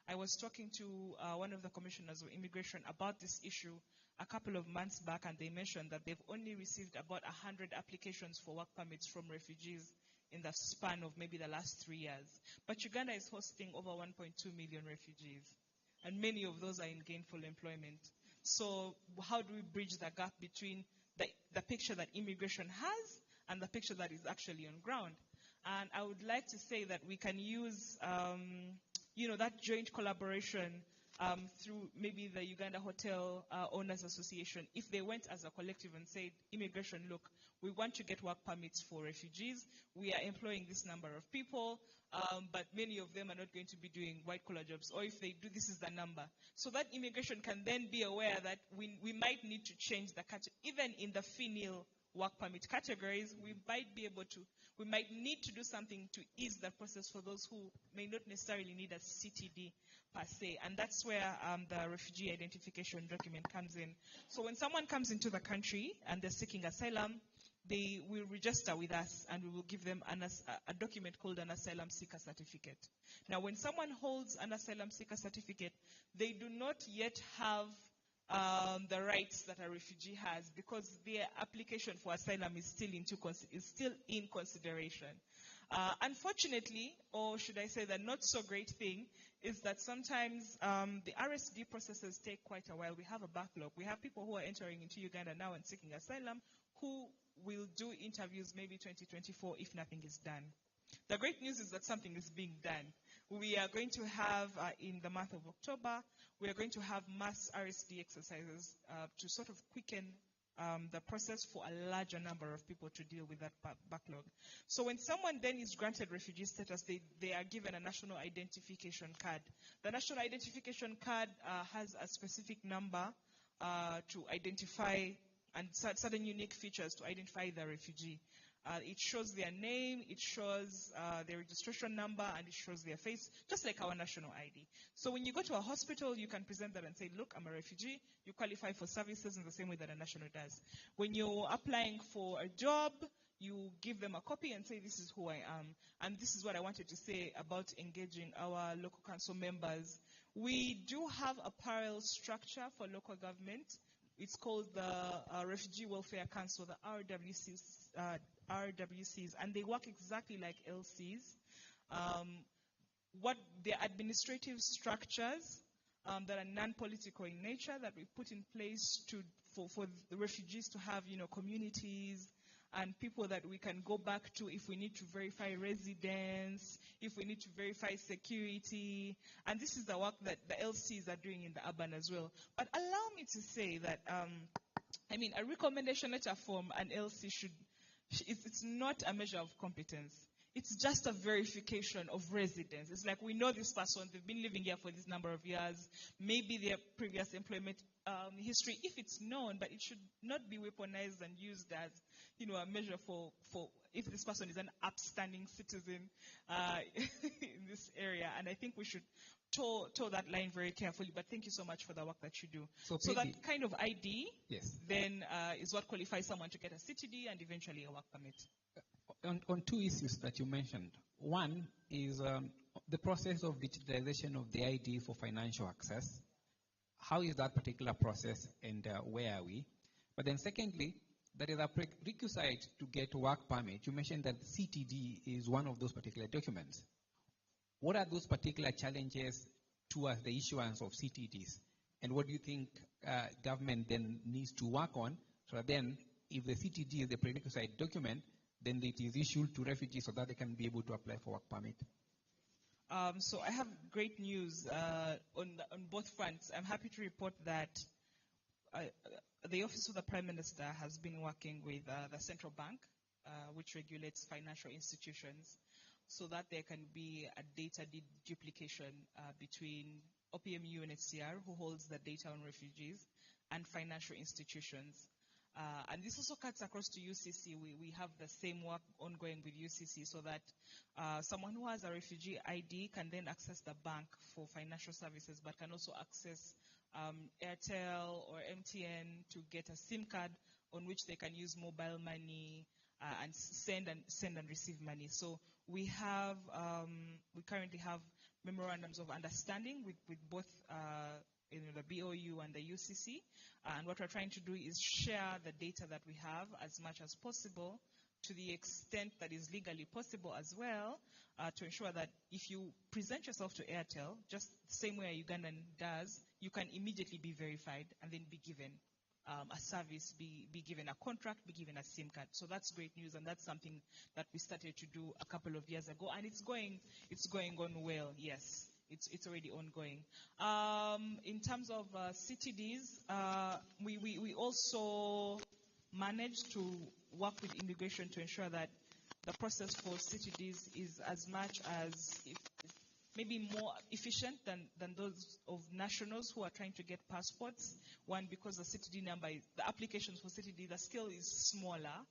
I was talking to one of the commissioners of immigration about this issue a couple of months back, and they mentioned that they've only received about 100 applications for work permits from refugees in the span of maybe the last 3 years. But Uganda is hosting over 1.2 million refugees, and many of those are in gainful employment. So how do we bridge the gap between the picture that immigration has and the picture that is actually on ground? And I would like to say that we can use, that joint collaboration through maybe the Uganda Hotel Owners Association. If they went as a collective and said, immigration, look, we want to get work permits for refugees. We are employing this number of people, but many of them are not going to be doing white-collar jobs. Or if they do, this is the number. So that immigration can then be aware that we might need to change the category. Even in the female work permit categories, we might need to do something to ease the process for those who may not necessarily need a CTD per se. And that's where the refugee identification document comes in. So when someone comes into the country and they're seeking asylum, they will register with us and we will give them a document called an asylum seeker certificate. Now, when someone holds an asylum seeker certificate, they do not yet have the rights that a refugee has, because their application for asylum is still in consideration. Unfortunately, or should I say the not so great thing, is that sometimes the RSD processes take quite a while. We have a backlog. We have people who are entering into Uganda now and seeking asylum who will do interviews maybe 2024 if nothing is done. The great news is that something is being done. We are going to have, in the month of October, we are going to have mass RSD exercises to sort of quicken the process for a larger number of people to deal with that backlog. So when someone then is granted refugee status, they are given a national identification card. The national identification card has a specific number to identify and certain unique features to identify the refugee. It shows their name, it shows their registration number, and it shows their face, just like our national ID. So when you go to a hospital, you can present that and say, look, I'm a refugee. You qualify for services in the same way that a national does. When you're applying for a job, you give them a copy and say, this is who I am. And this is what I wanted to say about engaging our local council members. We do have a parallel structure for local government. It's called the Refugee Welfare Council, the RWCs, and they work exactly like LCs. What their administrative structures that are non-political in nature that we put in place for the refugees to have, communities and people that we can go back to if we need to verify residence, if we need to verify security. And this is the work that the LCs are doing in the urban as well. But allow me to say that, a recommendation letter from an LC it's not a measure of competence. It's just a verification of residence. It's like, we know this person, they've been living here for this number of years, maybe their previous employment history, if it's known, but it should not be weaponized and used as, a measure for if this person is an upstanding citizen in this area. And I think we should toe that line very carefully. But thank you so much for the work that you do. So that kind of ID then is what qualifies someone to get a CTD and eventually a work permit. On two issues that you mentioned. One is the process of digitalization of the ID for financial access. How is that particular process, and where are we? But then secondly, there is a prerequisite to get work permit. You mentioned that CTD is one of those particular documents. What are those particular challenges towards the issuance of CTDs? And what do you think government then needs to work on, so that then if the CTD is the prerequisite document, then it is issued to refugees so that they can be able to apply for work permit? So I have great news on both fronts. I'm happy to report that the Office of the Prime Minister has been working with the Central Bank, which regulates financial institutions, so that there can be a data duplication between OPM UNHCR, who holds the data on refugees, and financial institutions. And this also cuts across to UCC. We have the same work ongoing with UCC, so that someone who has a refugee ID can then access the bank for financial services, but can also access Airtel or MTN to get a SIM card on which they can use mobile money and send and receive money. So we currently have memorandums of understanding with both the BOU and the UCC, and what we're trying to do is share the data that we have as much as possible, to the extent that is legally possible as well, to ensure that if you present yourself to Airtel, just the same way a Ugandan does, you can immediately be verified and then be given a service, be given a contract, be given a SIM card. So that's great news, and that's something that we started to do a couple of years ago, and it's going on well. Yes, it's already ongoing. In terms of CTDs, we also managed to work with immigration to ensure that the process for CTDs is as much as, maybe more efficient than those of nationals who are trying to get passports. One, because the CTD number, the applications for CTD, the scale is smaller.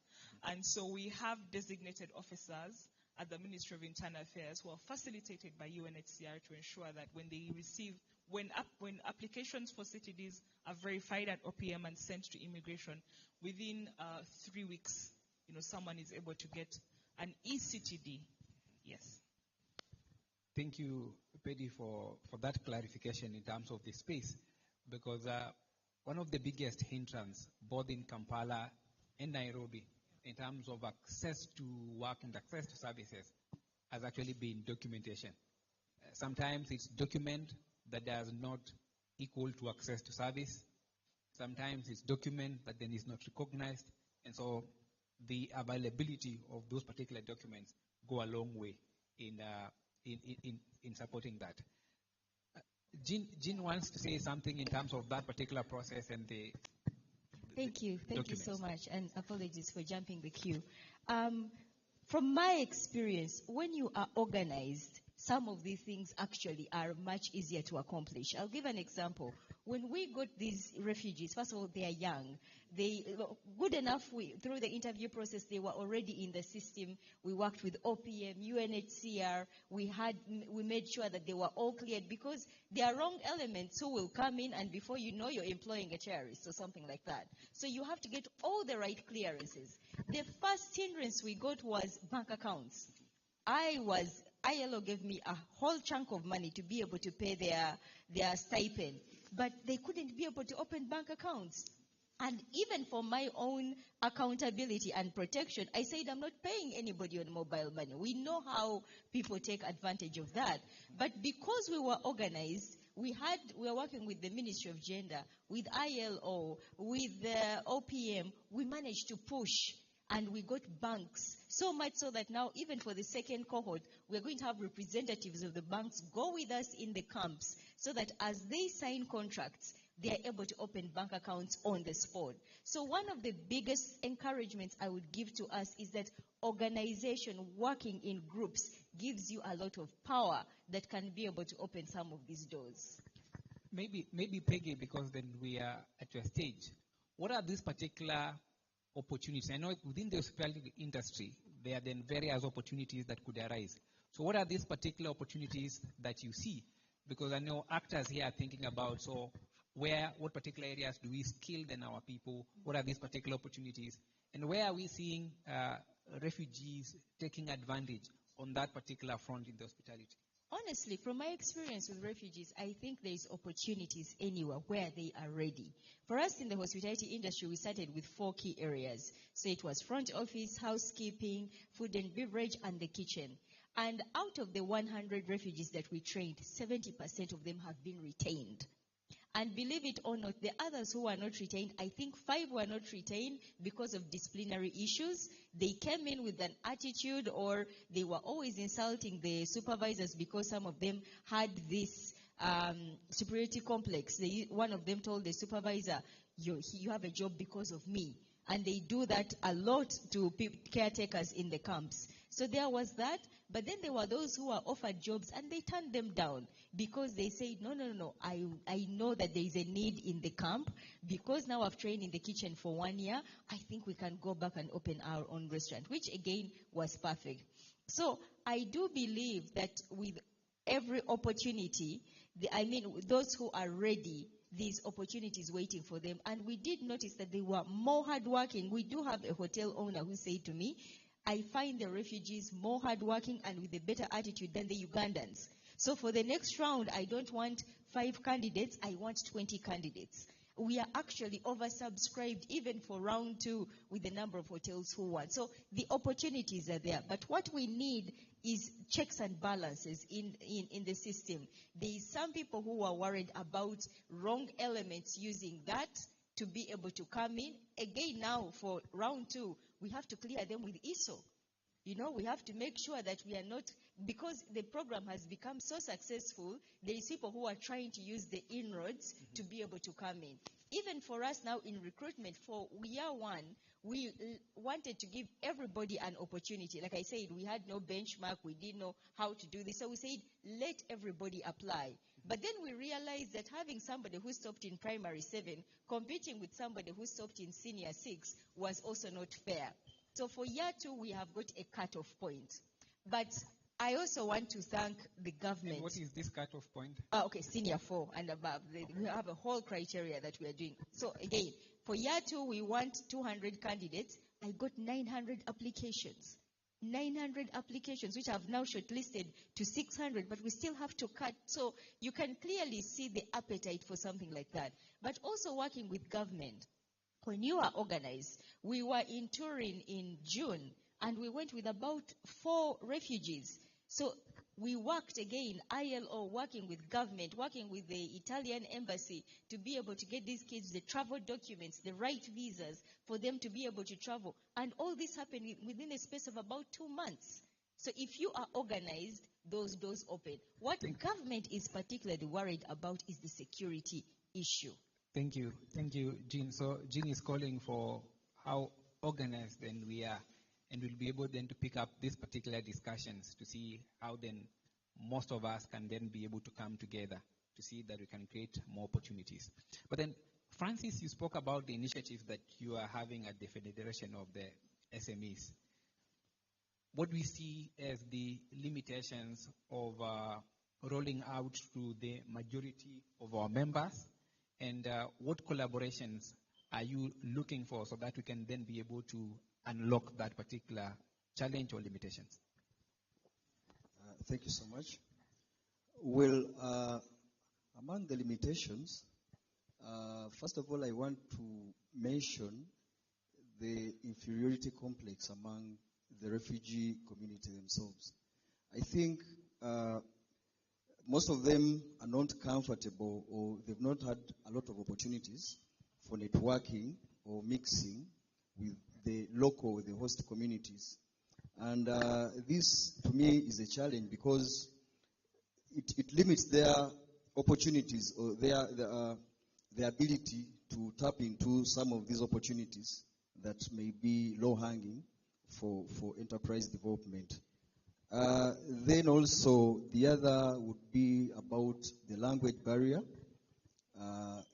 And so we have designated officers at the Ministry of Internal Affairs who are facilitated by UNHCR to ensure that when they receive, when applications for CTDs are verified at OPM and sent to immigration, within 3 weeks, someone is able to get an eCTD. Yes. Thank you, Pedi, for that clarification in terms of the space, because one of the biggest hindrances, both in Kampala and Nairobi, in terms of access to work and access to services, has actually been documentation. Sometimes it's document that does not equal to access to service. Sometimes it's document that then is not recognized, and so the availability of those particular documents go a long way in supporting that. Jean wants to say something in terms of that particular process and the Thank you so much, and apologies for jumping the queue. From my experience, when you are organized, some of these things actually are much easier to accomplish. I'll give an example. When we got these refugees, first of all, they are young. Good enough, through the interview process, they were already in the system. We worked with OPM, UNHCR. We made sure that they were all cleared, because there are wrong elements who will come in, and before you know, you're employing a terrorist or something like that. So you have to get all the right clearances. The first hindrance we got was bank accounts. ILO gave me a whole chunk of money to be able to pay their stipend, but they couldn't be able to open bank accounts. And even for my own accountability and protection, I said I'm not paying anybody on mobile money. We know how people take advantage of that. But because we were organized, we were working with the Ministry of Gender, with ILO, with the OPM. We managed to push, and we got banks, so much so that now, even for the second cohort, we're going to have representatives of the banks go with us in the camps, so that as they sign contracts, they are able to open bank accounts on the spot. So one of the biggest encouragements I would give to us is that organization working in groups gives you a lot of power that can be able to open some of these doors. Maybe Peggy, because then we are at your stage. What are these particular opportunities? I know within the hospitality industry, there are then various opportunities that could arise. So what are these particular opportunities that you see? Because I know actors here are thinking about, so what particular areas do we skill then our people? What are these particular opportunities? And where are we seeing refugees taking advantage on that particular front in the hospitality? Honestly, from my experience with refugees, I think there is opportunities anywhere where they are ready. For us in the hospitality industry, we started with 4 key areas. So it was front office, housekeeping, food and beverage, and the kitchen. And out of the 100 refugees that we trained, 70% of them have been retained. And believe it or not, the others who were not retained, I think 5 were not retained because of disciplinary issues. They came in with an attitude, or they were always insulting the supervisors because some of them had this superiority complex. One of them told the supervisor, you have a job because of me. And they do that a lot to caretakers in the camps. So there was that, but then there were those who were offered jobs and they turned them down because they said, no, I know that there is a need in the camp. Because now I've trained in the kitchen for 1 year, I think we can go back and open our own restaurant, which again was perfect. So I do believe that with every opportunity, those who are ready, these opportunities waiting for them. And we did notice that they were more hardworking. We do have a hotel owner who said to me, I find the refugees more hardworking and with a better attitude than the Ugandans. So for the next round, I don't want 5 candidates, I want 20 candidates. We are actually oversubscribed even for round 2 with the number of hotels who want. So the opportunities are there. But what we need is checks and balances in the system. There is some people who are worried about wrong elements using that to be able to come in. Again, now for round 2, we have to clear them with ISO. We have to make sure that we are not, because the program has become so successful, there is people who are trying to use the inroads to be able to come in. Even for us now in recruitment, for year 1, we wanted to give everybody an opportunity. Like I said, we had no benchmark, we didn't know how to do this. So we said, let everybody apply. But then we realized that having somebody who stopped in primary 7, competing with somebody who stopped in senior 6 was also not fair. So for year 2, we have got a cutoff point. But I also want to thank the government. And what is this cutoff point? Okay, senior 4 and above. We have a whole criteria that we are doing. So again, for year 2, we want 200 candidates. I got 900 applications. 900 applications, which I've now shortlisted to 600, but we still have to cut. So you can clearly see the appetite for something like that. But also working with government. When you are organized, we were in Turin in June, and we went with about 4 refugees. So we worked again, ILO, working with government, working with the Italian embassy to be able to get these kids the travel documents, the right visas for them to be able to travel. And all this happened within a space of about 2 months. So if you are organized, those doors open. What the government is particularly worried about is the security issue. Thank you, Jean. So Jean is calling for how organized then we are, and we'll be able then to pick up these particular discussions to see how then most of us can then be able to come together to see that we can create more opportunities. But then, Francis, you spoke about the initiatives that you are having at the Federation of the SMEs. What do we see as the limitations of rolling out to the majority of our members? And what collaborations are you looking for so that we can then be able to unlock that particular challenge or limitations? Thank you so much. Well, among the limitations, first of all, I want to mention the inferiority complex among the refugee community themselves. I think most of them are not comfortable, or they've not had a lot of opportunities for networking or mixing with the local, the host communities. And this, to me, is a challenge because it limits their opportunities or their ability to tap into some of these opportunities that may be low-hanging for enterprise development. Then also, the other would be about the language barrier.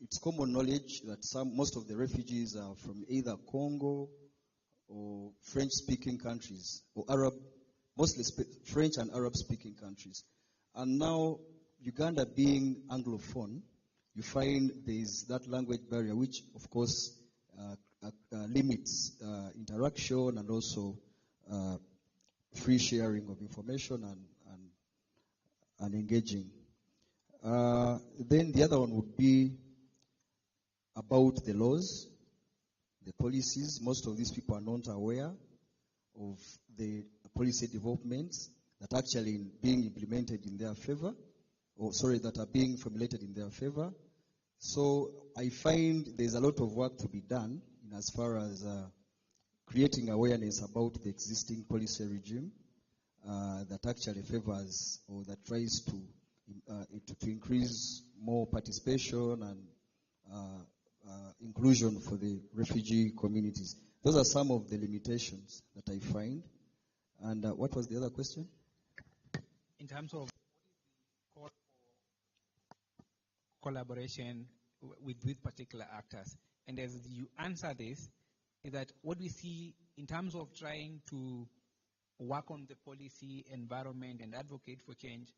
It's common knowledge that most of the refugees are from either Congo or French-speaking countries, or Arab, mostly French and Arab-speaking countries. And now, Uganda being Anglophone, you find there is that language barrier, which, of course, limits interaction and also free sharing of information and engaging. Then the other one would be about the laws, the policies. Most of these people are not aware of the policy developments that actually being implemented in their favor, or sorry, that are being formulated in their favor. So I find there's a lot of work to be done in as far as creating awareness about the existing policy regime that actually favors or that tries to increase more participation and inclusion for the refugee communities. Those are some of the limitations that I find. And what was the other question? In terms of call for collaboration with particular actors, and as you answer this, is that what we see in terms of trying to work on the policy environment and advocate for change,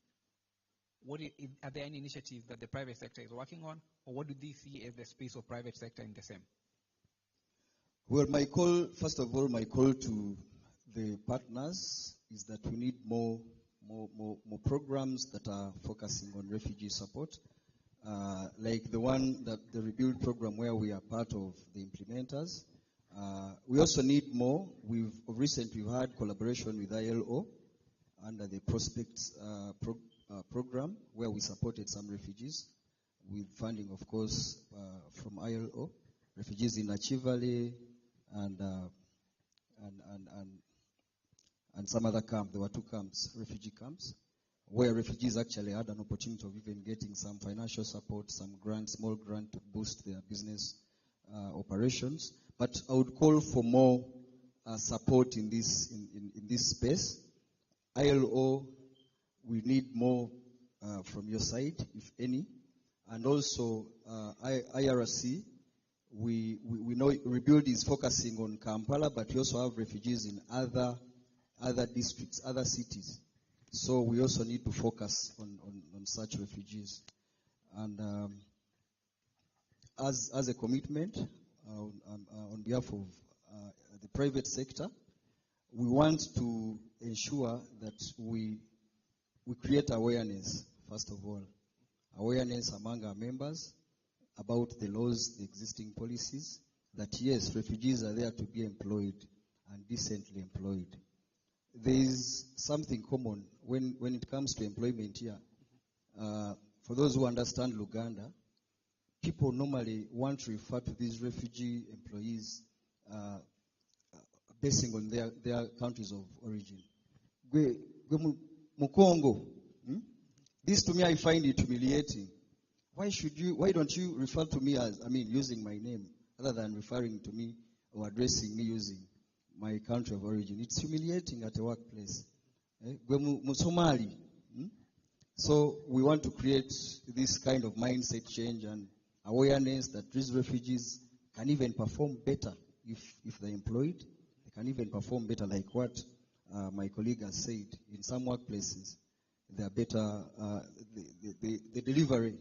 are there any initiatives that the private sector is working on, or what do they see as the space of private sector in the same? Well, first of all, my call to the partners is that we need more programs that are focusing on refugee support, like the Rebuild program where we are part of the implementers. We also need more. Recently we've had collaboration with ILO under the Prospects program where we supported some refugees with funding, of course, from ILO, refugees in Achi Valley and some other camp. There were 2 camps, refugee camps, where refugees actually had an opportunity of even getting some financial support, some grant, small grant to boost their business operations. But I would call for more support in this space. ILO, we need more from your side, if any, and also IRC. We know Rebuild is focusing on Kampala, but we also have refugees in other districts, other cities. So we also need to focus on such refugees. And as a commitment on behalf of the private sector, we want to ensure that we create awareness, first of all, awareness among our members about the laws, the existing policies, that yes, refugees are there to be employed and decently employed. There is something common when it comes to employment here. For those who understand Luganda, people normally want to refer to these refugee employees basing on their countries of origin. Mukongo. This to me I find it humiliating. Why don't you refer to me as, using my name, other than referring to me or addressing me using my country of origin? It's humiliating at a workplace. Somali. So we want to create this kind of mindset change and awareness that these refugees can even perform better if they're employed. They can even perform better, like what my colleague has said. In some workplaces, they are better. The delivery,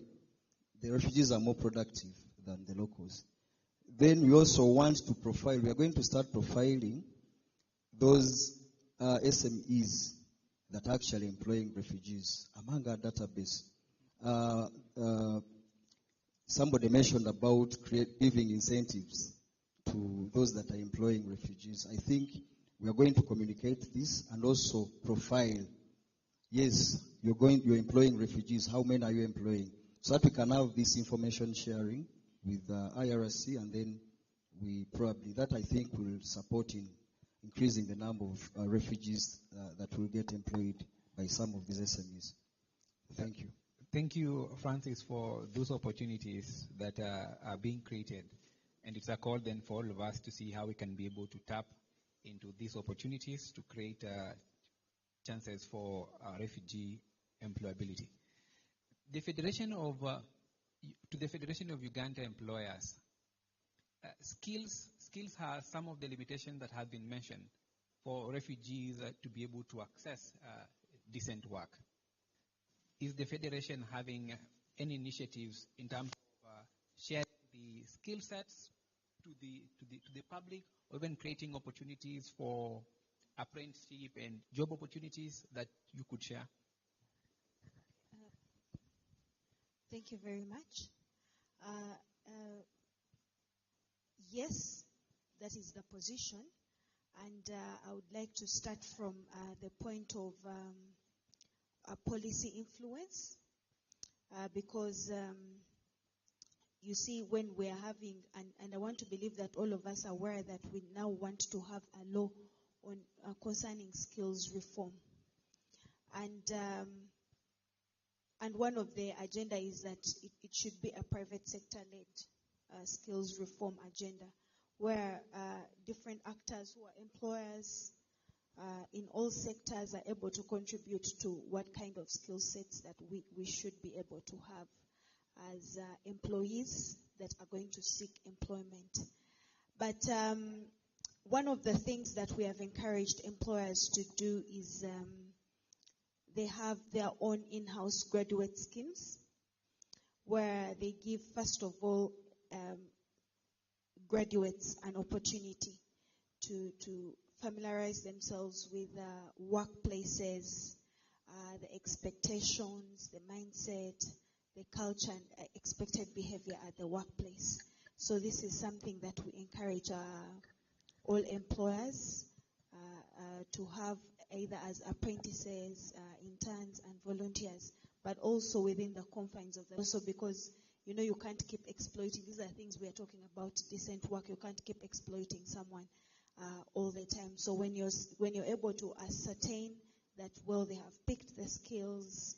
the refugees are more productive than the locals. Then we also want to profile. We are going to start profiling those SMEs that are actually employing refugees among our database. Somebody mentioned about giving incentives to those that are employing refugees. I think we are going to communicate this and also profile. Yes, you're employing refugees. How many are you employing? So that we can have this information sharing with IRC, and then that I think will support in increasing the number of refugees that will get employed by some of these SMEs. Thank you. Thank you, Francis, for those opportunities that are being created. And it's a call then for all of us to see how we can be able to tap into these opportunities to create chances for refugee employability. To the Federation of Uganda Employers, skills are some of the limitations that have been mentioned for refugees to be able to access decent work. Is the Federation having any initiatives in terms of sharing the skill sets to the public, or even creating opportunities for apprenticeship and job opportunities that you could share? Thank you very much. Yes, that is the position. And I would like to start from the point of policy influence. Because you see, when we are having, and I want to believe that all of us are aware that we now want to have a law on concerning skills reform. And one of the agenda is that it should be a private sector-led skills reform agenda, where different actors who are employers in all sectors are able to contribute to what kind of skill sets that we should be able to have as employees that are going to seek employment. But one of the things that we have encouraged employers to do is they have their own in-house graduate schemes, where they give, first of all, graduates an opportunity to familiarize themselves with workplaces, the expectations, the mindset, the culture, and expected behavior at the workplace. So this is something that we encourage all employers to have, either as apprentices, interns, and volunteers, but also within the confines of them. Also because, you know, you can't keep exploiting. These are things we are talking about, decent work. You can't keep exploiting someone all the time. So when you're able to ascertain that, well, they have picked the skills,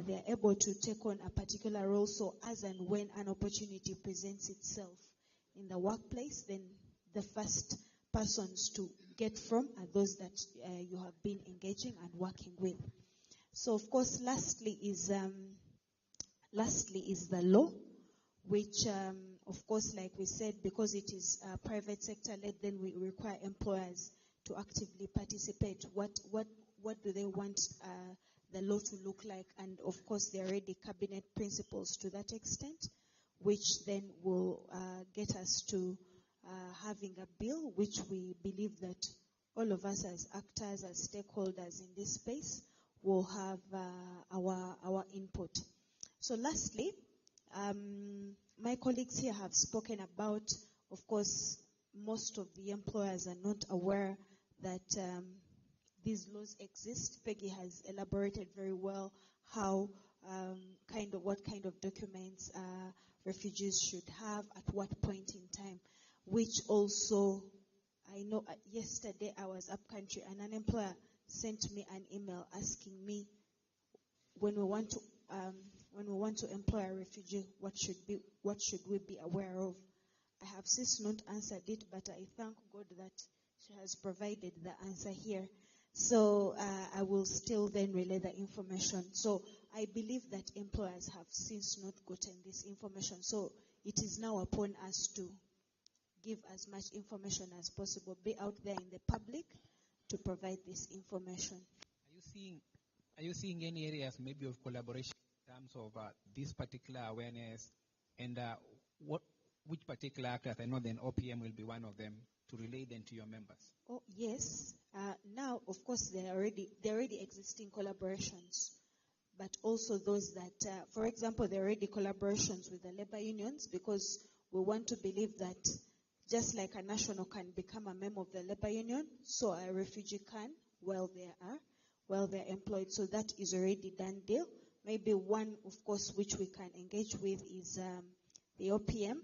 they are able to take on a particular role, so as and when an opportunity presents itself in the workplace, then the first persons to get from are those that you have been engaging and working with. So, of course, lastly is the law, which, of course, like we said, because it is private sector-led, then we require employers to actively participate. What do they want the law to look like? And, of course, there are already cabinet principles to that extent, which then will get us to having a bill, which we believe that all of us as actors, as stakeholders in this space, will have our input. So lastly, my colleagues here have spoken about, of course, most of the employers are not aware that these laws exist. Peggy has elaborated very well how what kind of documents refugees should have at what point in time, which also, I know yesterday I was up country and an employer sent me an email asking me, when we want to employ a refugee, what should we be aware of? I have since not answered it, but I thank God that she has provided the answer here. So I will still then relay the information. So I believe that employers have since not gotten this information. So it is now upon us to give as much information as possible, be out there in the public to provide this information. Are you seeing any areas maybe of collaboration in terms of this particular awareness, and which particular actors? I know then OPM will be one of them, to relay them to your members. Oh yes. Now, of course, there are already existing collaborations, but also those that, for example, there are already collaborations with the labor unions, because we want to believe that just like a national can become a member of the labor union, so a refugee can while they're employed. So that is already done deal. Maybe one, of course, which we can engage with is the OPM.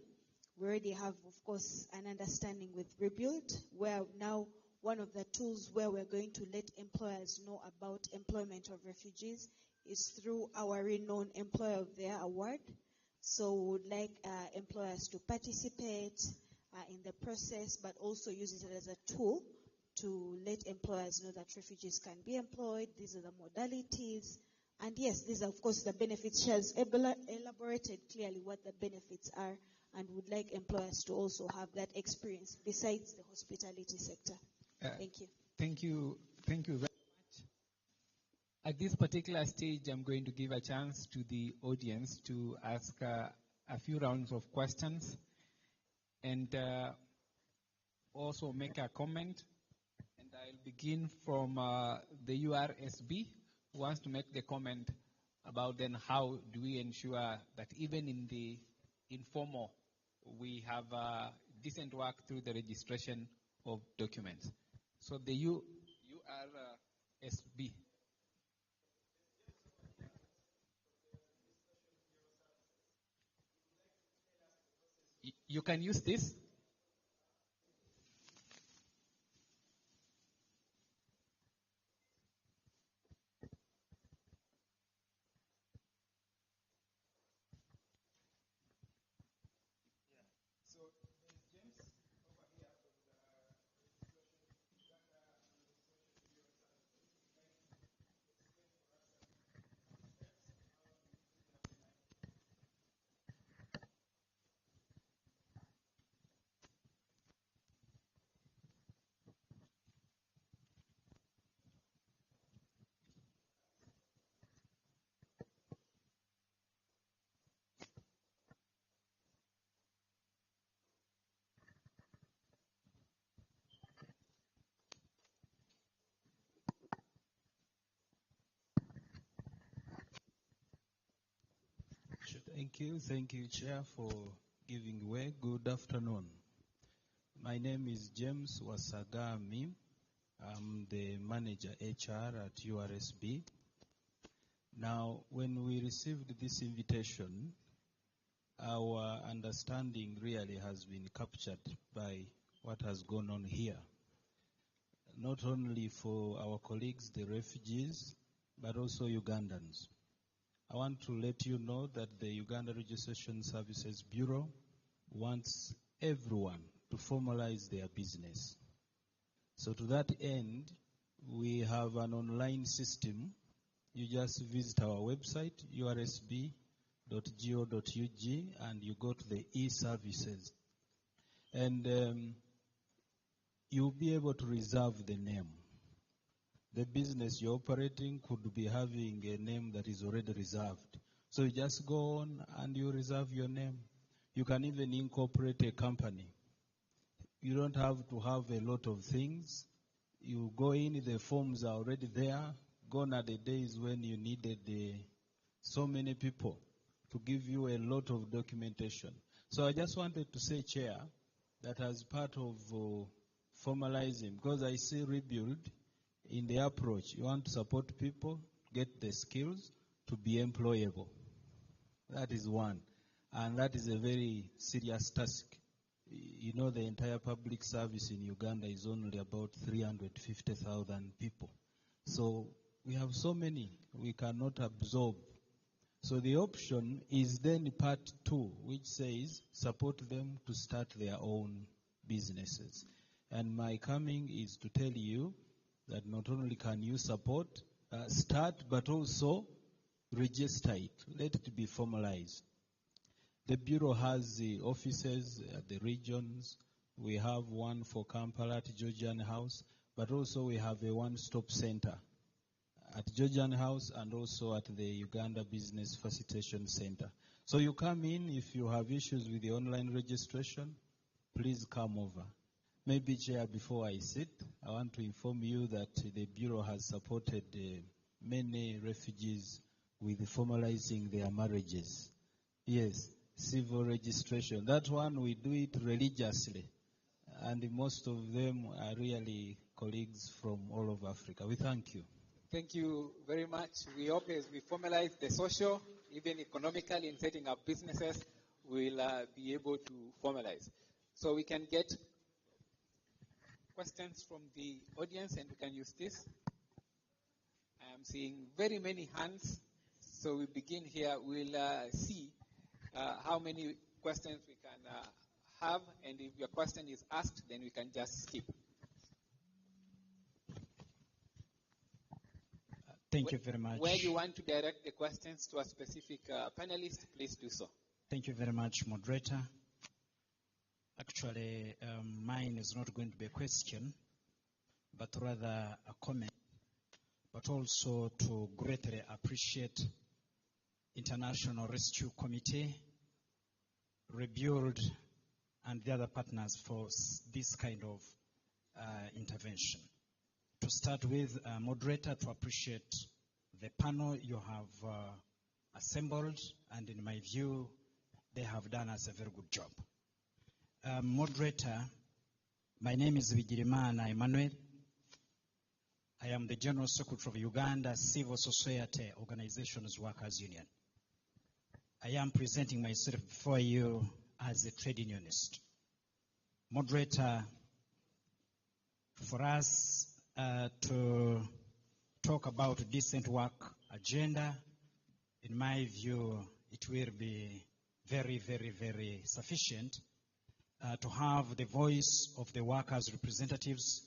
We already have, of course, an understanding with Rebuild, where now one of the tools where we're going to let employers know about employment of refugees is through our renowned Employer of the Year award. So we would like employers to participate in the process, but also use it as a tool to let employers know that refugees can be employed. These are the modalities. And yes, these are, of course, the benefits. She has elaborated clearly what the benefits are and would like employers to also have that experience besides the hospitality sector. Thank you. Thank you very much. At this particular stage, I'm going to give a chance to the audience to ask a few rounds of questions and also make a comment. And I'll begin from the URSB, who wants to make the comment about then how do we ensure that even in the informal, we have decent work through the registration of documents. So the URSB. You can use this. Thank you, Chair, for giving way. Good afternoon. My name is James Wasagami. I'm the manager HR at URSB. Now, when we received this invitation, our understanding really has been captured by what has gone on here. Not only for our colleagues, the refugees, but also Ugandans. I want to let you know that the Uganda Registration Services Bureau wants everyone to formalize their business. So to that end, we have an online system. You just visit our website, ursb.go.ug, and you go to the e-services. And you'll be able to reserve the name. The business you're operating could be having a name that is already reserved. So you just go on and you reserve your name. You can even incorporate a company. You don't have to have a lot of things. You go in, the forms are already there. Gone are the days when you needed so many people to give you a lot of documentation. So I just wanted to say, Chair, that as part of formalizing, because I see Rebuild in the approach, you want to support people, get the skills to be employable. That is one. And that is a very serious task. You know, the entire public service in Uganda is only about 350,000 people. So we have so many we cannot absorb. So the option is then part 2, which says support them to start their own businesses. And my coming is to tell you that not only can you support, start, but also register it. Let it be formalized. The Bureau has the offices at the regions. We have one for Kampala at Georgian House, but also we have a one-stop center at Georgian House and also at the Uganda Business Facilitation Center. So you come in, if you have issues with the online registration, please come over. Maybe, Chair, before I sit, I want to inform you that the Bureau has supported many refugees with formalizing their marriages. Yes, civil registration. That one, we do it religiously. And most of them are really colleagues from all over Africa. We thank you. Thank you very much. We hope as we formalize the social, even economically in setting up businesses, we'll be able to formalize. So we can get questions from the audience, and we can use this. I am seeing very many hands, so we begin here. We'll see how many questions we can have, and if your question is asked, then we can just skip. Thank you very much. Where you want to direct the questions to a specific panelist, please do so. Thank you very much, moderator. Actually, mine is not going to be a question, but rather a comment, but also to greatly appreciate International Rescue Committee, Rebuild, and the other partners for this kind of intervention. To start with, moderator, to appreciate the panel you have assembled, and in my view, they have done us a very good job. Moderator, my name is Vigirimana Emmanuel. I am the General Secretary of Uganda Civil Society Organizations Workers Union. I am presenting myself before you as a trade unionist. Moderator, for us to talk about decent work agenda, in my view, it will be very, very, very sufficient to have the voice of the workers' representatives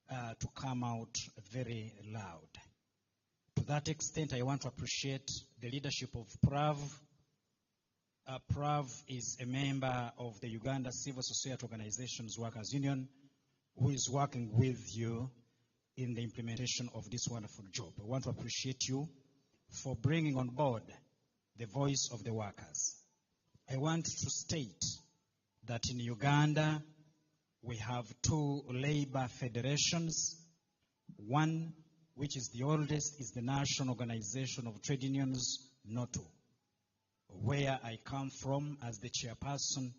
to come out very loud. To that extent, I want to appreciate the leadership of PRAV. PRAV is a member of the Uganda Civil Society Organizations Workers Union, who is working with you in the implementation of this wonderful job. I want to appreciate you for bringing on board the voice of the workers. I want to state that in Uganda, we have two labor federations. One, which is the oldest, is the National Organization of Trade Unions, NOTU, where I come from as the chairperson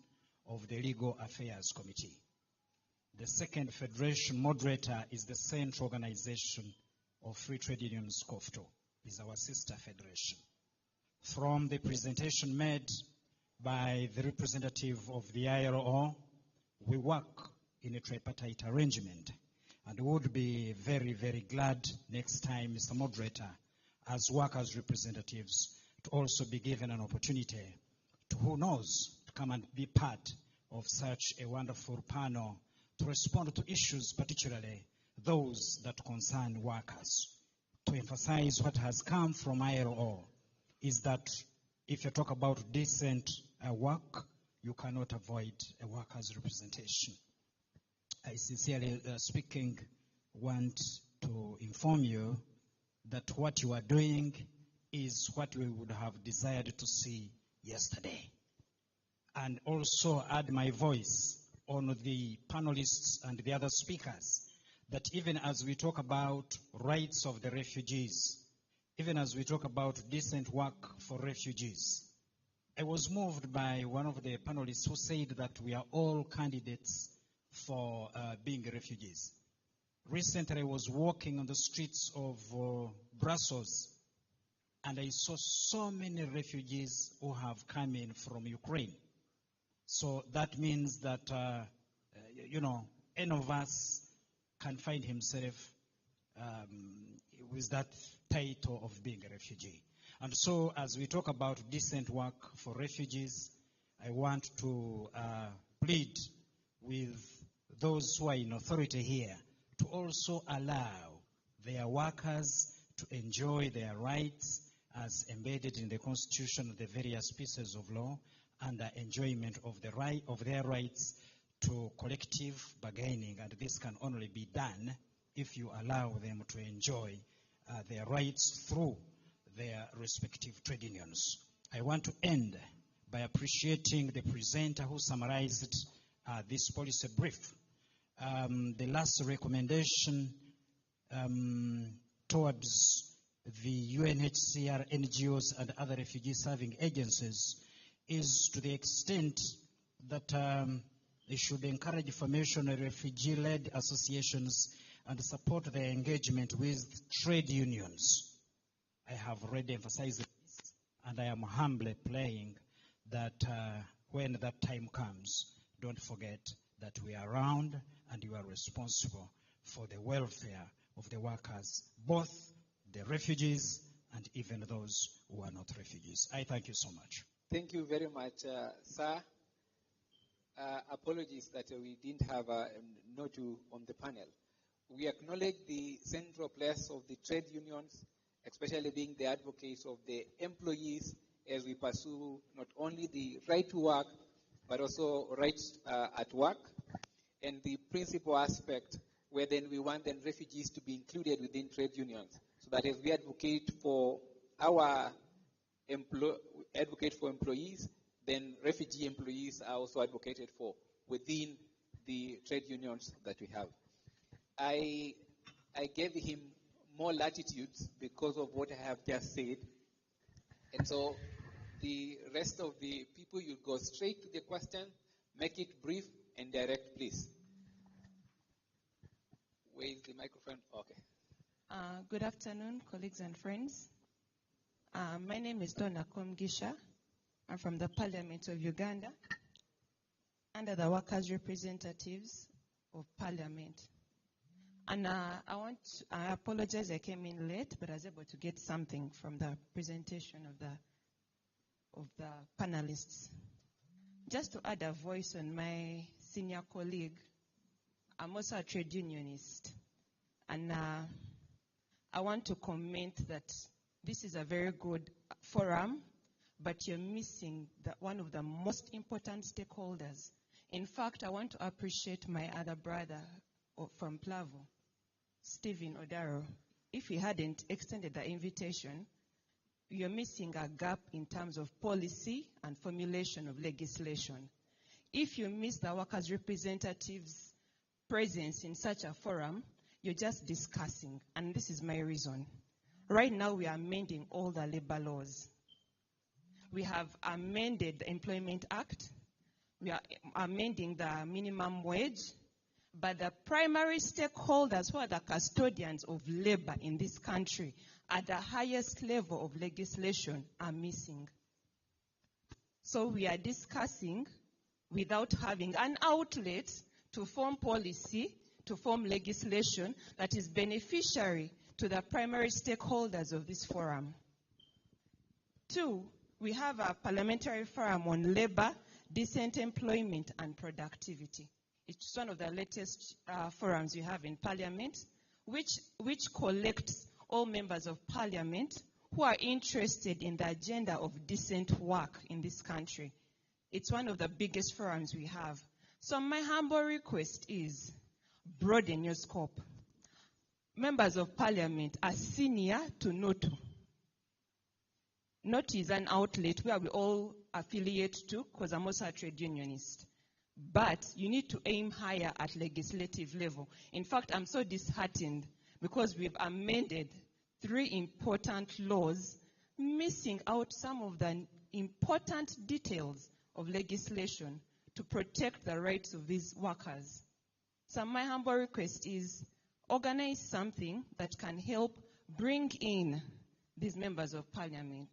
of the Legal Affairs Committee. The second federation moderator is the Central Organization of Free Trade Unions, COFTO, is our sister federation. From the presentation made by the representative of the ILO, we work in a tripartite arrangement, and would be very, very glad next time, Mr. Moderator, as workers' representatives, to also be given an opportunity to, who knows, to come and be part of such a wonderful panel to respond to issues, particularly those that concern workers. To emphasize what has come from ILO is that if you talk about decent work, you cannot avoid a workers' representation. I sincerely speaking want to inform you that what you are doing is what we would have desired to see yesterday. And also add my voice on the panelists and the other speakers, that even as we talk about rights of the refugees, even as we talk about decent work for refugees, I was moved by one of the panelists who said that we are all candidates for being refugees. Recently, I was walking on the streets of Brussels, and I saw so many refugees who have come in from Ukraine. So that means that, any of us can find himself with that title of being a refugee. And so as we talk about decent work for refugees, I want to plead with those who are in authority here to also allow their workers to enjoy their rights as embedded in the Constitution of the various pieces of law, and the enjoyment of the right of their rights to collective bargaining. And this can only be done if you allow them to enjoy their rights through their respective trade unions. I want to end by appreciating the presenter who summarized this policy brief. The last recommendation towards the UNHCR, NGOs, and other refugee-serving agencies is to the extent that they should encourage formation of refugee-led associations and support their engagement with trade unions. I have already emphasized this, and I am humbly playing that when that time comes, don't forget that we are around and you are responsible for the welfare of the workers, both the refugees and even those who are not refugees. I thank you so much. Thank you very much, sir. Apologies that we didn't have a NOTU on the panel. We acknowledge the central place of the trade unions, especially being the advocates of the employees as we pursue not only the right to work, but also rights at work, and the principal aspect where then we want then refugees to be included within trade unions, so that as we advocate for employees, then refugee employees are also advocated for within the trade unions that we have. I gave him more latitudes because of what I have just said, and so the rest of the people, you go straight to the question, make it brief and direct, please. Where is the microphone? Okay. Good afternoon, colleagues and friends. My name is Donna Komgisha. I'm from the Parliament of Uganda, under the workers' representatives of Parliament. And I apologize, I came in late, but I was able to get something from the presentation of the panelists. Just to add a voice on my senior colleague, I'm also a trade unionist. And I want to comment that this is a very good forum, but you're missing one of the most important stakeholders. In fact, I want to appreciate my other brother from Plavo, Stephen Odaro. If he hadn't extended the invitation, you're missing a gap in terms of policy and formulation of legislation. If you miss the workers' representatives' presence in such a forum, you're just discussing, and this is my reason. Right now, we are amending all the labor laws. We have amended the Employment Act. We are amending the minimum wage. But the primary stakeholders, who are the custodians of labor in this country, at the highest level of legislation, are missing. So we are discussing without having an outlet to form policy, to form legislation that is beneficiary to the primary stakeholders of this forum. 2, we have a parliamentary forum on labor, decent employment, and productivity. It's one of the latest forums we have in Parliament, which collects all members of Parliament who are interested in the agenda of decent work in this country. It's one of the biggest forums we have. So my humble request is broaden your scope. Members of Parliament are senior to NOTU. NOTU is an outlet where we all affiliate to, because I'm also a trade unionist. But you need to aim higher at legislative level. In fact, I'm so disheartened because we've amended 3 important laws, missing out some of the important details of legislation to protect the rights of these workers. So my humble request is organize something that can help bring in these members of Parliament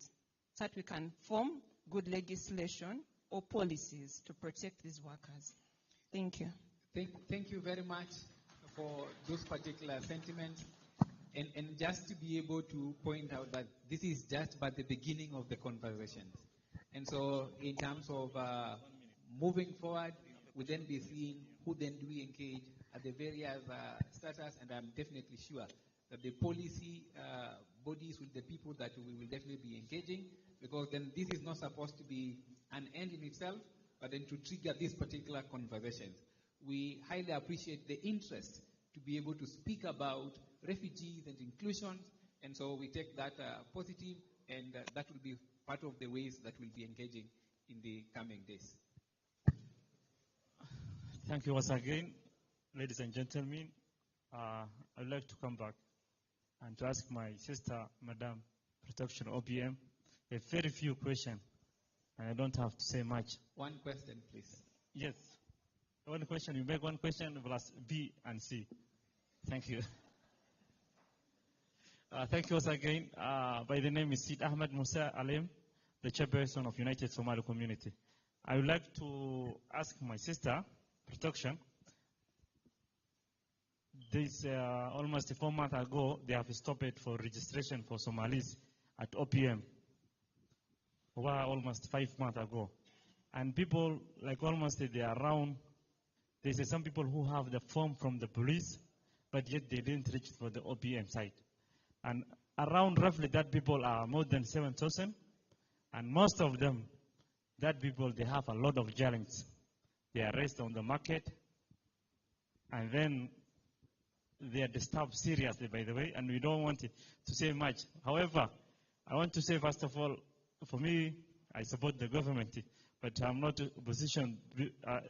so that we can form good legislation or policies to protect these workers. Thank you. Thank you very much for those particular sentiments. And just to be able to point out that this is just but the beginning of the conversations. And so in terms of moving forward, we'll then be seeing who then do we engage at the various status, and I'm definitely sure that the policy bodies will be the people that we will definitely be engaging, because then this is not supposed to be an end in itself, but then to trigger these particular conversations. We highly appreciate the interest to be able to speak about refugees and inclusion, and so we take that positive, and that will be part of the ways that we'll be engaging in the coming days. Thank you once again, ladies and gentlemen. I'd like to come back and to ask my sister, Madam Protection OPM, a very few questions, and I don't have to say much. One question, please. Yes. One question, you make one question plus B and C. Thank you. Thank you once again. By the name is Sid Ahmed Musa Alem, the chairperson of United Somali Community. I would like to ask my sister, Protection, this almost 4 months ago, they have stopped it for registration for Somalis at OPM. Almost 5 months ago. And people, like almost they are around, they say some people who have the form from the police, but yet they didn't reach for the OPM site. And around roughly that people are more than 7,000, and most of them, that people, they have a lot of challenges. They are raised on the market, and then they are disturbed seriously, by the way, and we don't want it to say much. However, I want to say, first of all, for me, I support the government, but I'm not a position,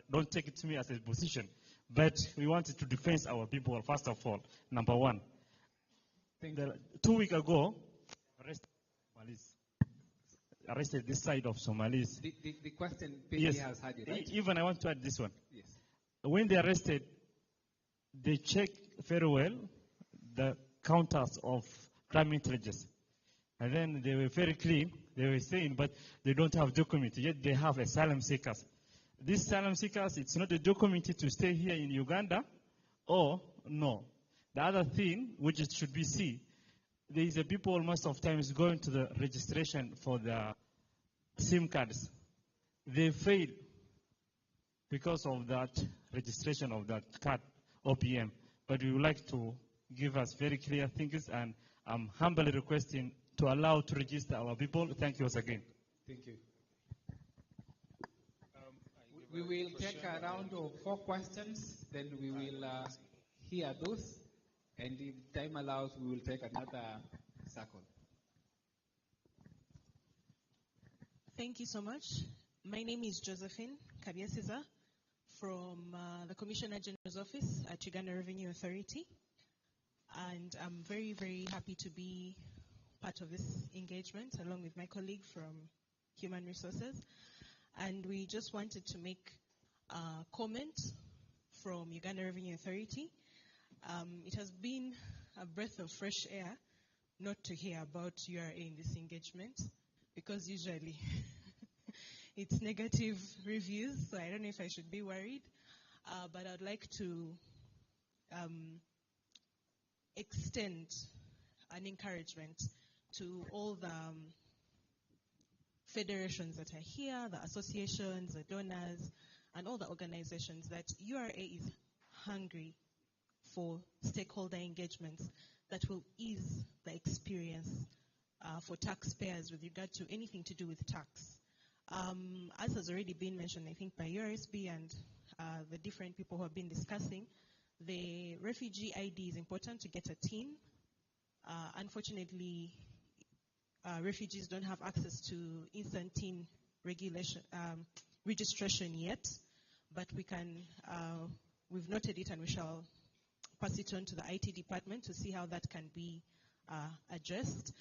don't take it to me as a position. But we wanted to defend our people, first of all, number one. 2 weeks ago, arrested this side of Somalis. The question Peggy yes. has had it, right? Even I want to add this one. Yes. When they arrested, they checked very well the counters of crime intelligence. And then they were very clean. They were saying, but they don't have documents, yet they have asylum seekers. These asylum seekers, it's not a document to stay here in Uganda, or no. The other thing, which it should be seen, there is a people most of times going to the registration for the SIM cards. They fail because of that registration of that card, OPM. But we would like to give us very clear things, and I'm humbly requesting to allow to register our people. Thank you once again. Thank you. We will take a round of 4 questions, then we will hear those, and if time allows, we will take another circle. Thank you so much. My name is Josephine Kabiesiza from the Commissioner General's Office at Uganda Revenue Authority, and I'm very, very happy to be part of this engagement along with my colleague from Human Resources. And we just wanted to make a comment from Uganda Revenue Authority. It has been a breath of fresh air not to hear about URA in this engagement, because usually it's negative reviews, so I don't know if I should be worried. But I'd like to extend an encouragement to all the federations that are here, the associations, the donors, and all the organizations, that URA is hungry for stakeholder engagements that will ease the experience for taxpayers with regard to anything to do with tax. As has already been mentioned, I think, by URSB and the different people who have been discussing, the refugee ID is important to get a TIN. Unfortunately, refugees don't have access to instant TIN registration yet, but we can, we've noted it, and we shall pass it on to the IT department to see how that can be addressed.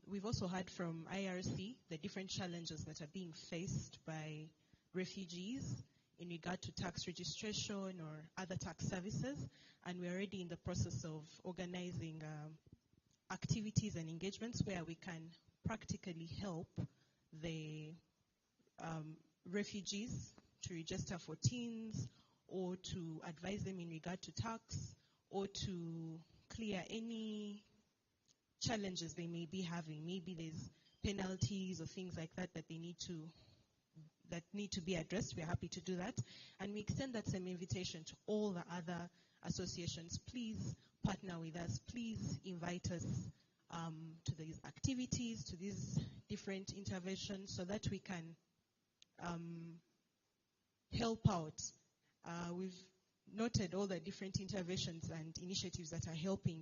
We've also heard from IRC the different challenges that are being faced by refugees in regard to tax registration or other tax services, and we're already in the process of organizing activities and engagements where we can practically help the refugees to register for TINs, or to advise them in regard to tax, or to clear any challenges they may be having. Maybe there's penalties or things like that that they need to be addressed. We're happy to do that. And we extend that same invitation to all the other associations. Please partner with us. Please invite us to these activities, to these different interventions, so that we can help out. We've noted all the different interventions and initiatives that are helping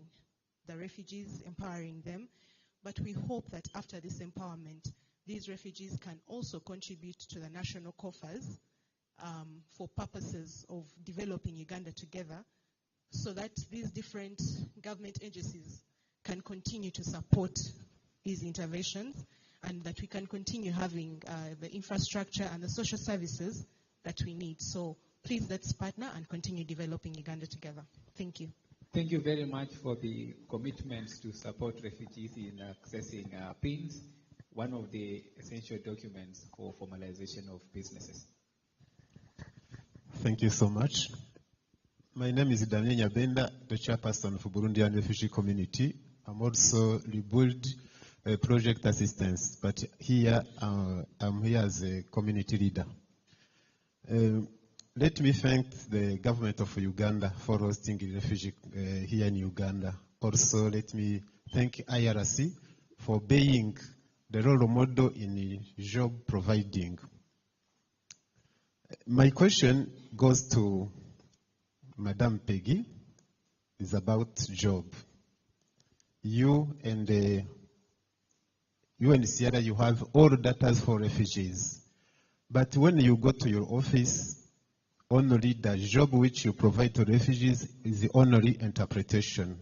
the refugees, empowering them, but we hope that after this empowerment, these refugees can also contribute to the national coffers for purposes of developing Uganda together, so that these different government agencies can continue to support these interventions, and that we can continue having the infrastructure and the social services that we need. So please, let's partner and continue developing Uganda together. Thank you. Thank you very much for the commitment to support refugees in accessing PINs, one of the essential documents for formalization of businesses. Thank you so much. My name is Daniel Nyabenda, the chairperson for Burundian Refugee Community. I'm also Rebuild Project Assistance, but here I'm here as a community leader. Let me thank the government of Uganda for hosting the refugee here in Uganda. Also, let me thank IRC for being the role model in job providing. My question goes to Madam Peggy. It's about job. You and Sierra, you have all data for refugees. But when you go to your office, only the job which you provide to refugees is the only interpretation.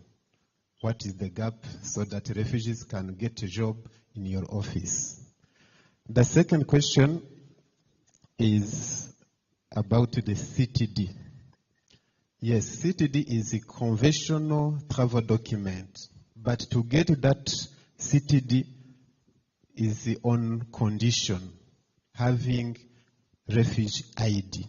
What is the gap so that refugees can get a job in your office? The second question is about the CTD. Yes, CTD is a conventional travel document, but to get that CTD is on condition, having refugee ID.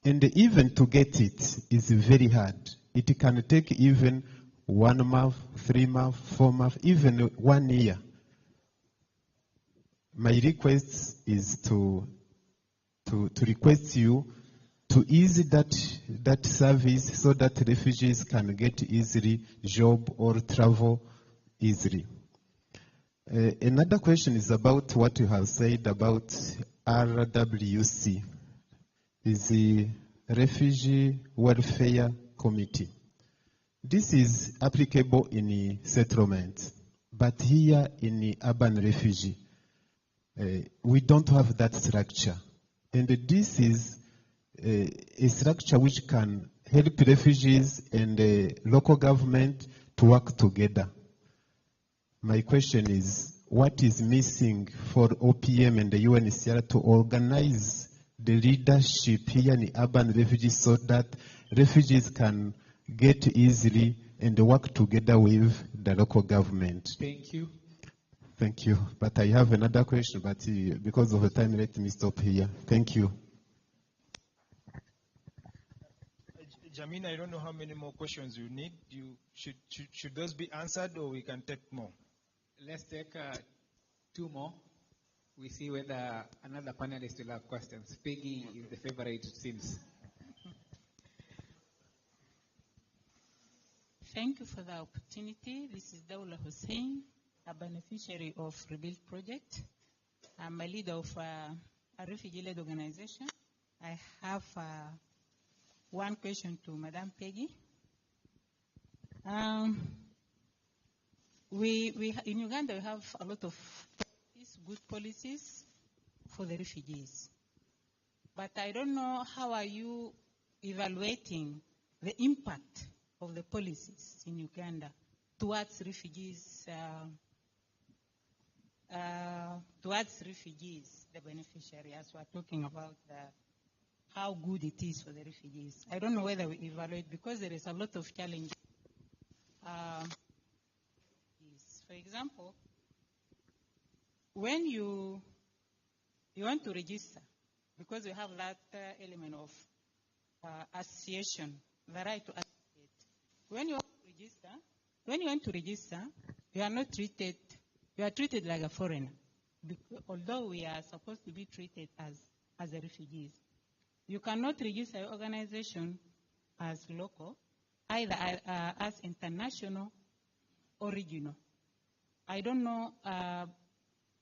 And even to get it is very hard. It can take even 1 month, 3 months, 4 months, even 1 year. My request is to request you to ease that service so that refugees can get easily job or travel easily. Another question is about what you have said about RWC, is the Refugee Welfare Committee. This is applicable in settlement, but here in urban refugee, we don't have that structure. And this is a structure which can help refugees and the local government to work together. My question is, what is missing for OPM and the UNHCR to organize the leadership here in urban refugees so that refugees can get easily and work together with the local government? Thank you. Thank you. But I have another question, but because of the time, let me stop here. Thank you. Jamina, I don't know how many more questions you need. Should those be answered, or we can take more? Let's take 2 more. We see whether another panelist will have questions. Peggy is the favorite, it seems. Thank you for the opportunity. This is Daula Hussein, a beneficiary of Rebuild Project. I'm a leader of a refugee-led organization. I have one question to Madam Peggy. In Uganda, we have a lot of good policies for the refugees. But I don't know, how are you evaluating the impact of the policies in Uganda towards refugees, the beneficiary, as we're talking about how good it is for the refugees. I don't know whether we evaluate, because there is a lot of challenges. For example, when you want to register, because we have that element of association, the right to associate. When you want to register, you are treated like a foreigner, although we are supposed to be treated as a refugees. You cannot register your organization as local, either as international or regional. I don't know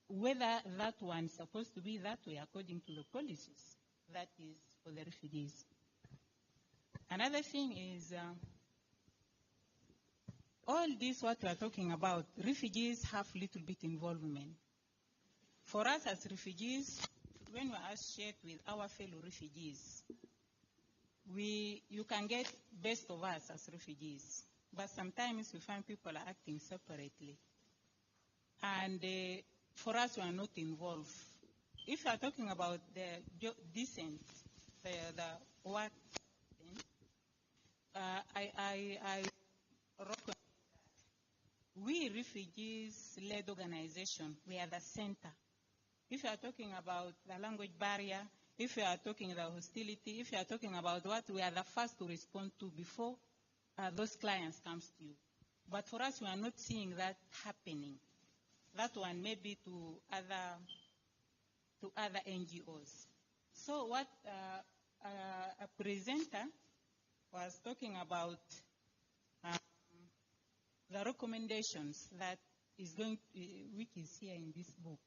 whether that one is supposed to be that way according to the policies that is for the refugees. Another thing is, all this what we are talking about, refugees have little bit involvement. For us as refugees, when we associate with our fellow refugees, you can get best of us as refugees, but sometimes we find people are acting separately. And for us, we are not involved. If you are talking about the decent, the work, I recommend we refugees-led organization, we are the center. If you are talking about the language barrier, if you are talking about hostility, if you are talking about what, we are the first to respond to before those clients comes to you. But for us, we are not seeing that happening. That one may be to other NGOs. So what a presenter was talking about, the recommendations that which is here in this book.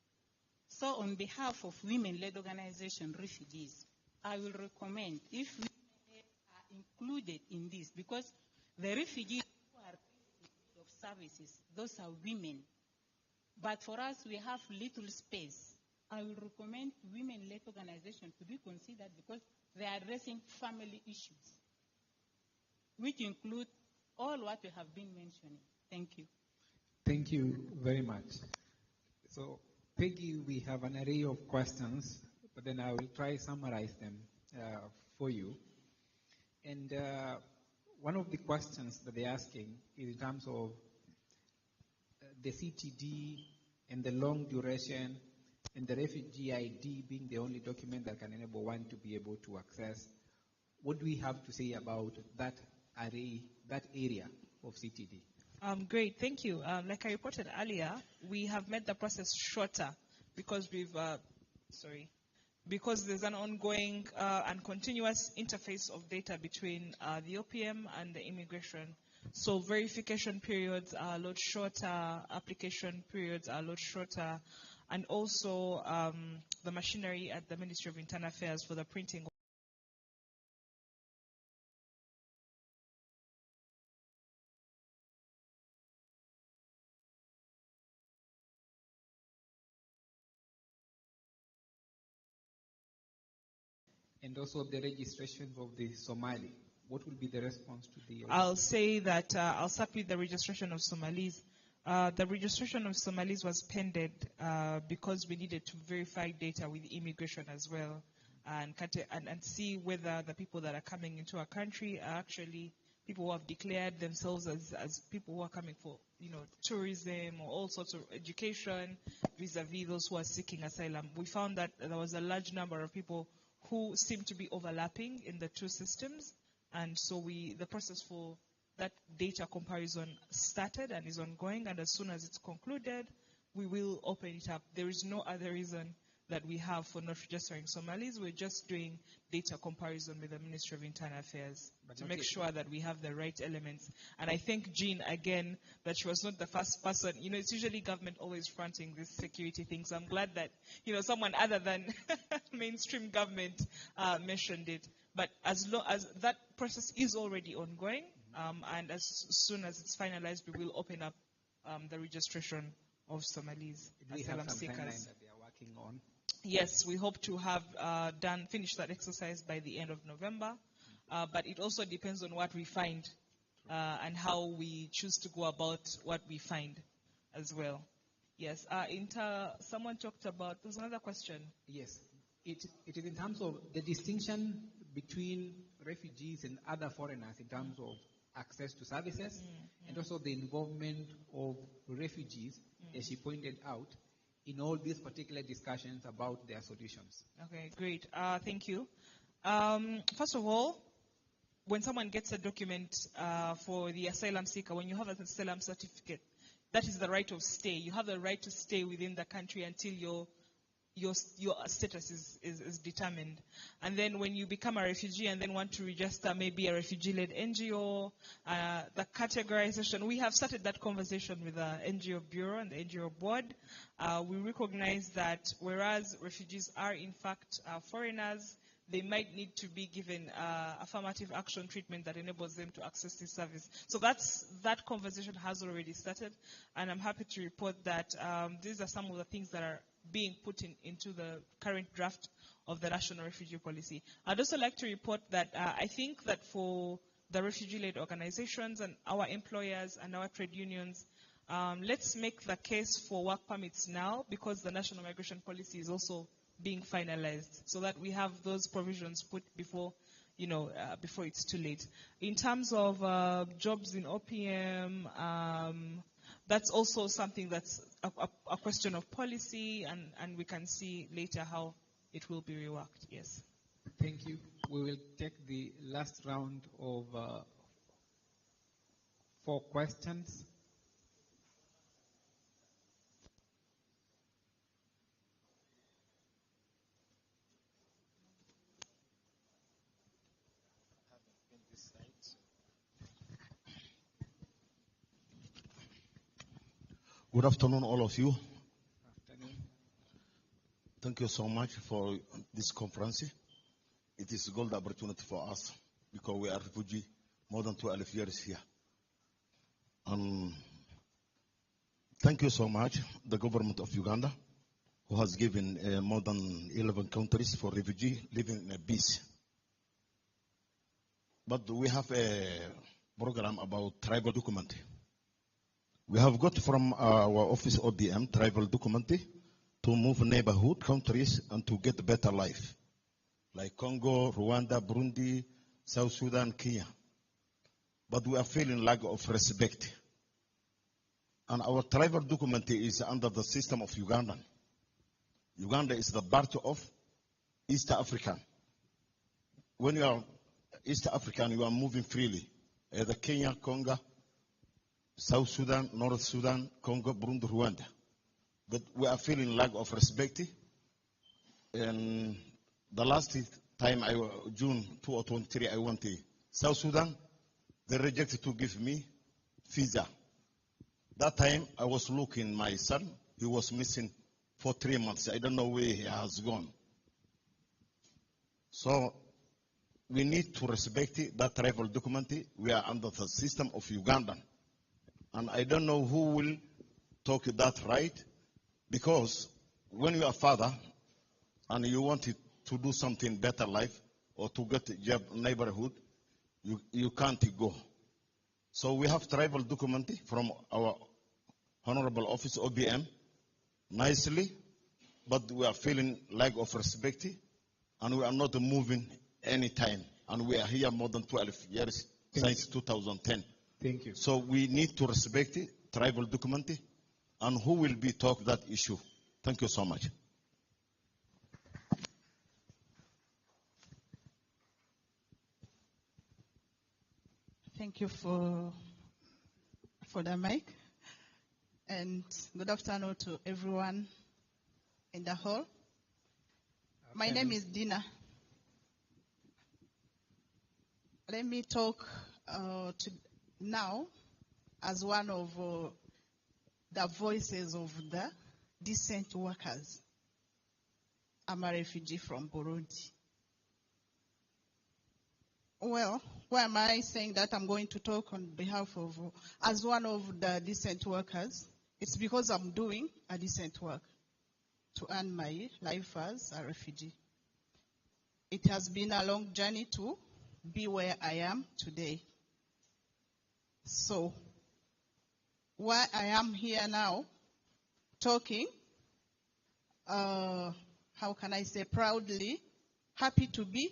So on behalf of women-led organization refugees, I will recommend if women are included in this, because the refugees who are in need of services, those are women. But for us, we have little space. I will recommend women-led organizations to be considered because they are addressing family issues, which include all what we have been mentioning. Thank you. Thank you very much. So, Peggy, we have an array of questions, but then I will try to summarize them for you. And one of the questions that they're asking is in terms of the CTD and the long duration and the refugee ID being the only document that can enable one to be able to access. What do we have to say about that array, that area of CTD? Great, thank you. Like I reported earlier, we have made the process shorter because because there's an ongoing and continuous interface of data between the OPM and the immigration. So verification periods are a lot shorter, application periods are a lot shorter, and also the machinery at the Ministry of Internal Affairs for the printing. And also the registration of the Somali. What will be the response to the... I'll say that I'll start with the registration of Somalis. The registration of Somalis was pended because we needed to verify data with immigration as well and see whether the people that are coming into our country are actually people who have declared themselves as people who are coming for tourism or all sorts of education vis-a-vis those who are seeking asylum. We found that there was a large number of people who seem to be overlapping in the two systems, and so the process for that data comparison started and is ongoing, and as soon as it's concluded, we will open it up. There is no other reason that we have for not registering Somalis. We're just doing data comparison with the Ministry of Internal Affairs to make sure that we have the right elements. And I thank Jean again that she was not the first person. It's usually government always fronting this security thing. So I'm glad that someone other than mainstream government mentioned it. But as that process is already ongoing, and as soon as it's finalized, we will open up the registration of Somalis, asylum seekers. That they are working on? Yes, we hope to have finished that exercise by the end of November, but it also depends on what we find and how we choose to go about what we find as well. Yes, someone talked about, there's another question. Yes, it is in terms of the distinction between refugees and other foreigners in terms of access to services and also the involvement of refugees, as she pointed out, in all these particular discussions about their solutions. Okay, great. Thank you. First of all, when someone gets a document for the asylum seeker, when you have an asylum certificate, that is the right of stay. You have the right to stay within the country until your status is determined. And then when you become a refugee and then want to register maybe a refugee-led NGO, the categorization, we have started that conversation with the NGO Bureau and the NGO Board. We recognize that whereas refugees are in fact foreigners, they might need to be given affirmative action treatment that enables them to access this service. So that conversation has already started, and I'm happy to report that these are some of the things that are being put into the current draft of the National Refugee Policy. I'd also like to report that I think that for the refugee-led organizations and our employers and our trade unions, let's make the case for work permits now, because the National Migration Policy is also being finalized, so that we have those provisions put before it's too late. In terms of jobs in OPM, that's also something that's a question of policy, and we can see later how it will be reworked. Yes. Thank you. We will take the last round of 4 questions. Good afternoon, all of you. Thank you so much for this conference. It is a gold opportunity for us because we are refugees more than 12 years here. Thank you so much, the government of Uganda, who has given more than 11 countries for refugees living in peace. But we have a program about tribal document. We have got from our office OBM tribal document to move neighborhood countries and to get a better life, like Congo, Rwanda, Burundi, South Sudan, Kenya. But we are feeling lack of respect. And our tribal document is under the system of Uganda. Uganda is the birth of East African. When you are East African, you are moving freely. Either Kenya, Congo, South Sudan, North Sudan, Congo, Burundi, Rwanda. But we are feeling lack of respect. And the last time, June 2023, I went to South Sudan. They rejected to give me visa. That time, I was looking my son. He was missing for 3 months. I don't know where he has gone. So we need to respect that tribal document. We are under the system of Uganda. And I don't know who will talk that right. Because when you are father and you want to do something better life or to get a job neighborhood, you can't go. So we have tribal document from our Honorable Office OBM, nicely, but we are feeling lack of respect and we are not moving any time. And we are here more than 12 years since 2010. Thank you. So we need to respect tribal document. And who will be talk that issue? Thank you so much. Thank you for the mic. And good afternoon to everyone in the hall. My name is Dina. Let me talk now as one of the voices of the decent workers. I'm a refugee from Burundi. Well, why am I saying that I'm going to talk on behalf of, as one of the decent workers? It's because I'm doing a decent work to earn my life as a refugee. It has been a long journey to be where I am today. So, why I am here now talking, how can I say, proudly, happy to be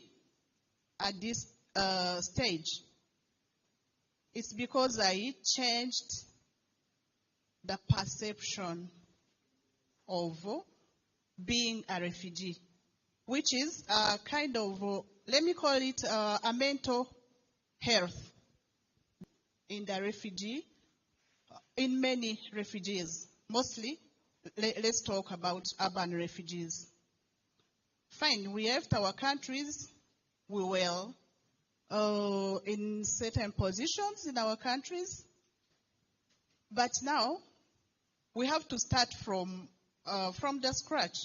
at this stage. It's because I changed the perception of being a refugee, which is a kind of, let me call it a mental health in the refugee, in many refugees. Mostly, let's talk about urban refugees. Fine, we left our countries, we were in certain positions in our countries, but now we have to start from the scratch.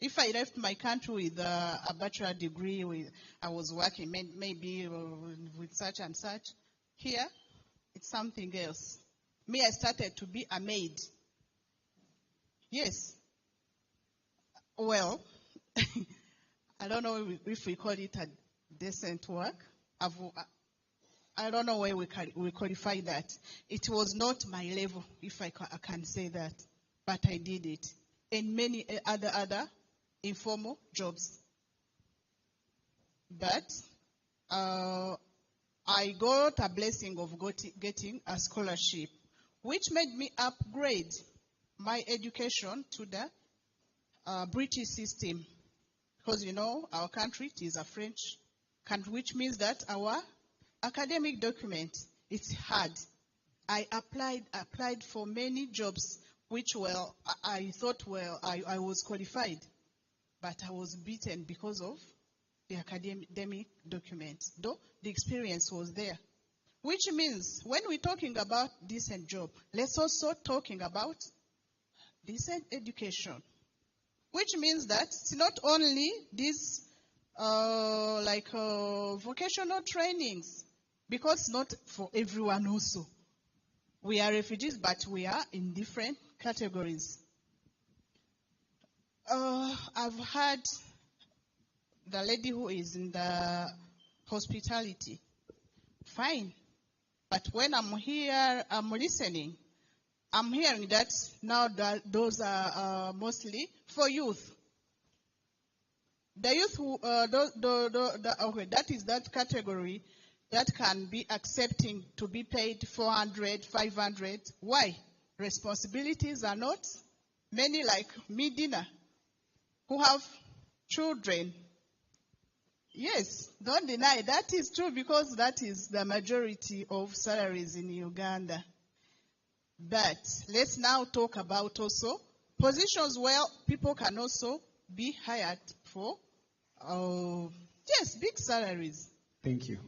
If I left my country with a bachelor degree, I was working maybe with such and such. Here, it's something else. Me, I started to be a maid. Yes. Well, I don't know if we call it a decent work. I don't know where we qualify that. It was not my level, if I can say that, but I did it. And many other informal jobs. But I got a blessing of getting a scholarship, which made me upgrade my education to the British system. Because, you know, our country is a French country, which means that our academic document is hard. I applied for many jobs, which, well, I thought, well, I was qualified. But I was beaten because of the academic document, though the experience was there. Which means when we're talking about decent job, let's also talking about decent education. Which means that it's not only these vocational trainings, because not for everyone also. We are refugees, but we are in different categories. I've heard the lady who is in the hospitality. Fine. But when I'm here, I'm listening. I'm hearing that now that those are mostly for youth. The youth who, that is that category that can be accepting to be paid 400, 500. Why? Responsibilities are not many, like me, Dina, who have children. Yes, don't deny that is true, because that is the majority of salaries in Uganda. But let's now talk about also positions where people can also be hired for, big salaries. Thank you.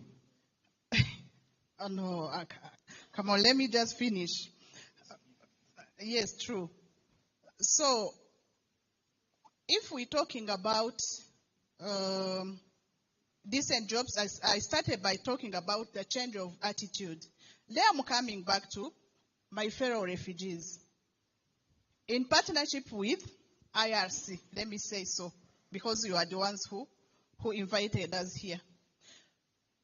Oh, no, come on, let me just finish. Yes, true. So, if we're talking about decent jobs, I started by talking about the change of attitude. There I'm coming back to my fellow refugees. In partnership with IRC, let me say so, because you are the ones who invited us here.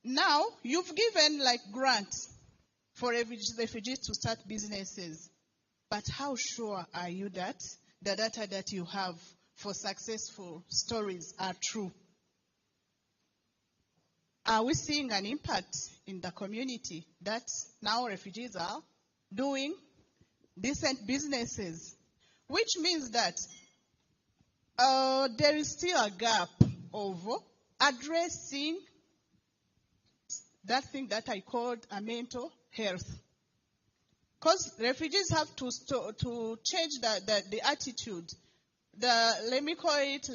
Now, you've given grants for refugees to start businesses. But how sure are you that the data that you have for successful stories are true? Are we seeing an impact in the community that now refugees are doing decent businesses? Which means that there is still a gap of addressing that thing that I called a mental health. Because refugees have to change the attitude, let me call it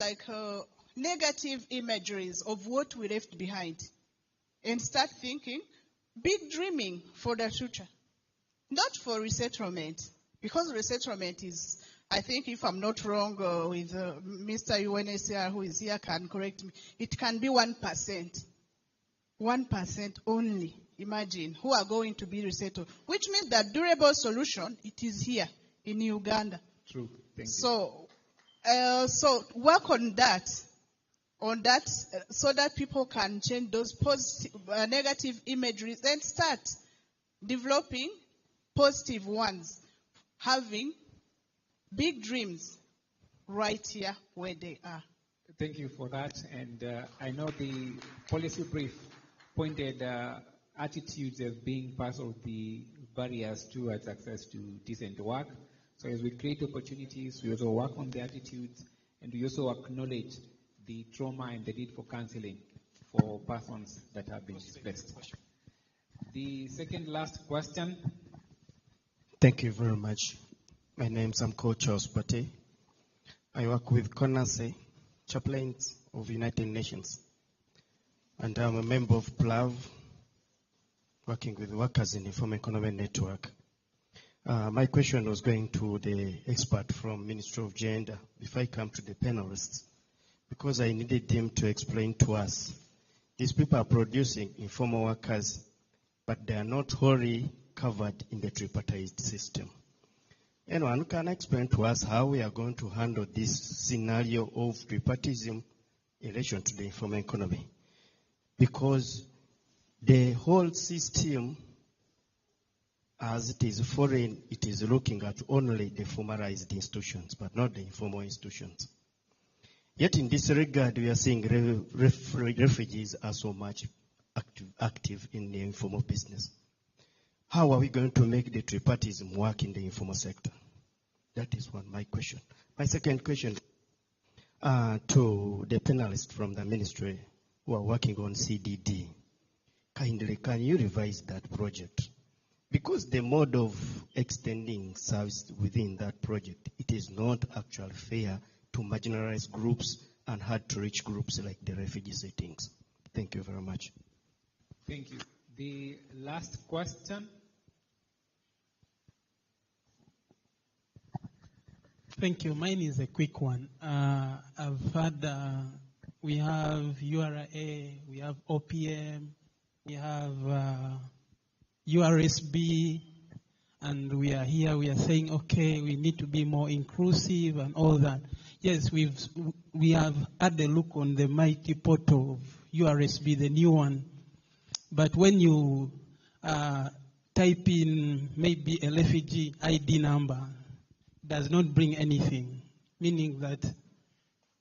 negative imageries of what we left behind, and start thinking, big dreaming for the future. Not for resettlement, because resettlement is, I think if I'm not wrong, with Mr. UNHCR who is here can correct me, it can be 1%. 1% only, imagine, who are going to be resettled. Which means that durable solution, it is here in Uganda. True. Thank you. So work on that, so that people can change those positive, negative imageries and start developing positive ones, having big dreams right here where they are. Thank you for that. And I know the policy brief pointed attitudes as being part of the barriers towards access to decent work. So as we create opportunities, we also work on the attitudes, and we also acknowledge the trauma and the need for counseling for persons that have been displaced. The second last question. Thank you very much. My name is Amko Charles Pate. I work with CONASE, Chaplains of United Nations. And I'm a member of PLAV, working with workers in the Informal Economy Network. My question was going to the expert from Ministry of Gender before I come to the panelists, because I needed them to explain to us. These people are producing informal workers, but they are not wholly covered in the tripartite system. Anyone can explain to us how we are going to handle this scenario of tripartism in relation to the informal economy? Because the whole system, as it is foreign, it is looking at only the formalized institutions, but not the informal institutions. Yet in this regard, we are seeing refugees are so much active in the informal business. How are we going to make the tripartism work in the informal sector? That is my question. My second question to the panelists from the ministry who are working on CDD. Kindly, can you revise that project? Because the mode of extending service within that project, it is not actually fair to marginalized groups and hard to reach groups like the refugee settings. Thank you very much. Thank you. The last question. Thank you. Mine is a quick one. I've heard we have URA, we have OPM, we have URSB, and we are here, we are saying, okay, we need to be more inclusive and all that. Yes, we have had a look on the mighty portal of URSB, the new one. But when you type in maybe a refugee ID number, does not bring anything, meaning that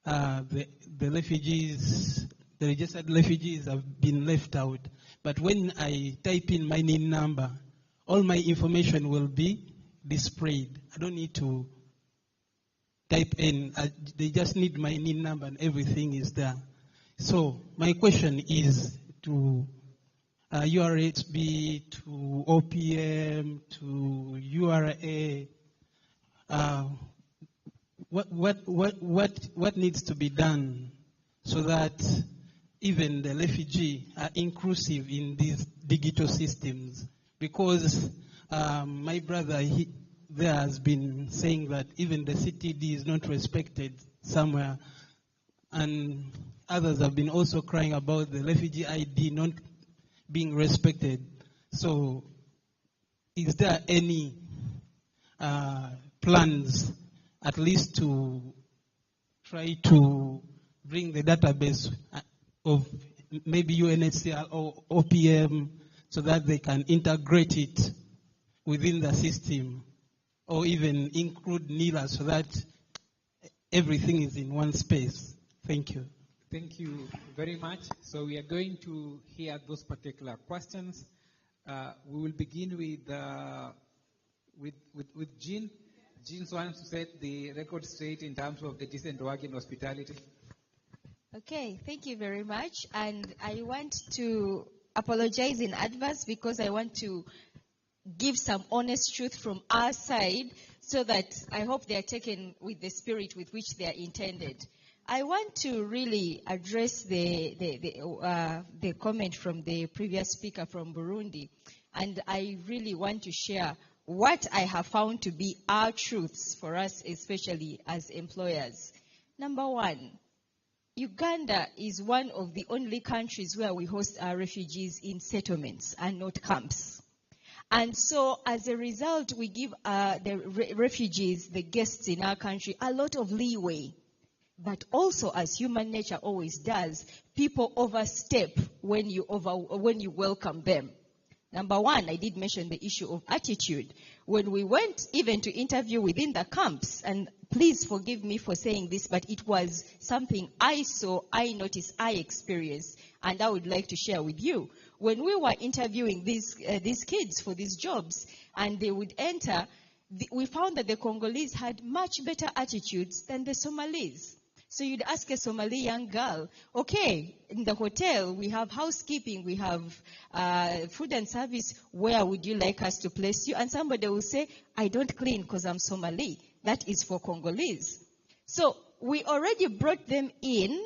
the refugees, the registered refugees have been left out. But when I type in my NIN number, all my information will be displayed. I don't need to type in, they just need my NIN number and everything is there. So my question is to URSB, to OPM, to URA, what needs to be done so that even the refugee are inclusive in these digital systems? Because my brother there has been saying that even the CTD is not respected somewhere, and others have been also crying about the refugee ID not being respected. So is there any plans at least to try to bring the database of maybe UNHCR or OPM so that they can integrate it within the system, or even include NILA so that everything is in one space? Thank you. Thank you very much. So we are going to hear those particular questions. We will begin with Jean. Jean wants to set the record straight in terms of the decent work in hospitality. Okay, thank you very much. And I want to apologize in advance because I want to give some honest truth from our side so that I hope they are taken with the spirit with which they are intended. I want to really address the comment from the previous speaker from Burundi, and I really want to share what I have found to be our truths for us, especially as employers. Number one, Uganda is one of the only countries where we host our refugees in settlements and not camps. And so as a result, we give the refugees, the guests in our country, a lot of leeway. But also, as human nature always does, people overstep when you welcome them. Number one, I did mention the issue of attitude. When we went even to interview within the camps, and please forgive me for saying this, but it was something I saw, I noticed, I experienced, and I would like to share with you. When we were interviewing these kids for these jobs, and they would enter, we found that the Congolese had much better attitudes than the Somalis. So you'd ask a Somali young girl, okay, in the hotel, we have housekeeping, we have food and service, where would you like us to place you? And somebody will say, I don't clean because I'm Somali. That is for Congolese. So we already brought them in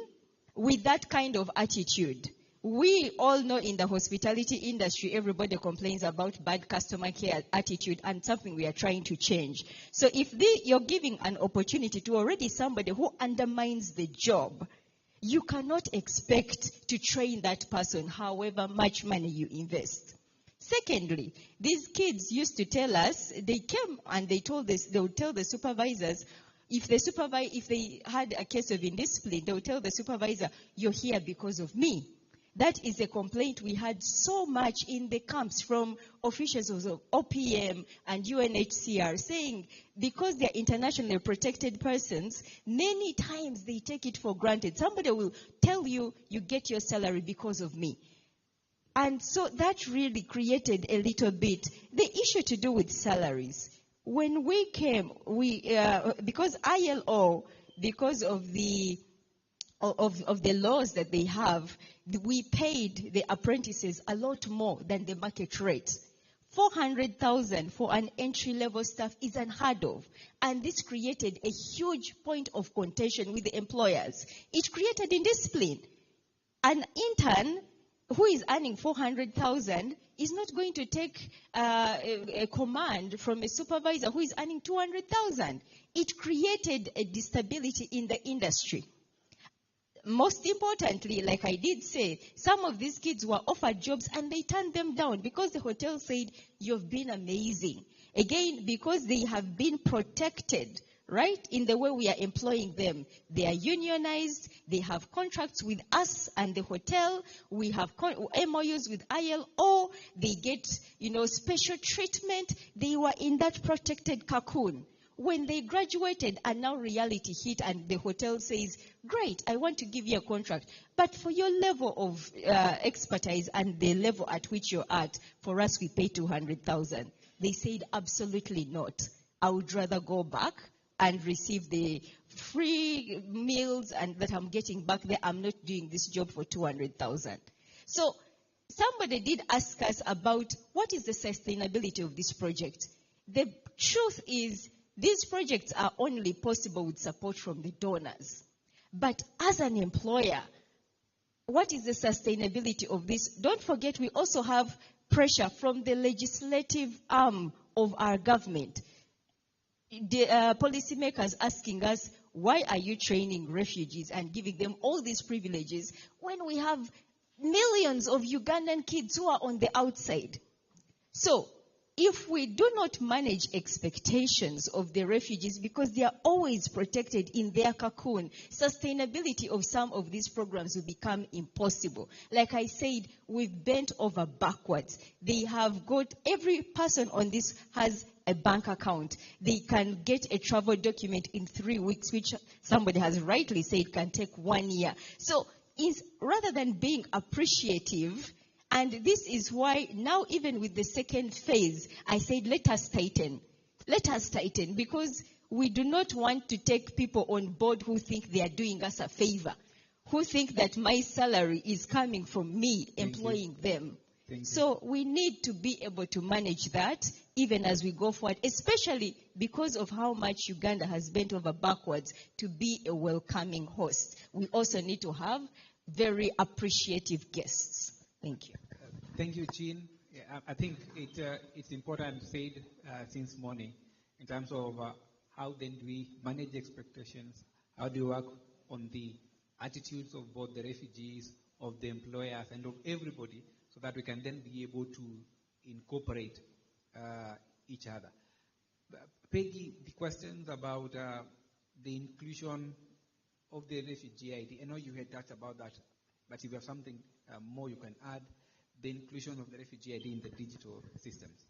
with that kind of attitude. We all know in the hospitality industry, everybody complains about bad customer care attitude, and something we are trying to change. So if you're giving an opportunity to already somebody who undermines the job, you cannot expect to train that person however much money you invest. Secondly, these kids used to tell us, they came and they would tell the supervisors, if they had a case of indiscipline, they would tell the supervisor, you're here because of me. That is a complaint we had so much in the camps from officials of OPM and UNHCR, saying because they're internationally protected persons, many times they take it for granted. Somebody will tell you, you get your salary because of me. And so that really created a little bit the issue to do with salaries. When we came, because ILO, because of the laws that they have, we paid the apprentices a lot more than the market rate. 400,000 for an entry-level staff is unheard of. And this created a huge point of contention with the employers. It created indiscipline. An intern who is earning 400,000 is not going to take a command from a supervisor who is earning 200,000. It created a instability in the industry. Most importantly, like I did say, some of these kids were offered jobs and they turned them down because the hotel said, you've been amazing. Again, because they have been protected, right, in the way we are employing them. They are unionized, they have contracts with us and the hotel, we have MOUs with ILO, they get, special treatment. They were in that protected cocoon. When they graduated and now reality hit and the hotel says, great, I want to give you a contract. But for your level of expertise and the level at which you're at, for us we pay 200,000. They said, absolutely not. I would rather go back and receive the free meals and that I'm getting back there. I'm not doing this job for 200,000. So somebody did ask us about what is the sustainability of this project. The truth is, these projects are only possible with support from the donors. But as an employer, what is the sustainability of this? Don't forget, we also have pressure from the legislative arm of our government. The policymakers asking us, why are you training refugees and giving them all these privileges when we have millions of Ugandan kids who are on the outside? So, if we do not manage expectations of the refugees, because they are always protected in their cocoon, sustainability of some of these programs will become impossible. Like I said, we've bent over backwards. They have got, every person on this has a bank account. They can get a travel document in 3 weeks, which somebody has rightly said can take 1 year. So rather than being appreciative, and this is why now, even with the second phase, I said, let us tighten. Let us tighten, because we do not want to take people on board who think they are doing us a favor, who think that my salary is coming from me employing them. So we need to be able to manage that even as we go forward, especially because of how much Uganda has bent over backwards to be a welcoming host. We also need to have very appreciative guests. Thank you. Thank you, Jean. Yeah, I think it's important said since morning in terms of how then do we manage expectations, how do we work on the attitudes of both the refugees, of the employers, and of everybody, so that we can then be able to incorporate each other. Peggy, the questions about the inclusion of the refugee ID, I know you had touched about that, but if you have something more you can add, the inclusion of the refugee ID in the digital systems.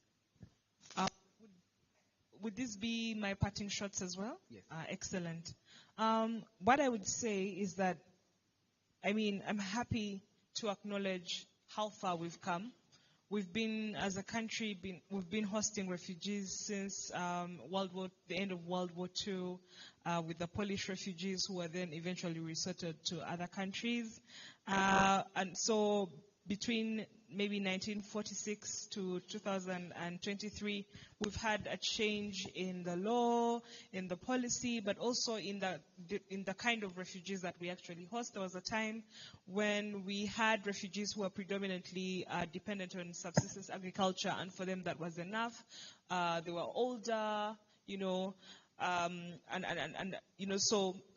Would this be my parting shots as well? Yes. Excellent. What I would say is that, I'm happy to acknowledge how far we've come. We've been, as a country, we've been hosting refugees since the end of World War II, with the Polish refugees who were then eventually resettled to other countries. And so between maybe 1946 to 2023, we've had a change in the law, in the policy, but also in the kind of refugees that we actually host. There was a time when we had refugees who were predominantly dependent on subsistence agriculture, and for them that was enough. They were older,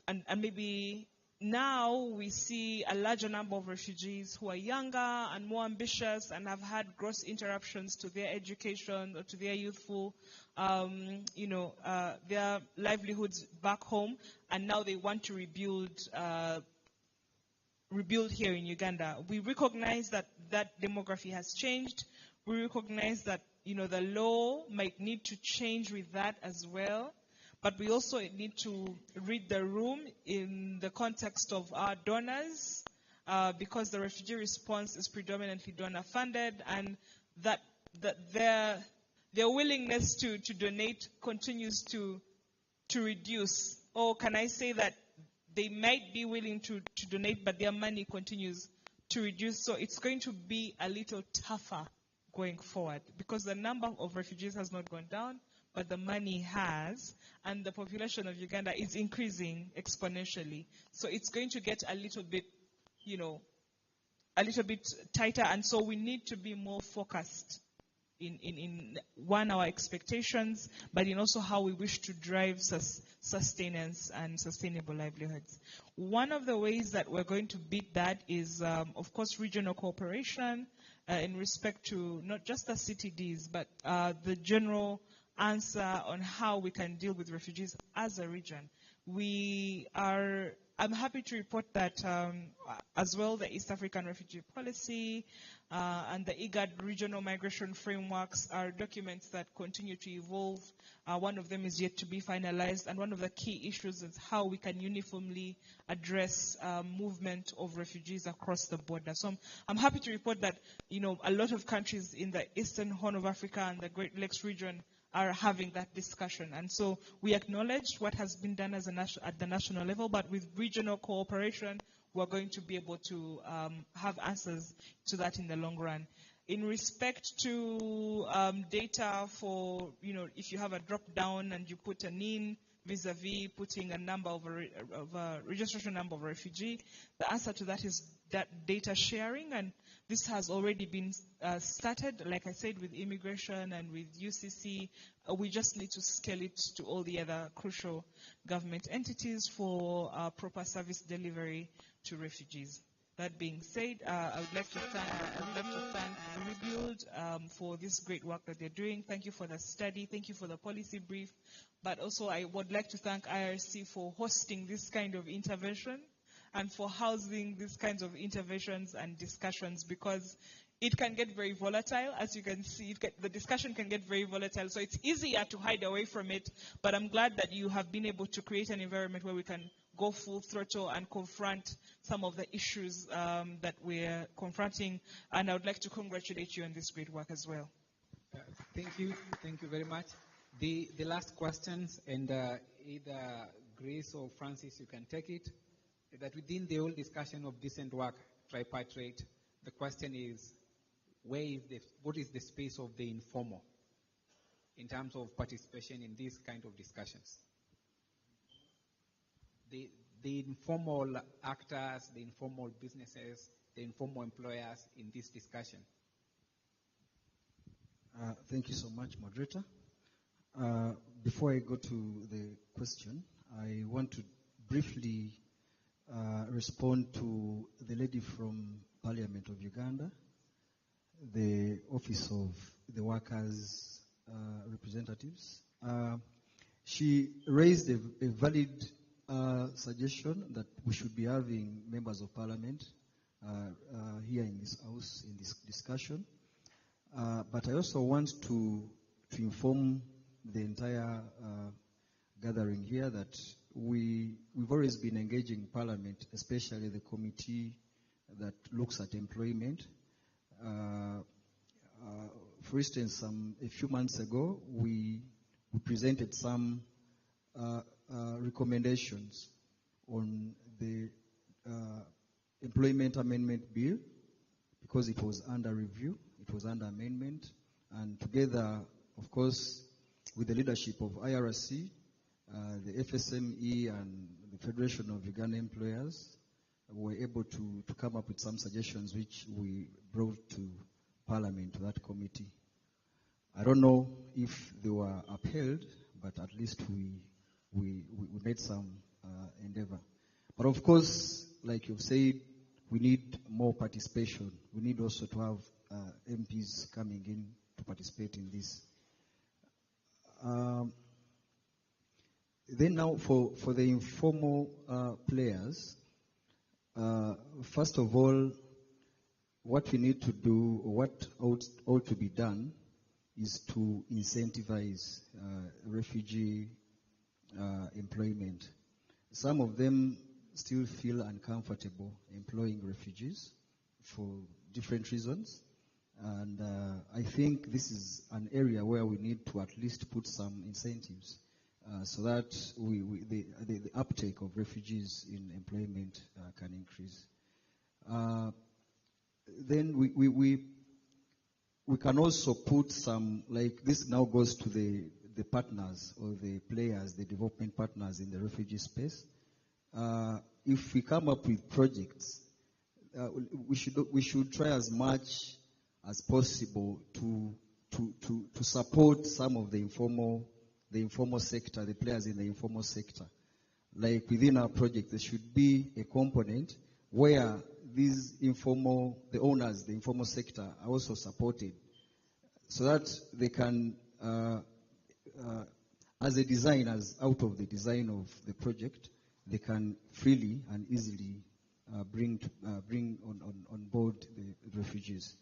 and maybe now we see a larger number of refugees who are younger and more ambitious and have had gross interruptions to their education or to their youthful, their livelihoods back home, and now they want to rebuild here in Uganda. We recognize that demography has changed. We recognize that, the law might need to change with that as well. But we also need to read the room in the context of our donors, because the refugee response is predominantly donor-funded, and that their willingness to donate continues to reduce. Or can I say that they might be willing to donate, but their money continues to reduce? So it's going to be a little tougher going forward, because the number of refugees has not gone down, but the money has, and the population of Uganda is increasing exponentially. So it's going to get a little bit, a little bit tighter, and so we need to be more focused in one, our expectations, but in also how we wish to drive sustenance and sustainable livelihoods. One of the ways that we're going to beat that is, of course, regional cooperation in respect to not just the CTDs, but the general answer on how we can deal with refugees as a region. I'm happy to report that as well the East African Refugee Policy and the IGAD regional migration frameworks are documents that continue to evolve. One of them is yet to be finalized, and one of the key issues is how we can uniformly address movement of refugees across the border. So I'm happy to report that, you know, a lot of countries in the Eastern Horn of Africa and the Great Lakes region are having that discussion. And so we acknowledge what has been done as at the national level, but with regional cooperation, we're going to be able to have answers to that in the long run. In respect to data for, you know, if you have a drop down and you put an in vis-a-vis putting a number of a registration number of a refugee, the answer to that is that data sharing, and this has already been started, like I said, with immigration and with UCC. We just need to scale it to all the other crucial government entities for proper service delivery to refugees. That being said, I would like to thank Rebuild for this great work that they're doing. Thank you for the study. Thank you for the policy brief. But also I would like to thank IRC for hosting this kind of intervention and for housing these kinds of interventions and discussions, because it can get very volatile. As you can see, the discussion can get very volatile. So it's easier to hide away from it. But I'm glad that you have been able to create an environment where we can go full throttle and confront some of the issues that we're confronting. And I would like to congratulate you on this great work as well. Thank you very much. The last questions, and either Grace or Francis, you can take it, that within the whole discussion of decent work, tripartite, the question is, what is the space of the informal in terms of participation in these kind of discussions? The informal actors, the informal businesses, the informal employers in this discussion. Thank you so much, moderator. Before I go to the question, I want to briefly respond to the lady from Parliament of Uganda, the Office of the Workers' Representatives. She raised a valid suggestion that we should be having members of Parliament here in this House in this discussion. But I also want to inform the entire gathering here that we've always been engaging Parliament, especially the committee that looks at employment. For instance, a few months ago, we presented some recommendations on the Employment Amendment Bill because it was under review, it was under amendment, and together, of course, with the leadership of IRC, the FSME and the Federation of Uganda Employers, were able to come up with some suggestions which we brought to Parliament, to that committee. I don't know if they were upheld, but at least we made some endeavor. But of course, like you've said, we need more participation. We need also to have MPs coming in to participate in this. Then now for the informal players, first of all, what we need to do, or what ought to be done, is to incentivize refugee employment. Some of them still feel uncomfortable employing refugees for different reasons. And I think this is an area where we need to at least put some incentives so that the uptake of refugees in employment can increase. Then we can also put some, like this now goes to the partners or the players, the development partners in the refugee space. If we come up with projects we should try as much as possible to support some of the informal sector, the players in the informal sector. Like within our project, there should be a component where these the owners, the informal sector, are also supported, so that they can, as a designers, out of the design of the project, they can freely and easily bring on board the refugees.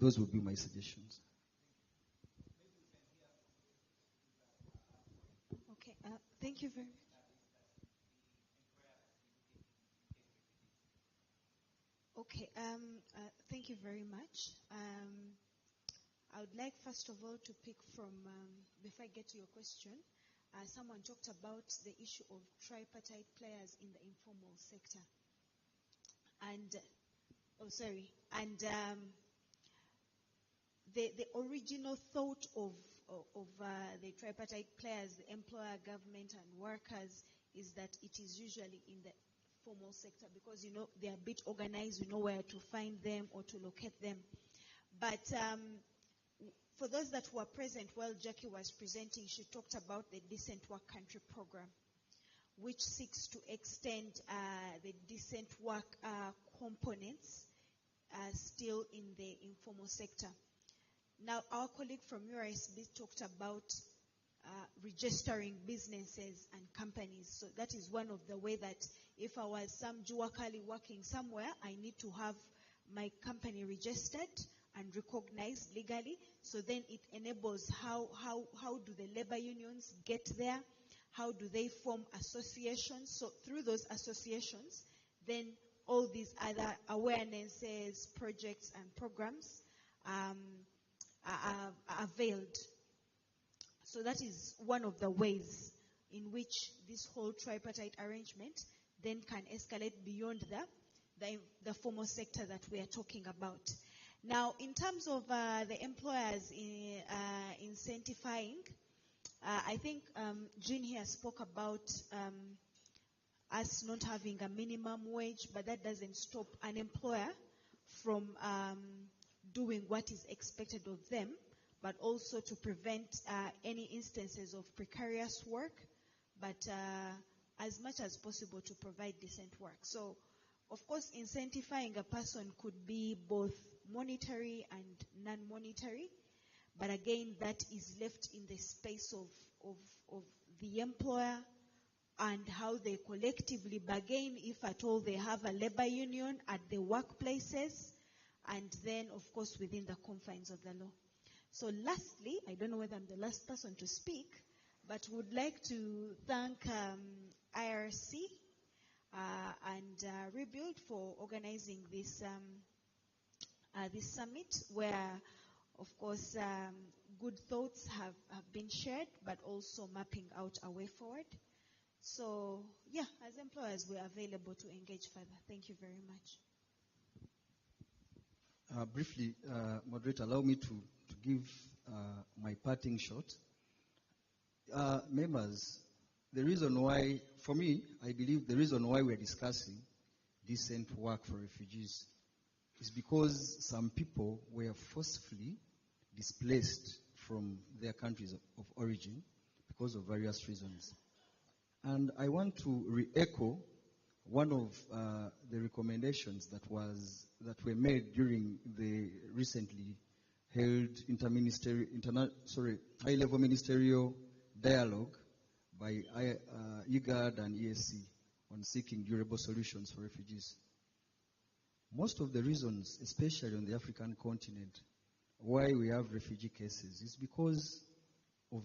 Those would be my suggestions. Okay, thank you very much. Okay, thank you very much. I would like first of all to pick from, before I get to your question, someone talked about the issue of tripartite players in the informal sector. And, the original thought of the tripartite players, the employer, government, and workers, is that it is usually in the formal sector because, they are a bit organized, we know where to find them or to locate them. But for those that were present while Jackie was presenting, she talked about the Decent Work Country Program, which seeks to extend the decent work components still in the informal sector. Now, our colleague from URSB talked about registering businesses and companies. So that is one of the way that if I was some Juwakali working somewhere, I need to have my company registered and recognized legally. So then it enables how do the labor unions get there? How do they form associations? So through those associations, then all these other awarenesses, projects, and programs are availed. So that is one of the ways in which this whole tripartite arrangement then can escalate beyond the formal sector that we are talking about. Now, in terms of the employers incentivizing, I think Jean here spoke about us not having a minimum wage, but that doesn't stop an employer from doing what is expected of them, but also to prevent any instances of precarious work, but as much as possible to provide decent work. So, of course, incentivizing a person could be both monetary and non-monetary, but again, that is left in the space of the employer and how they collectively bargain, if at all they have a labor union at the workplaces, and then, of course, within the confines of the law. So lastly, I don't know whether I'm the last person to speak, but would like to thank IRC and Rebuild for organizing this summit, where, of course, good thoughts have been shared, but also mapping out a way forward. So, yeah, as employers, we're available to engage further. Thank you very much. Briefly, moderator, allow me to give my parting shot. Members, the reason why, for me, I believe the reason why we're discussing decent work for refugees is because some people were forcefully displaced from their countries of origin because of various reasons. And I want to re-echo one of the recommendations that were made during the recently held high-level ministerial dialogue by IGAD and ESC on seeking durable solutions for refugees. Most of the reasons, especially on the African continent, why we have refugee cases is because of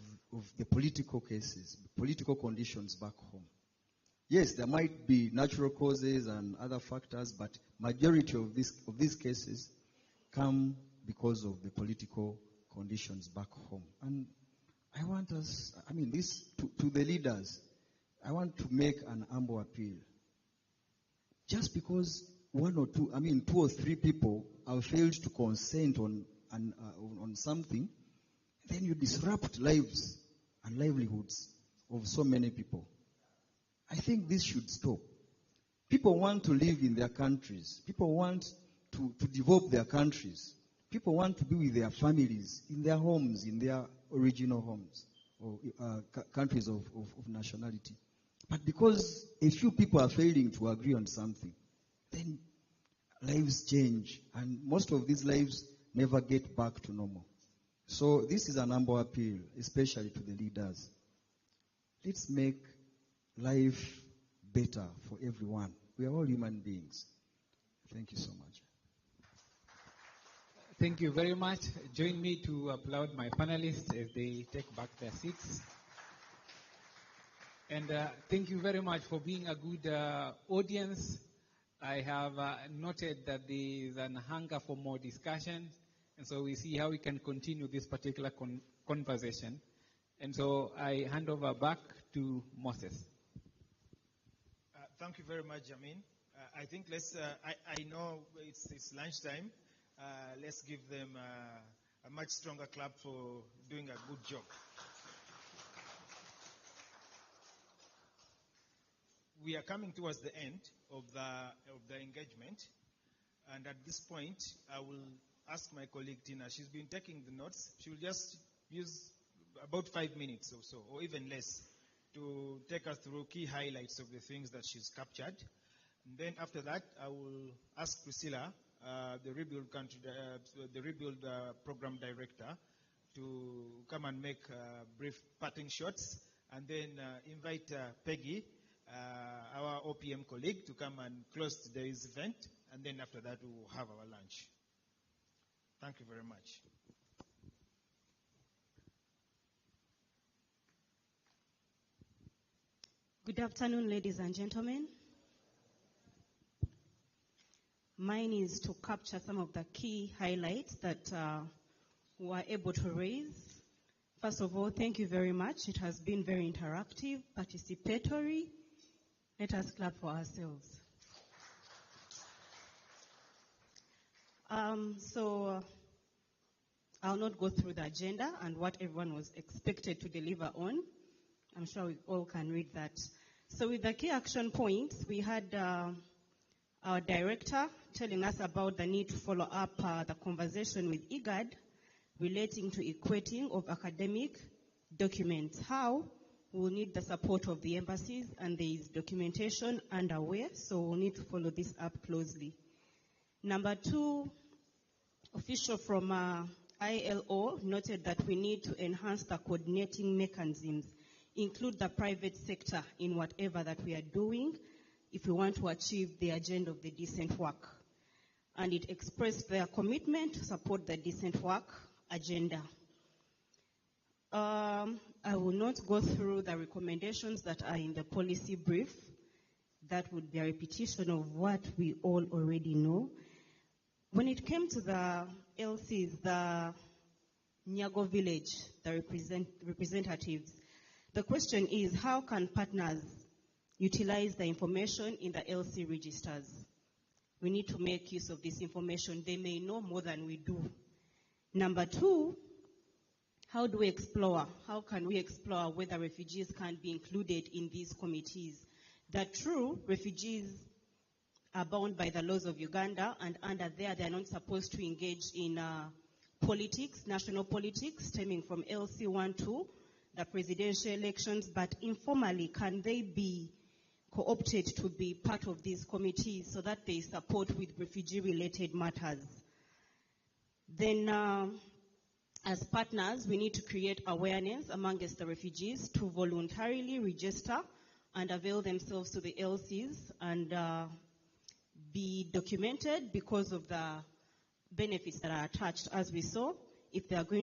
the political cases, political conditions back home. Yes, there might be natural causes and other factors, but majority of these cases come because of the political conditions back home. And I want us, to the leaders, I want to make an humble appeal. Just because two or three people have failed to consent on something, then you disrupt lives and livelihoods of so many people. I think this should stop. People want to live in their countries. People want to develop their countries. People want to be with their families, in their homes, in their original homes, or countries of nationality. But because a few people are failing to agree on something, then lives change, and most of these lives never get back to normal. So this is an humble appeal, especially to the leaders. Let's make life better for everyone. We are all human beings. Thank you so much. Thank you very much. Join me to applaud my panelists as they take back their seats. And thank you very much for being a good audience. I have noted that there is an hunger for more discussion, and so we see how we can continue this particular conversation. And so I hand over back to Moses. Thank you very much, Jamin. I think I know it's lunchtime. Let's give them a much stronger clap for doing a good job. We are coming towards the end of the engagement, and at this point, I will ask my colleague Tina. She's been taking the notes. She will just use about 5 minutes or so, or even less, to take us through key highlights of the things that she's captured. And then after that, I will ask Priscilla, the Rebuild Program Director, to come and make brief parting shots, and then invite Peggy, our OPM colleague, to come and close today's event, and then after that we will have our lunch. Thank you very much. Good afternoon, ladies and gentlemen. Mine is to capture some of the key highlights that we were able to raise. First of all, thank you very much. It has been very interactive, participatory. Let us clap for ourselves. So I'll not go through the agenda and what everyone was expected to deliver on. I'm sure we all can read that. So with the key action points, we had our director telling us about the need to follow up the conversation with IGAD relating to equating of academic documents. How? We'll need the support of the embassies, and there is documentation underway, so we'll need to follow this up closely. Number 2, official from ILO noted that we need to enhance the coordinating mechanisms, include the private sector in whatever that we are doing if we want to achieve the agenda of the decent work. And it expressed their commitment to support the decent work agenda. I will not go through the recommendations that are in the policy brief. That would be a repetition of what we all already know. When it came to the LCs, the Nyago village, the representatives, the question is, how can partners utilize the information in the LC registers? We need to make use of this information. They may know more than we do. Number 2, how do we explore? How can we explore whether refugees can be included in these committees? That true, refugees are bound by the laws of Uganda, and under there, they are not supposed to engage in politics, national politics, stemming from LC12, the presidential elections, but informally, can they be co-opted to be part of these committees so that they support with refugee-related matters? Then, as partners, we need to create awareness amongst the refugees to voluntarily register and avail themselves to the LCs and be documented because of the benefits that are attached, as we saw. If they are going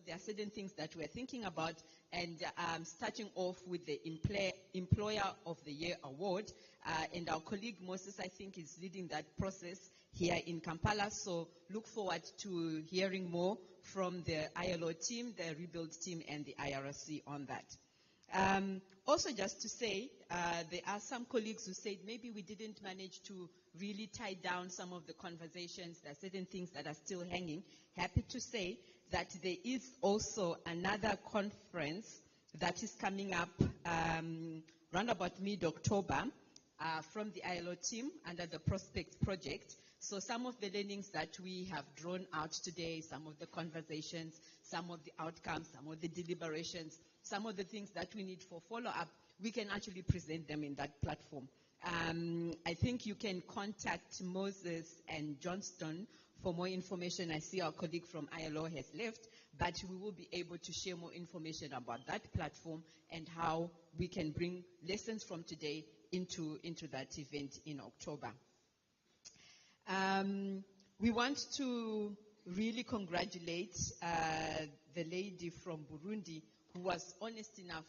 there are certain things that we're thinking about, and starting off with the Employer of the Year Award. And our colleague Moses, I think, is leading that process here in Kampala. So look forward to hearing more from the ILO team, the Rebuild team, and the IRC on that. Also, just to say, there are some colleagues who said maybe we didn't manage to really tie down some of the conversations. There are certain things that are still hanging. Happy to say that there is also another conference that is coming up round about mid-October from the ILO team under the Prospect Project. So some of the learnings that we have drawn out today, some of the conversations, some of the outcomes, some of the deliberations, some of the things that we need for follow-up, we can actually present them in that platform. I think you can contact Moses and Johnston for more information. I see our colleague from ILO has left, but we will be able to share more information about that platform and how we can bring lessons from today into that event in October. We want to really congratulate the lady from Burundi who was honest enough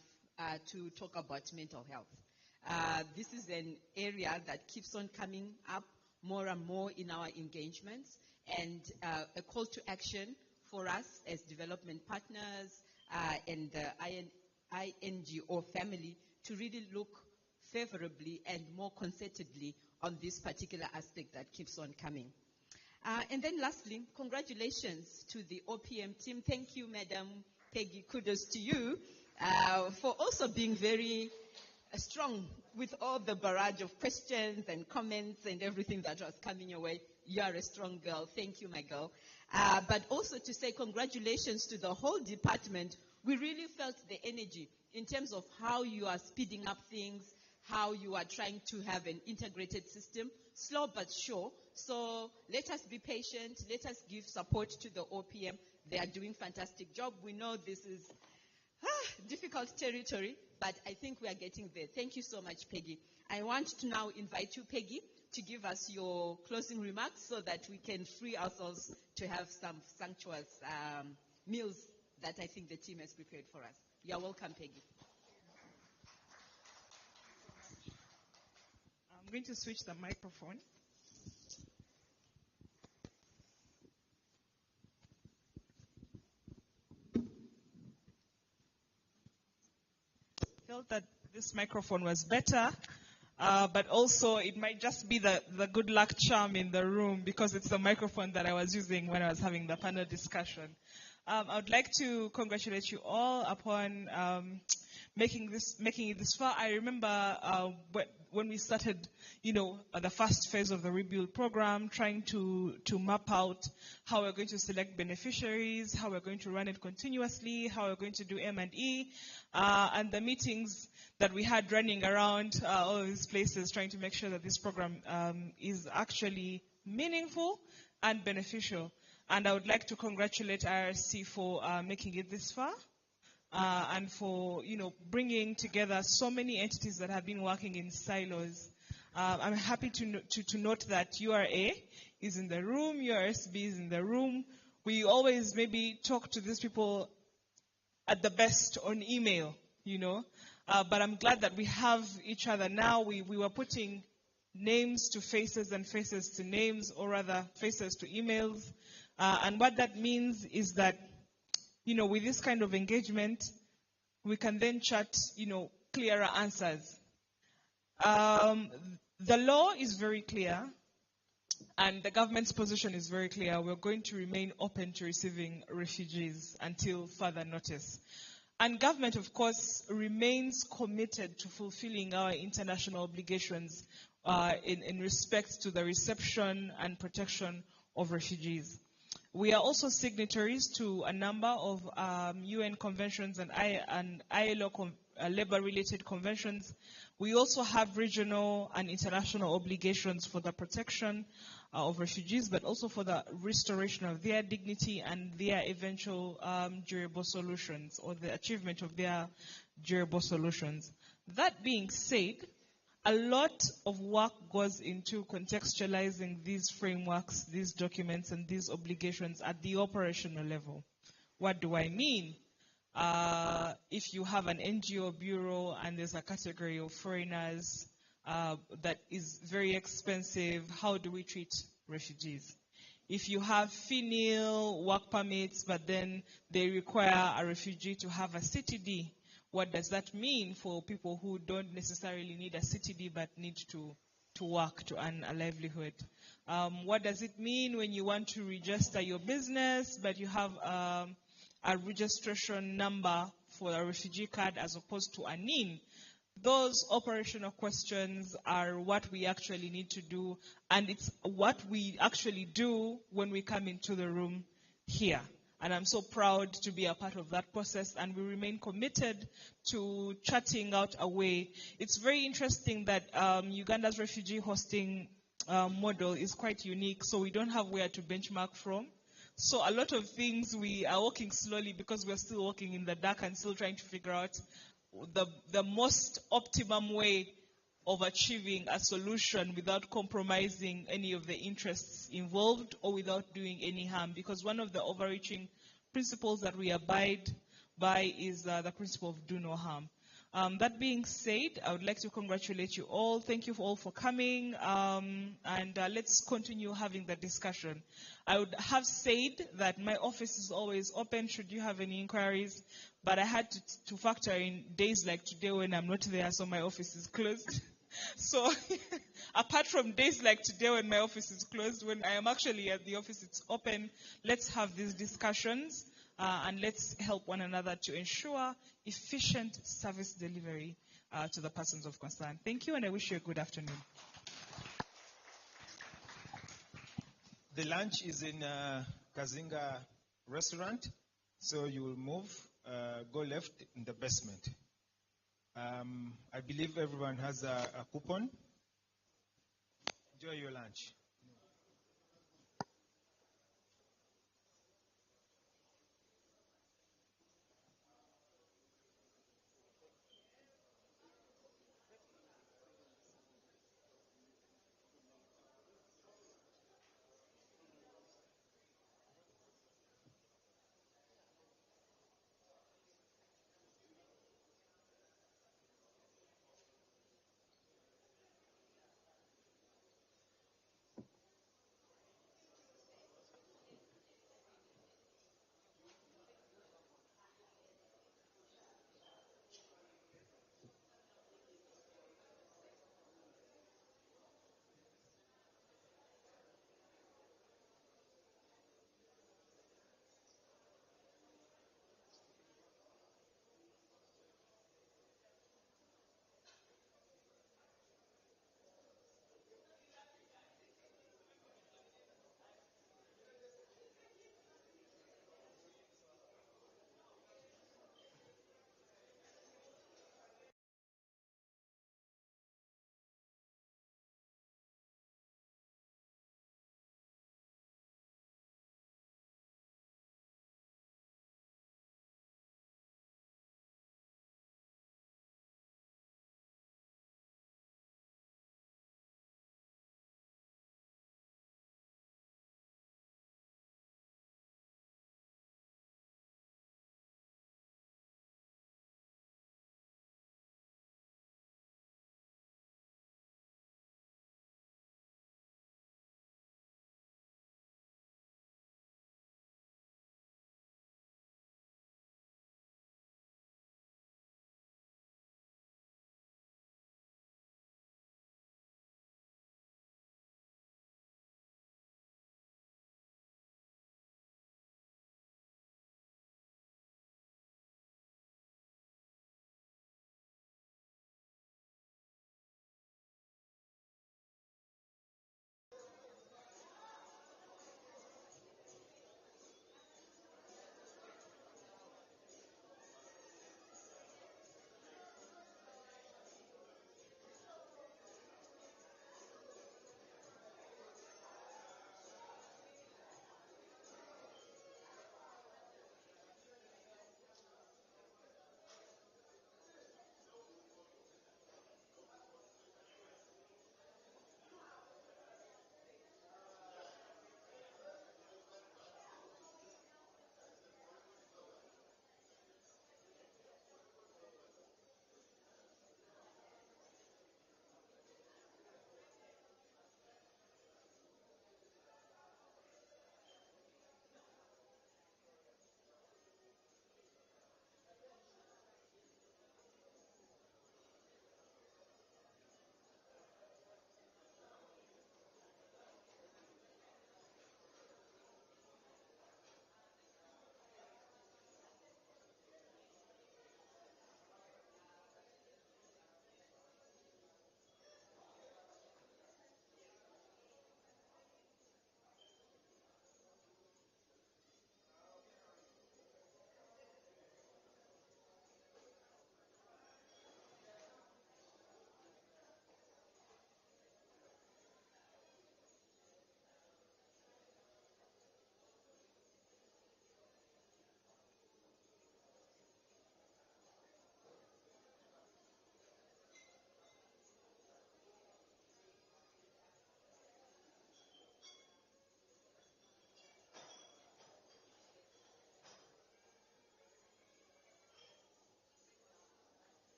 to talk about mental health. This is an area that keeps on coming up more and more in our engagements, and a call to action for us as development partners and the INGO family to really look favorably and more concertedly on this particular aspect that keeps on coming. And then lastly, congratulations to the OPM team. Thank you, Madam Peggy. Kudos to you for also being very strong with all the barrage of questions and comments and everything that was coming your way. You are a strong girl. Thank you, my girl. But also to say congratulations to the whole department. We really felt the energy in terms of how you are speeding up things, how you are trying to have an integrated system, slow but sure. So let us be patient. Let us give support to the OPM. They are doing a fantastic job. We know this is difficult territory, but I think we are getting there. Thank you so much, Peggy. I want to now invite you, Peggy, to give us your closing remarks so that we can free ourselves to have some sumptuous meals that I think the team has prepared for us. You're welcome, Peggy. I'm going to switch the microphone. I felt that this microphone was better, but also it might just be the good luck charm in the room because it's the microphone that I was using when I was having the panel discussion. I would like to congratulate you all upon making it this far. I remember when we started, the first phase of the Rebuild program, trying to map out how we're going to select beneficiaries, how we're going to run it continuously, how we're going to do M&E, and the meetings that we had running around all these places, trying to make sure that this program is actually meaningful and beneficial. And I would like to congratulate IRC for making it this far. And for bringing together so many entities that have been working in silos. I'm happy to note that URA is in the room, URSB is in the room. We always maybe talk to these people at the best on email, but I'm glad that we have each other now. We were putting names to faces and faces to names, or rather faces to emails. And what that means is that with this kind of engagement, we can then chat, clearer answers. The law is very clear, and the government's position is very clear. We're going to remain open to receiving refugees until further notice. And government, of course, remains committed to fulfilling our international obligations in respect to the reception and protection of refugees. We are also signatories to a number of UN conventions and ILO labor-related conventions. We also have regional and international obligations for the protection of refugees, but also for the restoration of their dignity and their eventual durable solutions, or the achievement of their durable solutions. That being said, a lot of work goes into contextualizing these frameworks, these documents, and these obligations at the operational level. What do I mean? If you have an NGO bureau and there's a category of foreigners that is very expensive, how do we treat refugees? If you have female work permits, but then they require a refugee to have a CTD, what does that mean for people who don't necessarily need a CTD but need to work to earn a livelihood? What does it mean when you want to register your business, but you have a registration number for a refugee card as opposed to a NIN? Those operational questions are what we actually need to do, and it's what we actually do when we come into the room here. And I'm so proud to be a part of that process, and we remain committed to charting out a way. It's very interesting that Uganda's refugee hosting model is quite unique, so we don't have where to benchmark from. So a lot of things we are walking slowly because we're still walking in the dark and still trying to figure out the most optimum way of achieving a solution without compromising any of the interests involved or without doing any harm. Because one of the overreaching principles that we abide by is the principle of do no harm. That being said, I would like to congratulate you all. Thank you all for coming, and let's continue having the discussion. I would have said that my office is always open should you have any inquiries, but I had to factor in days like today when I'm not there, so my office is closed. So apart from days like today when my office is closed, when I am actually at the office, it's open. Let's have these discussions. And let's help one another to ensure efficient service delivery to the persons of concern. Thank you, and I wish you a good afternoon. The lunch is in Kazinga restaurant, so you will move, go left in the basement. I believe everyone has a coupon. Enjoy your lunch.